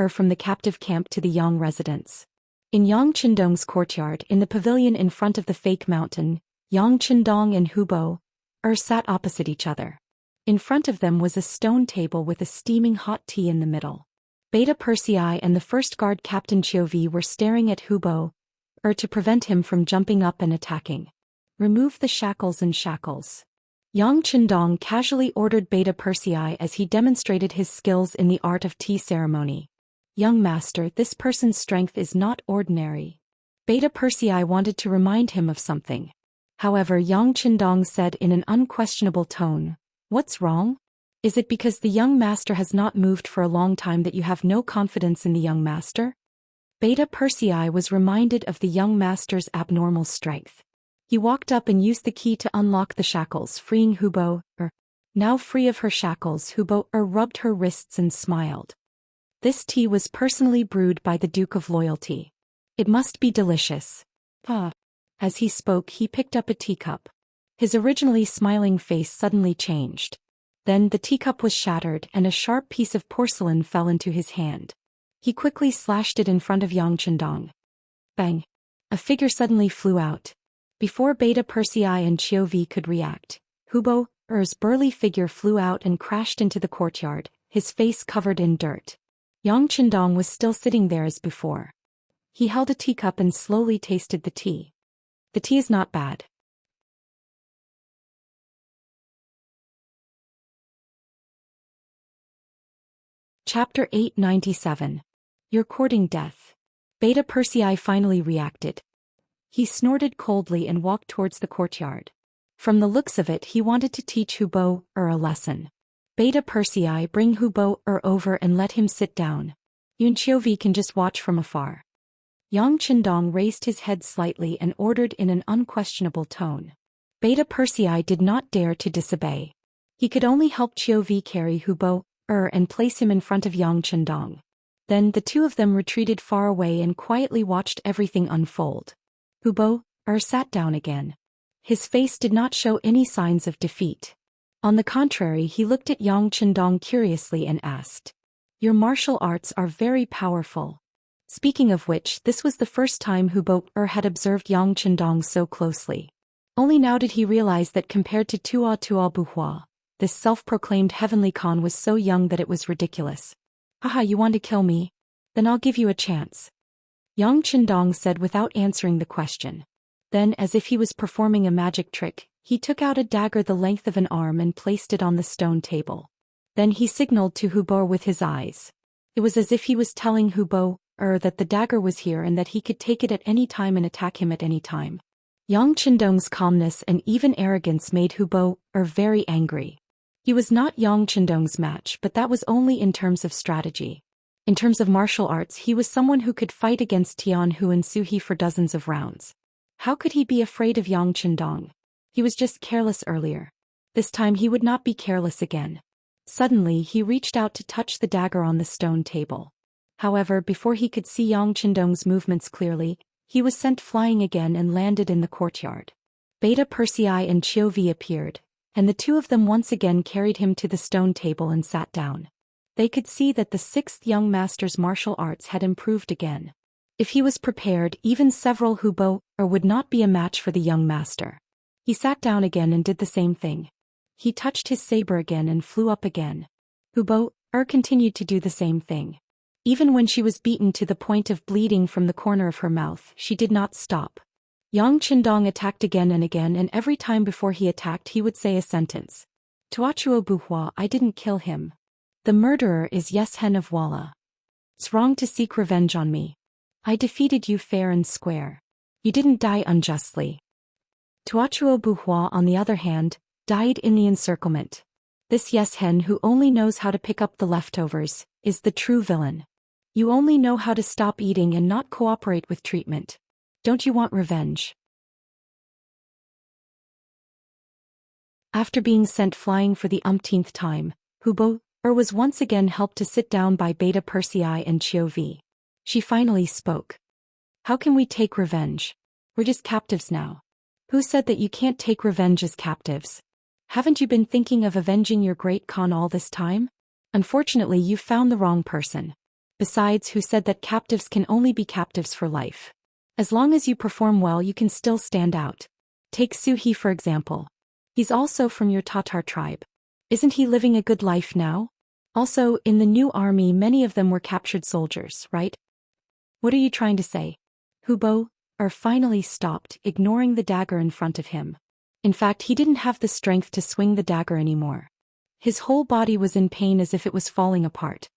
A: from the captive camp to the Yang residence. In Yang Chendong's courtyard, in the pavilion in front of the fake mountain, Yang Chendong and Hubo sat opposite each other. In front of them was a stone table with a steaming hot tea in the middle. Beta Persei and the first guard Captain Chiovi were staring at Hubo to prevent him from jumping up and attacking. Remove the shackles and shackles. Yang Chendong casually ordered Beta Persei as he demonstrated his skills in the art of tea ceremony. Young master, this person's strength is not ordinary. Beta Persei wanted to remind him of something. However, Yang Chendong said in an unquestionable tone, "What's wrong? Is it because the young master has not moved for a long time that you have no confidence in the young master?" Beta Persei was reminded of the young master's abnormal strength. He walked up and used the key to unlock the shackles, freeing Hubo. Now free of her shackles, Hubo rubbed her wrists and smiled. This tea was personally brewed by the Duke of Loyalty. It must be delicious. As he spoke, he picked up a teacup. His originally smiling face suddenly changed. Then the teacup was shattered and a sharp piece of porcelain fell into his hand. He quickly slashed it in front of Yang Chendong. Bang! A figure suddenly flew out. Before Beta Persei and Chiovi could react, Hubo's burly figure flew out and crashed into the courtyard, his face covered in dirt. Yang Chendong was still sitting there as before. He held a teacup and slowly tasted the tea. The tea is not bad. Chapter 897. You're courting death. Beta Persei finally reacted. He snorted coldly and walked towards the courtyard. From the looks of it, he wanted to teach Hubo a lesson. Beta Persei, bring Hubo over and let him sit down. You and Chiovi can just watch from afar. Yang Chendong raised his head slightly and ordered in an unquestionable tone. Beta Persei did not dare to disobey. He could only help Chiovi carry Hubo and place him in front of Yang Chendong. Then the two of them retreated far away and quietly watched everything unfold. Hubo sat down again. His face did not show any signs of defeat. On the contrary, he looked at Yang Chendong curiously and asked, "Your martial arts are very powerful." Speaking of which, this was the first time Hubo had observed Yang Chendong so closely. Only now did he realize that compared to Tuo Buhua, this self-proclaimed heavenly Khan was so young that it was ridiculous. "Haha, you want to kill me? Then I'll give you a chance," Yang Chendong said without answering the question. Then, as if he was performing a magic trick, he took out a dagger the length of an arm and placed it on the stone table. Then he signaled to Hubo with his eyes. It was as if he was telling Hubo that the dagger was here and that he could take it at any time and attack him at any time. Yang Chendong's calmness and even arrogance made Hubo very angry. He was not Yang Chendong's match, but that was only in terms of strategy. In terms of martial arts, he was someone who could fight against Tianhu and Suhi for dozens of rounds. How could he be afraid of Yang Chendong? He was just careless earlier. This time he would not be careless again. Suddenly he reached out to touch the dagger on the stone table. However, before he could see Yang Chendong's movements clearly, he was sent flying again and landed in the courtyard. Beta Persei and Chiovi appeared, and the two of them once again carried him to the stone table and sat down. They could see that the sixth young master's martial arts had improved again. If he was prepared, even several Hubo would not be a match for the young master. He sat down again and did the same thing. He touched his saber again and flew up again. Hubo continued to do the same thing. Even when she was beaten to the point of bleeding from the corner of her mouth, she did not stop. Yang Chendong attacked again, and every time before he attacked he would say a sentence. Tuachuo Buhua, I didn't kill him. The murderer is Yeshen of Walla. It's wrong to seek revenge on me. I defeated you fair and square. You didn't die unjustly. Tuachuo Buhua, on the other hand, died in the encirclement. This Yeshen, who only knows how to pick up the leftovers, is the true villain. You only know how to stop eating and not cooperate with treatment. Don't you want revenge? After being sent flying for the umpteenth time, Hubo was once again helped to sit down by Beta Persei and Qiu Vi. She finally spoke. How can we take revenge? We're just captives now. Who said that you can't take revenge as captives? Haven't you been thinking of avenging your great Khan all this time? Unfortunately, you found the wrong person. Besides, who said that captives can only be captives for life? As long as you perform well, you can still stand out. Take Suhi for example. He's also from your Tatar tribe. Isn't he living a good life now? Also, in the new army many of them were captured soldiers, right? What are you trying to say? Hubo finally stopped, ignoring the dagger in front of him. In fact, he didn't have the strength to swing the dagger anymore. His whole body was in pain as if it was falling apart.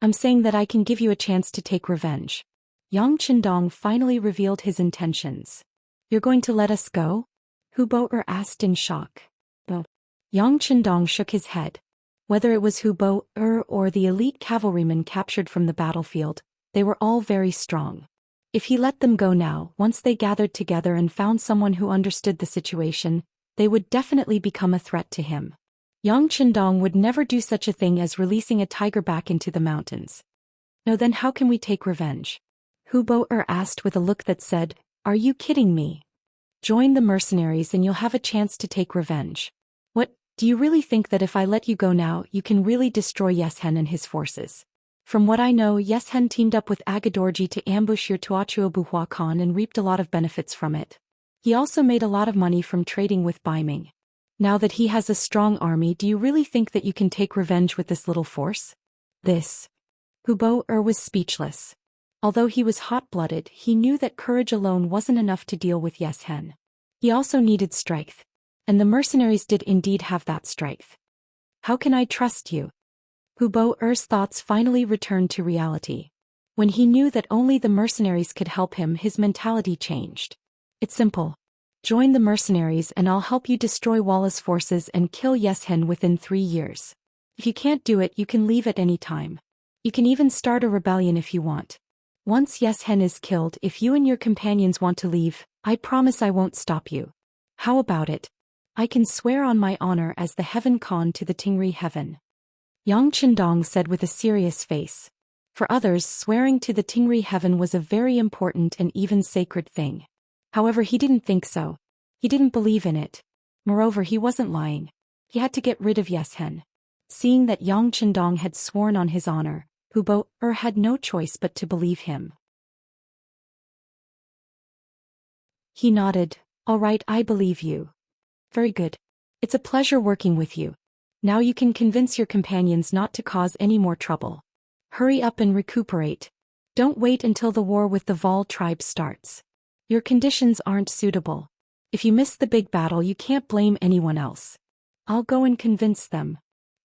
A: I'm saying that I can give you a chance to take revenge. Yang Qindong finally revealed his intentions. You're going to let us go? Hubo asked in shock. Yang Qindong shook his head. Whether it was Hubo or the elite cavalrymen captured from the battlefield, they were all very strong. If he let them go now, once they gathered together and found someone who understood the situation, they would definitely become a threat to him. Yang Qindong would never do such a thing as releasing a tiger back into the mountains. No, then how can we take revenge? Hubo asked with a look that said, Are you kidding me? Join the mercenaries and you'll have a chance to take revenge. What, do you really think that if I let you go now, you can really destroy Yeshen and his forces? From what I know, Yeshen teamed up with Agadorji to ambush your Tuachuo Buhua Khan and reaped a lot of benefits from it. He also made a lot of money from trading with Baiming. Now that he has a strong army, do you really think that you can take revenge with this little force? Hubo was speechless. Although he was hot-blooded, he knew that courage alone wasn't enough to deal with Yeshen. He also needed strength. And the mercenaries did indeed have that strength. How can I trust you? Hubo's thoughts finally returned to reality. When he knew that only the mercenaries could help him, his mentality changed. It's simple. Join the mercenaries and I'll help you destroy Walla's forces and kill Yeshen within 3 years. If you can't do it, you can leave at any time. You can even start a rebellion if you want. Once Yeshen is killed, if you and your companions want to leave, I promise I won't stop you. How about it? I can swear on my honor as the Heaven Khan to the Tingri Heaven. Yang Qindong said with a serious face. For others, swearing to the Tingri Heaven was a very important and even sacred thing. However, he didn't think so. He didn't believe in it. Moreover, he wasn't lying. He had to get rid of Yeshen. Seeing that Yang Qindong had sworn on his honor, Hubo had no choice but to believe him. He nodded. All right, I believe you. Very good. It's a pleasure working with you. Now you can convince your companions not to cause any more trouble. Hurry up and recuperate. Don't wait until the war with the Vol tribe starts. Your conditions aren't suitable. If you miss the big battle, you can't blame anyone else. I'll go and convince them.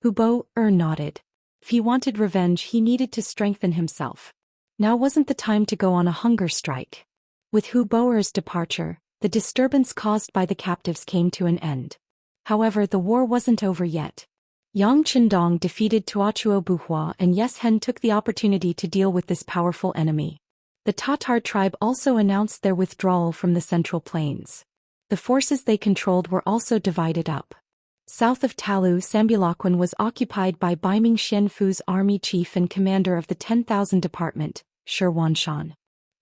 A: Hubo nodded. If he wanted revenge, he needed to strengthen himself. Now wasn't the time to go on a hunger strike. With Hubo's departure, the disturbance caused by the captives came to an end. However, the war wasn't over yet. Yang Qindong defeated Tuachuo Buhua and Yeshen took the opportunity to deal with this powerful enemy. The Tatar tribe also announced their withdrawal from the Central Plains. The forces they controlled were also divided up. South of Talu, Sambulakwon was occupied by Baiming Xianfu's army chief and commander of the 10,000 Department, Shi Wanshan.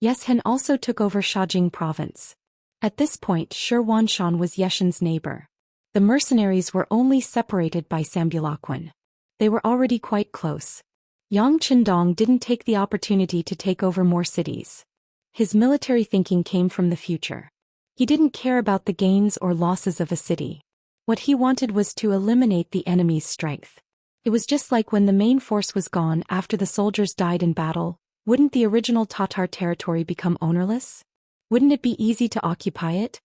A: Yeshen also took over Shajing province. At this point, Shi Wanshan was Yeshen's neighbor. The mercenaries were only separated by Sambulakwon. They were already quite close. Yang Qindong didn't take the opportunity to take over more cities. His military thinking came from the future. He didn't care about the gains or losses of a city. What he wanted was to eliminate the enemy's strength. It was just like when the main force was gone after the soldiers died in battle, wouldn't the original Tatar territory become ownerless? Wouldn't it be easy to occupy it?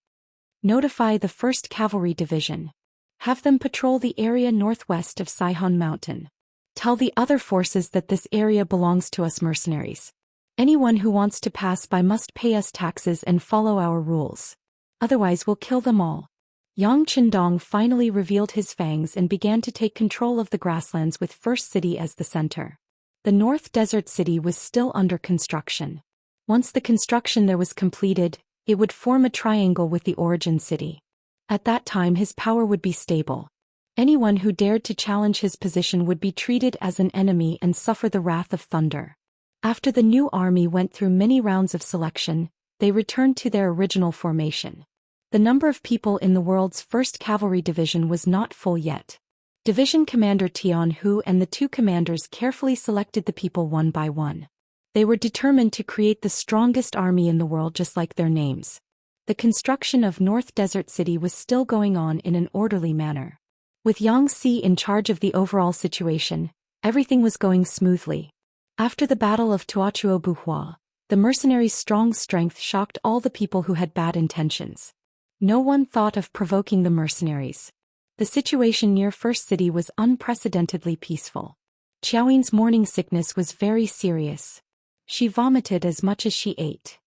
A: Notify the 1st Cavalry Division. Have them patrol the area northwest of Saihan Mountain. Tell the other forces that this area belongs to us mercenaries. Anyone who wants to pass by must pay us taxes and follow our rules. Otherwise we'll kill them all. Yang Qindong finally revealed his fangs and began to take control of the grasslands with First City as the center. The North Desert City was still under construction. Once the construction there was completed, it would form a triangle with the origin city. At that time his power would be stable. Anyone who dared to challenge his position would be treated as an enemy and suffer the wrath of thunder. After the new army went through many rounds of selection, they returned to their original formation. The number of people in the world's 1st Cavalry Division was not full yet. Division Commander Tian Hu and the 2 commanders carefully selected the people one by one. They were determined to create the strongest army in the world just like their names. The construction of North Desert City was still going on in an orderly manner. With Xianxia in charge of the overall situation, everything was going smoothly. After the Battle of Tuochuo-Buhua, the mercenaries' strong strength shocked all the people who had bad intentions. No one thought of provoking the mercenaries. The situation near First City was unprecedentedly peaceful. Qiaoyin's morning sickness was very serious. She vomited as much as she ate.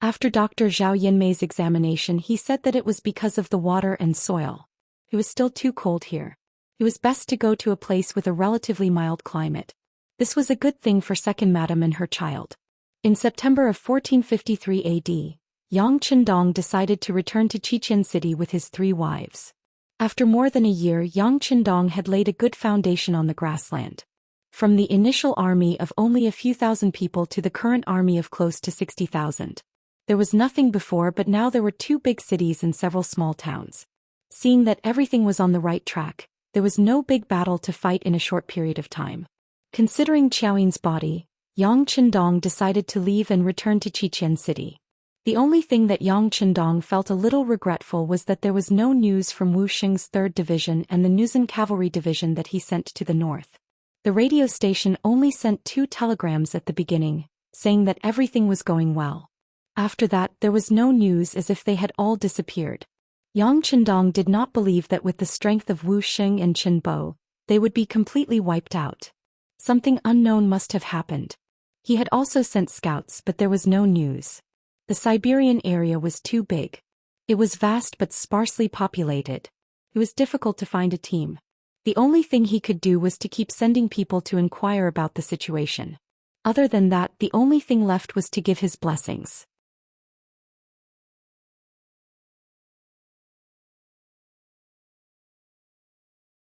A: After Dr. Zhou Yinmei's examination, he said that it was because of the water and soil. It was still too cold here. It was best to go to a place with a relatively mild climate. This was a good thing for Second Madam and her child. In September of 1453 AD, Yang Qindong decided to return to Xi'an City with his 3 wives. After more than a year, Yang Qindong had laid a good foundation on the grassland. From the initial army of only a few thousand people to the current army of close to 60,000. There was nothing before, but now there were 2 big cities and several small towns. Seeing that everything was on the right track, there was no big battle to fight in a short period of time. Considering Qiaoyin's body, Yang Qindong decided to leave and return to Xi'an City. The only thing that Yang Qindong felt a little regretful was that there was no news from Wuxia's 3rd Division and the Nuzhen Cavalry Division that he sent to the north. The radio station only sent 2 telegrams at the beginning, saying that everything was going well. After that, there was no news, as if they had all disappeared. Yang Qindong did not believe that with the strength of Wuxia and Qinbo, they would be completely wiped out. Something unknown must have happened. He had also sent scouts, but there was no news. The Siberian area was too big. It was vast but sparsely populated. It was difficult to find a team. The only thing he could do was to keep sending people to inquire about the situation. Other than that, the only thing left was to give his blessings.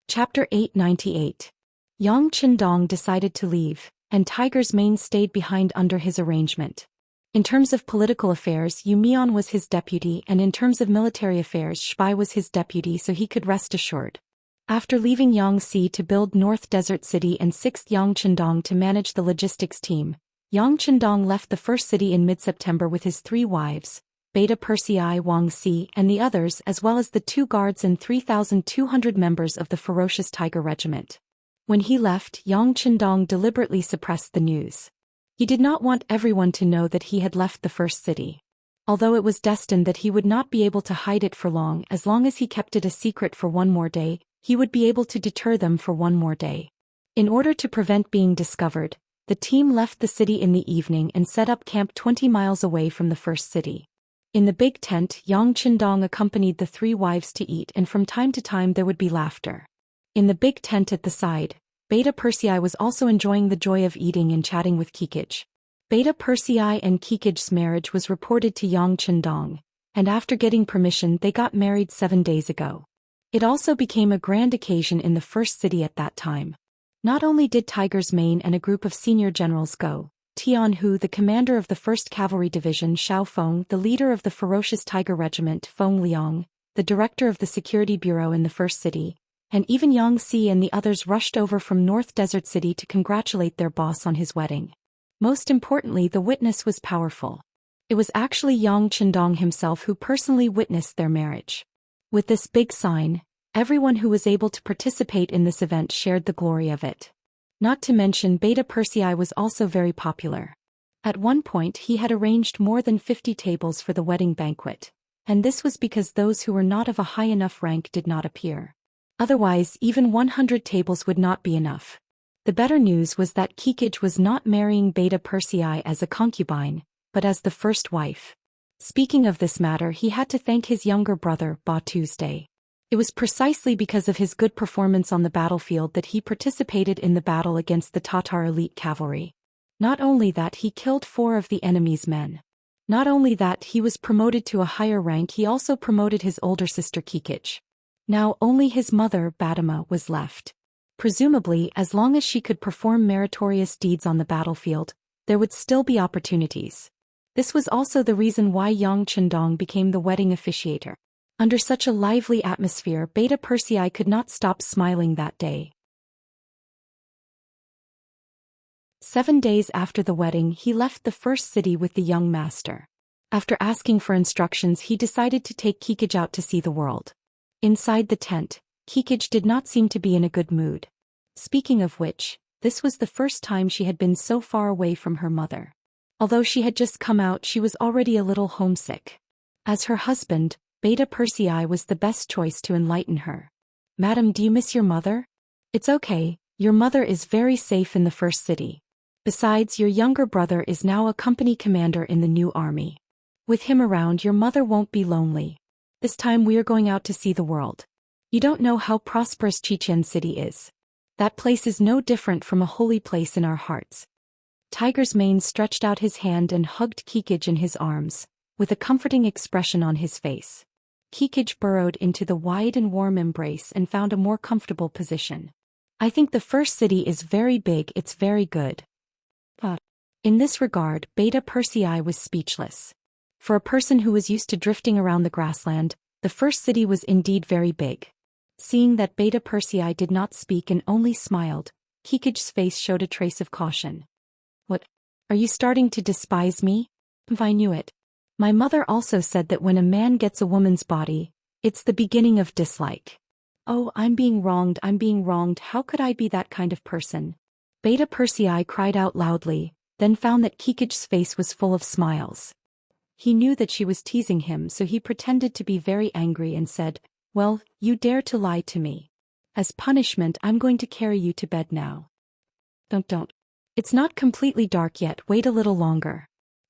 A: Chapter 898. Yang Qindong decided to leave, and Tiger's Mane stayed behind under his arrangement. In terms of political affairs, Yu Mian was his deputy, and in terms of military affairs, Shbai was his deputy, so he could rest assured. After leaving Yangxi to build North Desert City and 6th Yang Qindong to manage the logistics team, Yang Qindong left the first city in mid-September with his 3 wives, Beta Persei Wang Si and the others, as well as the 2 guards and 3,200 members of the ferocious Tiger Regiment. When he left, Yang Qindong deliberately suppressed the news. He did not want everyone to know that he had left the first city. Although it was destined that he would not be able to hide it for long as he kept it a secret for one more day, he would be able to deter them for one more day. In order to prevent being discovered, the team left the city in the evening and set up camp 20 miles away from the first city. In the big tent, Yang Qindong accompanied the 3 wives to eat, and from time to time there would be laughter. In the big tent at the side, Beta Persei was also enjoying the joy of eating and chatting with Kikij. Beta Persei and Kikij's marriage was reported to Yang Qindong, and after getting permission they got married 7 days ago. It also became a grand occasion in the first city at that time. Not only did Tiger's Mane and a group of senior generals go, Tian Hu, the commander of the 1st Cavalry Division, Xiao Feng, the leader of the ferocious Tiger Regiment, Feng Liang, the director of the Security Bureau in the first city, and even Yangxi and the others rushed over from North Desert City to congratulate their boss on his wedding. Most importantly, the witness was powerful. It was actually Yang Qindong himself who personally witnessed their marriage. With this big sign, everyone who was able to participate in this event shared the glory of it. Not to mention, Beta Persei was also very popular. At one point he had arranged more than 50 tables for the wedding banquet, and this was because those who were not of a high enough rank did not appear. Otherwise, even 100 tables would not be enough. The better news was that Kikij was not marrying Beta Persei as a concubine, but as the first wife. Speaking of this matter, he had to thank his younger brother, Ba Tuesday. It was precisely because of his good performance on the battlefield that he participated in the battle against the Tatar elite cavalry. Not only that, he killed 4 of the enemy's men. Not only that, he was promoted to a higher rank, he also promoted his older sister Kikich. Now only his mother, Badama, was left. Presumably, as long as she could perform meritorious deeds on the battlefield, there would still be opportunities. This was also the reason why Yang Chendong became the wedding officiator. Under such a lively atmosphere, Beta Persei could not stop smiling that day. 7 days after the wedding, he left the first city with the young master. After asking for instructions, he decided to take Kikich out to see the world. Inside the tent, Kikich did not seem to be in a good mood. Speaking of which, this was the first time she had been so far away from her mother. Although she had just come out, she was already a little homesick. As her husband, Beta Persei was the best choice to enlighten her. "Madam, do you miss your mother?" "It's okay, your mother is very safe in the first city. Besides, your younger brother is now a company commander in the new army. With him around, your mother won't be lonely. This time we are going out to see the world. You don't know how prosperous Xichen City is. That place is no different from a holy place in our hearts." Tiger's Mane stretched out his hand and hugged Kikich in his arms, with a comforting expression on his face. Kikich burrowed into the wide and warm embrace and found a more comfortable position. "I think the first city is very big, it's very good." In this regard, Beta Persei was speechless. For a person who was used to drifting around the grassland, the first city was indeed very big. Seeing that Beta Persei did not speak and only smiled, Kikich's face showed a trace of caution. "What? Are you starting to despise me?" "I knew it. My mother also said that when a man gets a woman's body, it's the beginning of dislike." "Oh, I'm being wronged, how could I be that kind of person?" Beta Persei cried out loudly, then found that Kikich's face was full of smiles. He knew that she was teasing him, so he pretended to be very angry and said, "Well, you dare to lie to me. As punishment, I'm going to carry you to bed now." Don't. It's not completely dark yet, wait a little longer."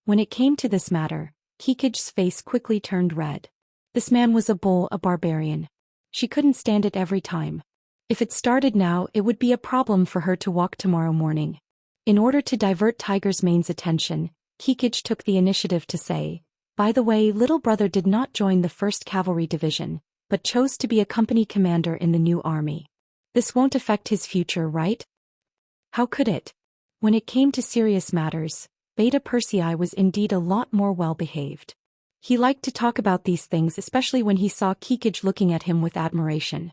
A: When it came to this matter, Kikich's face quickly turned red. This man was a bull, a barbarian. She couldn't stand it every time. If it started now, it would be a problem for her to walk tomorrow morning. In order to divert Tiger's Mane's attention, Kikich took the initiative to say, "By the way, little brother did not join the 1st Cavalry Division, but chose to be a company commander in the new army. This won't affect his future, right?" How could it? When it came to serious matters, Beta Persei was indeed a lot more well-behaved. He liked to talk about these things, especially when he saw Kikich looking at him with admiration.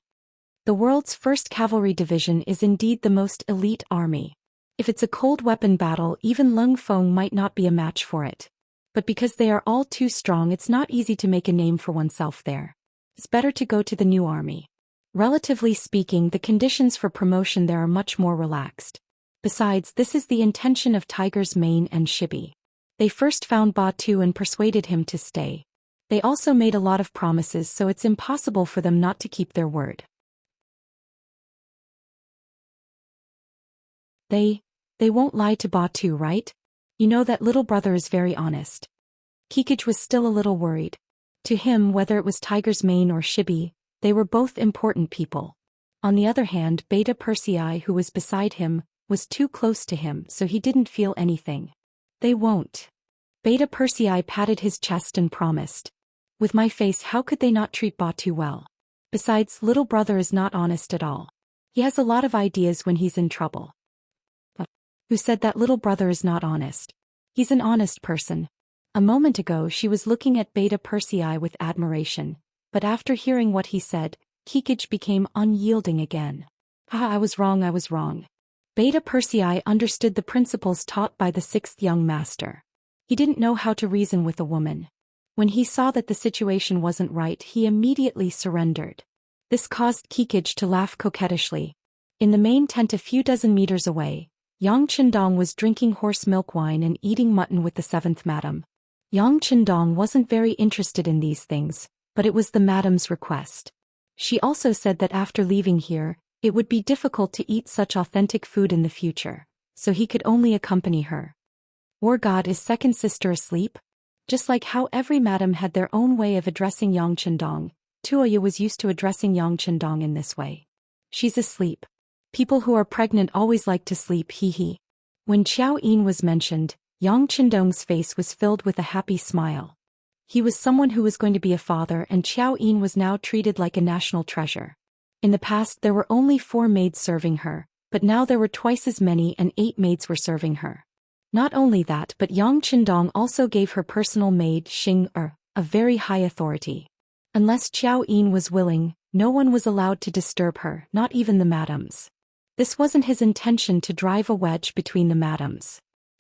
A: The world's 1st Cavalry Division is indeed the most elite army. If it's a cold weapon battle, even Lung Feng might not be a match for it. But because they are all too strong, it's not easy to make a name for oneself there. It's better to go to the new army. Relatively speaking, the conditions for promotion there are much more relaxed. Besides, this is the intention of Tiger's Mane and Shibi. They first found Batu and persuaded him to stay. They also made a lot of promises, so it's impossible for them not to keep their word. They won't lie to Batu, right? You know that little brother is very honest." Kikich was still a little worried. To him, whether it was Tiger's Mane or Shibi, they were both important people. On the other hand, Beta Persei, who was beside him, was too close to him, so he didn't feel anything. "They won't." Beta Persei patted his chest and promised. "With my face, how could they not treat Batu well? Besides, little brother is not honest at all. He has a lot of ideas when he's in trouble." "Who said that little brother is not honest? He's an honest person." A moment ago she was looking at Beta Persei with admiration, but after hearing what he said, Kikich became unyielding again. I was wrong. Beta Persei understood the principles taught by the 6th young master. He didn't know how to reason with a woman. When he saw that the situation wasn't right, he immediately surrendered. This caused Kikich to laugh coquettishly. In the main tent a few dozen meters away, Yang Chendong was drinking horse milk wine and eating mutton with the 7th madam. Yang Chendong wasn't very interested in these things, but it was the madam's request. She also said that after leaving here, it would be difficult to eat such authentic food in the future, so he could only accompany her. War God, is second sister asleep? Just like how every madam had their own way of addressing Yang Chendong, Tuoya was used to addressing Yang Chendong in this way. She's asleep. People who are pregnant always like to sleep, hee hee. When Xiao Yin was mentioned, Yang Qindong's face was filled with a happy smile. He was someone who was going to be a father, and Xiao Yin was now treated like a national treasure. In the past there were only 4 maids serving her, but now there were twice as many and 8 maids were serving her. Not only that, but Yang Qindong also gave her personal maid Xing a very high authority. Unless Xiao Yin was willing, no one was allowed to disturb her, not even the madams. This wasn't his intention to drive a wedge between the madams.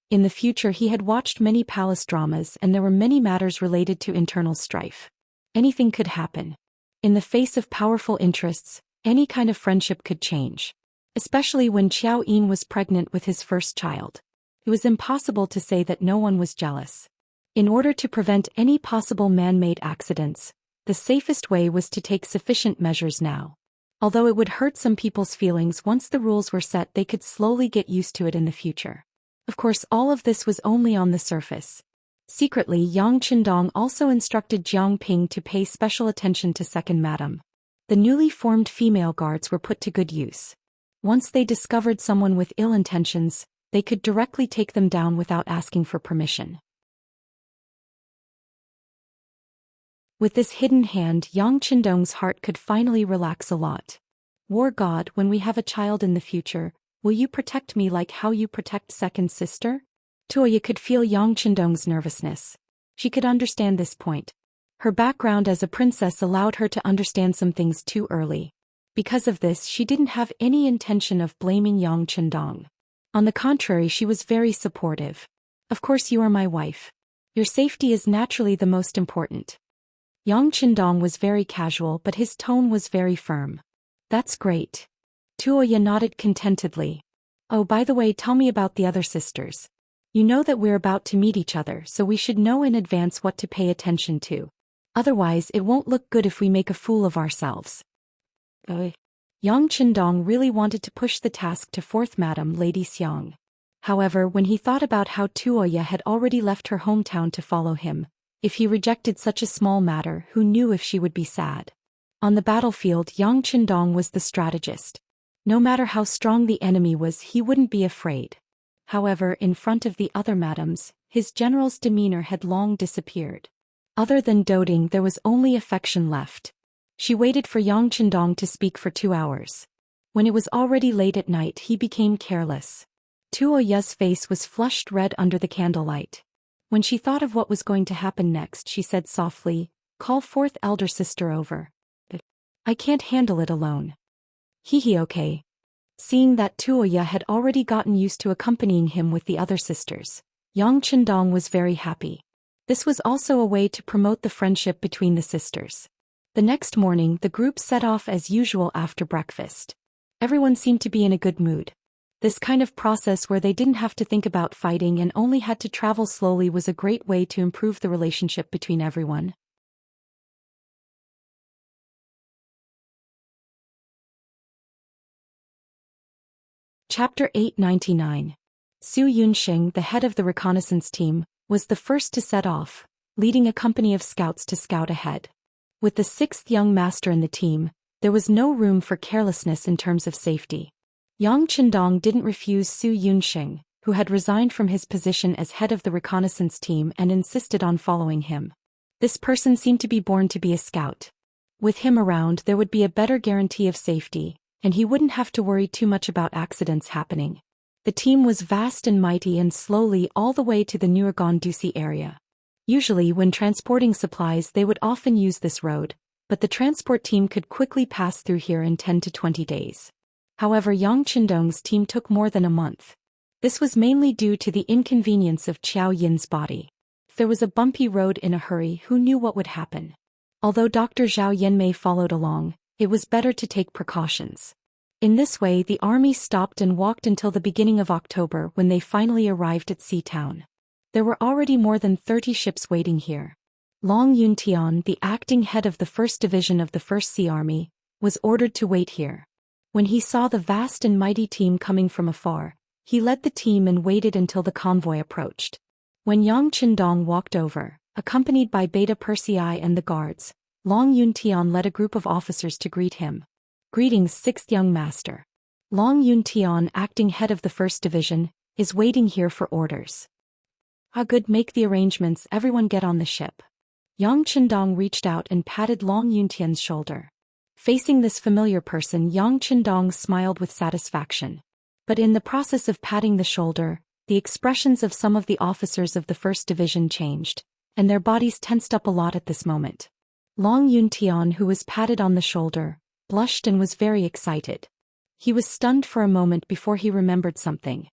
A: In the future he had watched many palace dramas and there were many matters related to internal strife. Anything could happen. In the face of powerful interests, any kind of friendship could change. Especially when Xiao Yin was pregnant with his first child. It was impossible to say that no one was jealous. In order to prevent any possible man-made accidents, the safest way was to take sufficient measures now. Although it would hurt some people's feelings once the rules were set, they could slowly get used to it in the future. Of course, all of this was only on the surface. Secretly, Yang Qindong also instructed Jiang Ping to pay special attention to second madam. The newly formed female guards were put to good use. Once they discovered someone with ill intentions, they could directly take them down without asking for permission. With this hidden hand, Yang Qindong's heart could finally relax a lot. War God, when we have a child in the future, will you protect me like how you protect second sister? Tuoya could feel Yang Qindong's nervousness. She could understand this point. Her background as a princess allowed her to understand some things too early. Because of this, she didn't have any intention of blaming Yang Qindong. On the contrary, she was very supportive. Of course you are my wife. Your safety is naturally the most important. Yang Qindong was very casual, but his tone was very firm. That's great. Tuoya nodded contentedly. Oh, by the way, tell me about the other sisters. You know that we're about to meet each other, so we should know in advance what to pay attention to. Otherwise, it won't look good if we make a fool of ourselves. Yang Qindong really wanted to push the task to fourth madam Lady Xiang. However, when he thought about how Tuoya had already left her hometown to follow him, if he rejected such a small matter, who knew if she would be sad? On the battlefield, Yang Qindong was the strategist. No matter how strong the enemy was, he wouldn't be afraid. However, in front of the other madams, his general's demeanor had long disappeared. Other than doting, there was only affection left. She waited for Yang Qindong to speak for 2 hours. When it was already late at night, he became careless. Tuoya's face was flushed red under the candlelight. When she thought of what was going to happen next, she said softly, "Call fourth elder sister over. I can't handle it alone." Okay. Seeing that Tuoya had already gotten used to accompanying him with the other sisters, Yang Qindong was very happy. This was also a way to promote the friendship between the sisters. The next morning, the group set off as usual after breakfast. Everyone seemed to be in a good mood. This kind of process where they didn't have to think about fighting and only had to travel slowly was a great way to improve the relationship between everyone. Chapter 899. Su Yunxing, the head of the reconnaissance team, was the first to set off, leading a company of scouts to scout ahead. With the 6th young master in the team, there was no room for carelessness in terms of safety. Yang Qindong didn't refuse Su Yunxing, who had resigned from his position as head of the reconnaissance team and insisted on following him. This person seemed to be born to be a scout. With him around, there would be a better guarantee of safety, and he wouldn't have to worry too much about accidents happening. The team was vast and mighty and slowly all the way to the Nuergon-Dusi area. Usually when transporting supplies they would often use this road, but the transport team could quickly pass through here in 10 to 20 days. However, Yang Qindong's team took more than a month. This was mainly due to the inconvenience of Xiao Yin's body. If there was a bumpy road in a hurry, who knew what would happen? Although Dr. Zhao Yanmei followed along, it was better to take precautions. In this way, the army stopped and walked until the beginning of October when they finally arrived at Sea Town. There were already more than 30 ships waiting here. Long Yuntian, the acting head of the 1st Division of the 1st Sea Army, was ordered to wait here. When he saw the vast and mighty team coming from afar, he led the team and waited until the convoy approached. When Yang Qindong walked over, accompanied by Beta Persei and the guards, Long Yuntian led a group of officers to greet him. "Greetings, 6th young master. Long Yuntian, acting head of the 1st Division, is waiting here for orders." Ah, good, make the arrangements, everyone get on the ship. Yang Qindong reached out and patted Long Yuntian's shoulder. Facing this familiar person, Yang Qindong smiled with satisfaction. But in the process of patting the shoulder, the expressions of some of the officers of the First Division changed, and their bodies tensed up a lot at this moment. Long Yuntian, who was patted on the shoulder, blushed and was very excited. He was stunned for a moment before he remembered something.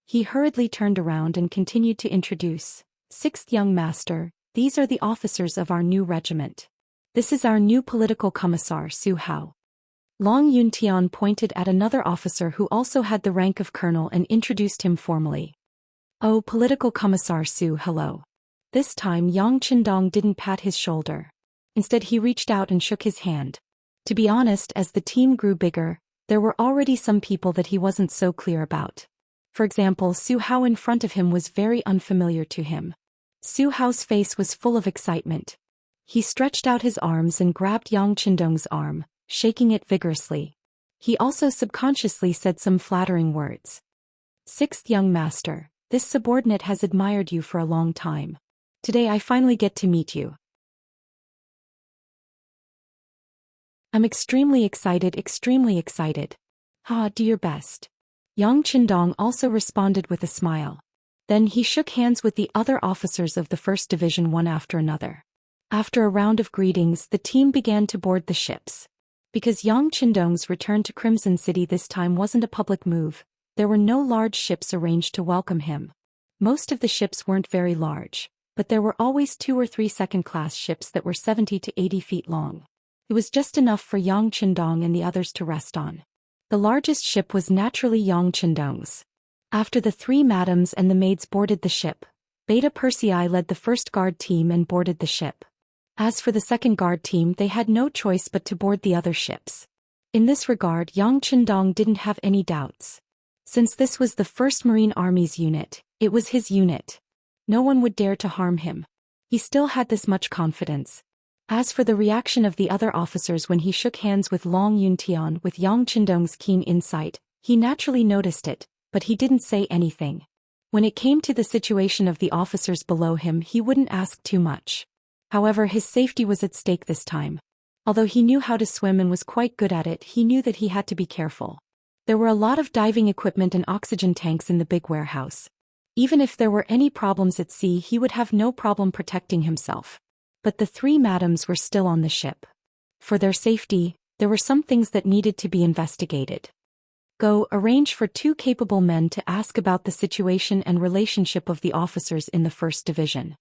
A: He hurriedly turned around and continued to introduce, "Sixth young master, these are the officers of our new regiment. This is our new political commissar, Su Hao." Long Yuntian pointed at another officer who also had the rank of colonel and introduced him formally. "Oh, political commissar Su, hello." This time Yang Qindong didn't pat his shoulder. Instead he reached out and shook his hand. To be honest, as the team grew bigger, there were already some people that he wasn't so clear about. For example, Su Hao in front of him was very unfamiliar to him. Su Hao's face was full of excitement. He stretched out his arms and grabbed Yang Qindong's arm, shaking it vigorously. He also subconsciously said some flattering words. "Sixth young master, this subordinate has admired you for a long time. Today I finally get to meet you. I'm extremely excited, extremely excited. Ha, do your best." Yang Qindong also responded with a smile. Then he shook hands with the other officers of the First Division one after another. After a round of greetings, the team began to board the ships. Because Yang Qindong's return to Crimson City this time wasn't a public move, there were no large ships arranged to welcome him. Most of the ships weren't very large, but there were always 2 or 3 second-class ships that were 70 to 80 feet long. It was just enough for Yang Qindong and the others to rest on. The largest ship was naturally Yang Qindong's. After the 3 madams and the maids boarded the ship, Beta Persei led the first guard team and boarded the ship. As for the second guard team, they had no choice but to board the other ships. In this regard, Yang Qindong didn't have any doubts. Since this was the 1st Marine Army's unit, it was his unit. No one would dare to harm him. He still had this much confidence. As for the reaction of the other officers when he shook hands with Long Yuntian with Yang Qindong's keen insight, he naturally noticed it, but he didn't say anything. When it came to the situation of the officers below him, he wouldn't ask too much. However, his safety was at stake this time. Although he knew how to swim and was quite good at it, he knew that he had to be careful. There were a lot of diving equipment and oxygen tanks in the big warehouse. Even if there were any problems at sea, he would have no problem protecting himself. But the 3 madams were still on the ship. For their safety, there were some things that needed to be investigated. Go, arrange for 2 capable men to ask about the situation and relationship of the officers in the First Division.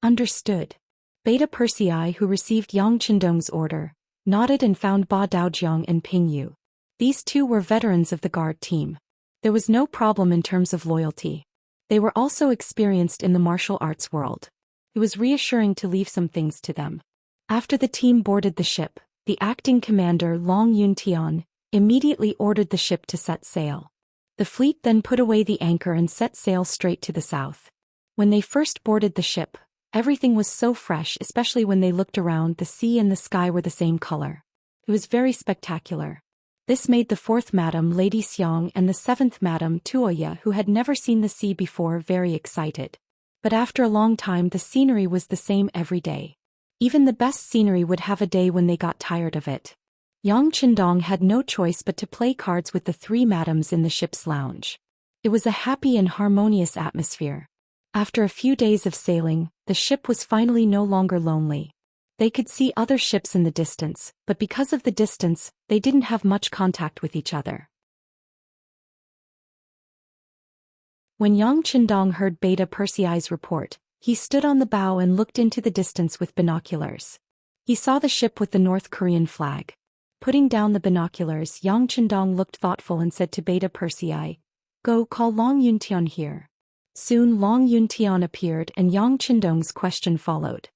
A: Understood. Beta Persei, who received Yang Qindong's order, nodded and found Ba Daojiang and Ping Yu. These 2 were veterans of the guard team. There was no problem in terms of loyalty. They were also experienced in the martial arts world. It was reassuring to leave some things to them. After the team boarded the ship, the acting commander Long Yuntian immediately ordered the ship to set sail. The fleet then put away the anchor and set sail straight to the south. When they first boarded the ship, everything was so fresh, especially when they looked around. The sea and the sky were the same color. It was very spectacular. This made the 4th Madam Lady Xiang and the 7th Madam Tuoya, who had never seen the sea before, very excited. But after a long time the scenery was the same every day. Even the best scenery would have a day when they got tired of it. Yang Qindong had no choice but to play cards with the 3 madams in the ship's lounge. It was a happy and harmonious atmosphere. After a few days of sailing, the ship was finally no longer lonely. They could see other ships in the distance, but because of the distance, they didn't have much contact with each other. When Yang Qindong heard Beta Persei's report, he stood on the bow and looked into the distance with binoculars. He saw the ship with the North Korean flag. Putting down the binoculars, Yang Qindong looked thoughtful and said to Beta Persei, "Go call Long Yuntian here." Soon Long Yuntian appeared and Yang Qindong's question followed.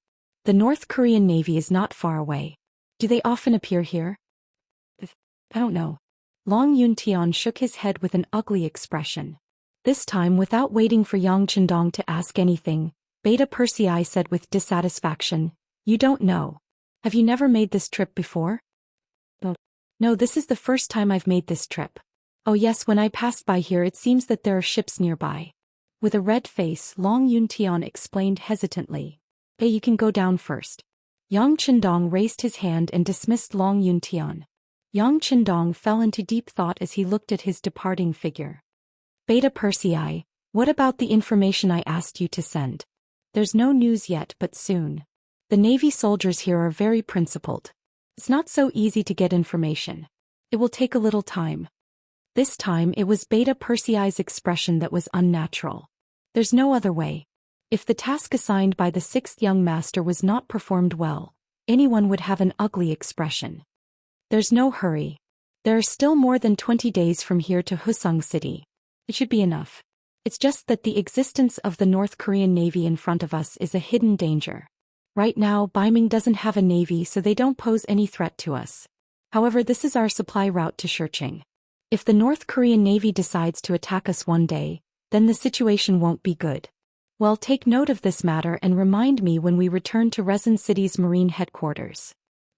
A: "The North Korean Navy is not far away. Do they often appear here?" "I don't know." Long Yuntian shook his head with an ugly expression. This time, without waiting for Yang Qindong to ask anything, Beta Persei said with dissatisfaction, "You don't know. Have you never made this trip before?" No, this is the first time I've made this trip. Oh yes, when I passed by here it seems that there are ships nearby. With a red face, Long Yuntian explained hesitantly. Hey, you can go down first. Yang Qindong raised his hand and dismissed Long Yuntian. Yang Qindong fell into deep thought as he looked at his departing figure. Beta Persei, what about the information I asked you to send? There's no news yet, but soon. The Navy soldiers here are very principled. It's not so easy to get information. It will take a little time. This time it was Beta Persei's expression that was unnatural. There's no other way. If the task assigned by the sixth young master was not performed well, anyone would have an ugly expression. There's no hurry. There are still more than 20 days from here to Husung City. It should be enough. It's just that the existence of the North Korean Navy in front of us is a hidden danger. Right now, Beiming doesn't have a navy, so they don't pose any threat to us. However, this is our supply route to Shurching. If the North Korean Navy decides to attack us one day, then the situation won't be good. Well, take note of this matter and remind me when we return to Resin City's marine headquarters.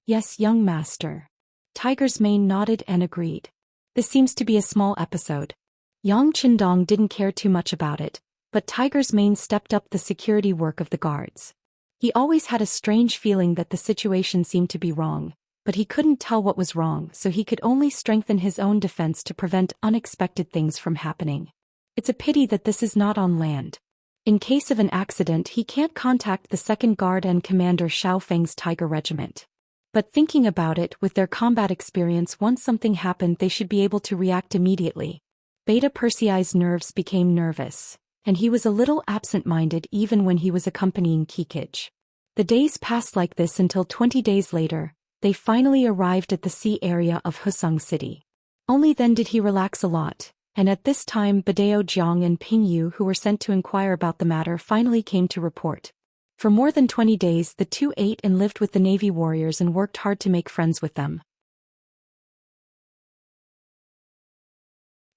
A: Yes, young master. Tiger's Mane nodded and agreed. This seems to be a small episode. Yang Qindong didn't care too much about it, but Tiger's Mane stepped up the security work of the guards. He always had a strange feeling that the situation seemed to be wrong, but he couldn't tell what was wrong, so he could only strengthen his own defense to prevent unexpected things from happening. It's a pity that this is not on land. In case of an accident, he can't contact the second guard and Commander Xiaofeng's Tiger Regiment. But thinking about it, with their combat experience, once something happened they should be able to react immediately. Beta Persei's nerves became nervous, and he was a little absent-minded even when he was accompanying Kikij. The days passed like this until 20 days later, they finally arrived at the sea area of Husung City. Only then did he relax a lot, and at this time Badao Jiang and Ping Yu, who were sent to inquire about the matter, finally came to report. For more than 20 days the two ate and lived with the Navy warriors and worked hard to make friends with them.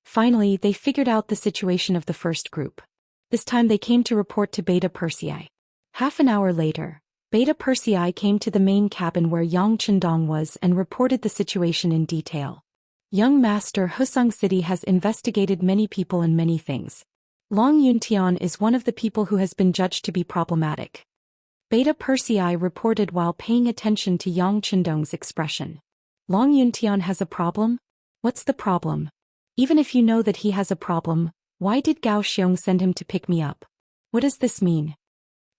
A: Finally, they figured out the situation of the first group. This time they came to report to Beta Persei. Half an hour later, Beta Persei came to the main cabin where Yang Qindong was and reported the situation in detail. Young Master, Husung City has investigated many people and many things. Long Yuntian is one of the people who has been judged to be problematic. Beta Persei reported while paying attention to Yang Qindong's expression. Long Yuntian has a problem? What's the problem? Even if you know that he has a problem, why did Gao Xiong send him to pick me up? What does this mean?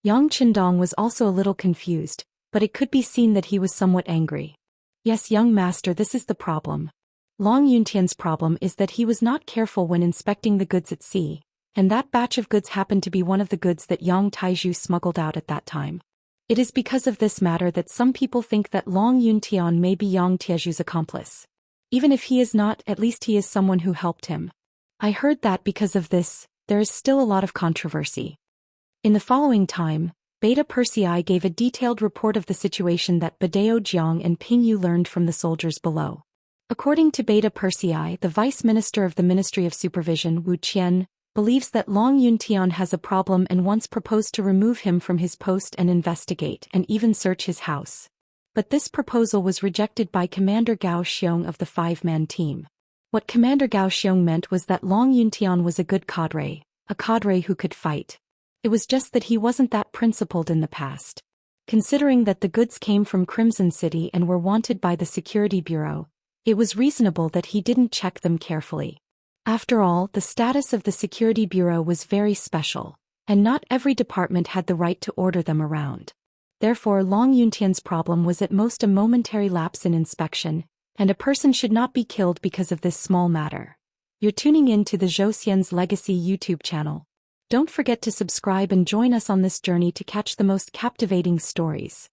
A: Yang Qindong was also a little confused, but it could be seen that he was somewhat angry. Yes, young master, this is the problem. Long Yuntian's problem is that he was not careful when inspecting the goods at sea, and that batch of goods happened to be one of the goods that Yang Taizhu smuggled out at that time. It is because of this matter that some people think that Long Yuntian may be Yang Taizhu's accomplice. Even if he is not, at least he is someone who helped him. I heard that because of this, there is still a lot of controversy. In the following time, Beta Persei gave a detailed report of the situation that Badao Jiang and Ping Yu learned from the soldiers below. According to Beta Persei, the Vice Minister of the Ministry of Supervision, Wuxia, believes that Long Yuntian has a problem and once proposed to remove him from his post and investigate and even search his house. But this proposal was rejected by Commander Gao Xiong of the five-man team. What Commander Gao Xiong meant was that Long Yuntian was a good cadre, a cadre who could fight. It was just that he wasn't that principled in the past. Considering that the goods came from Crimson City and were wanted by the Security Bureau, it was reasonable that he didn't check them carefully. After all, the status of the Security Bureau was very special, and not every department had the right to order them around. Therefore, Long Yuntian's problem was at most a momentary lapse in inspection, and a person should not be killed because of this small matter. You're tuning in to the Zhou Xian's Legacy YouTube channel. Don't forget to subscribe and join us on this journey to catch the most captivating stories.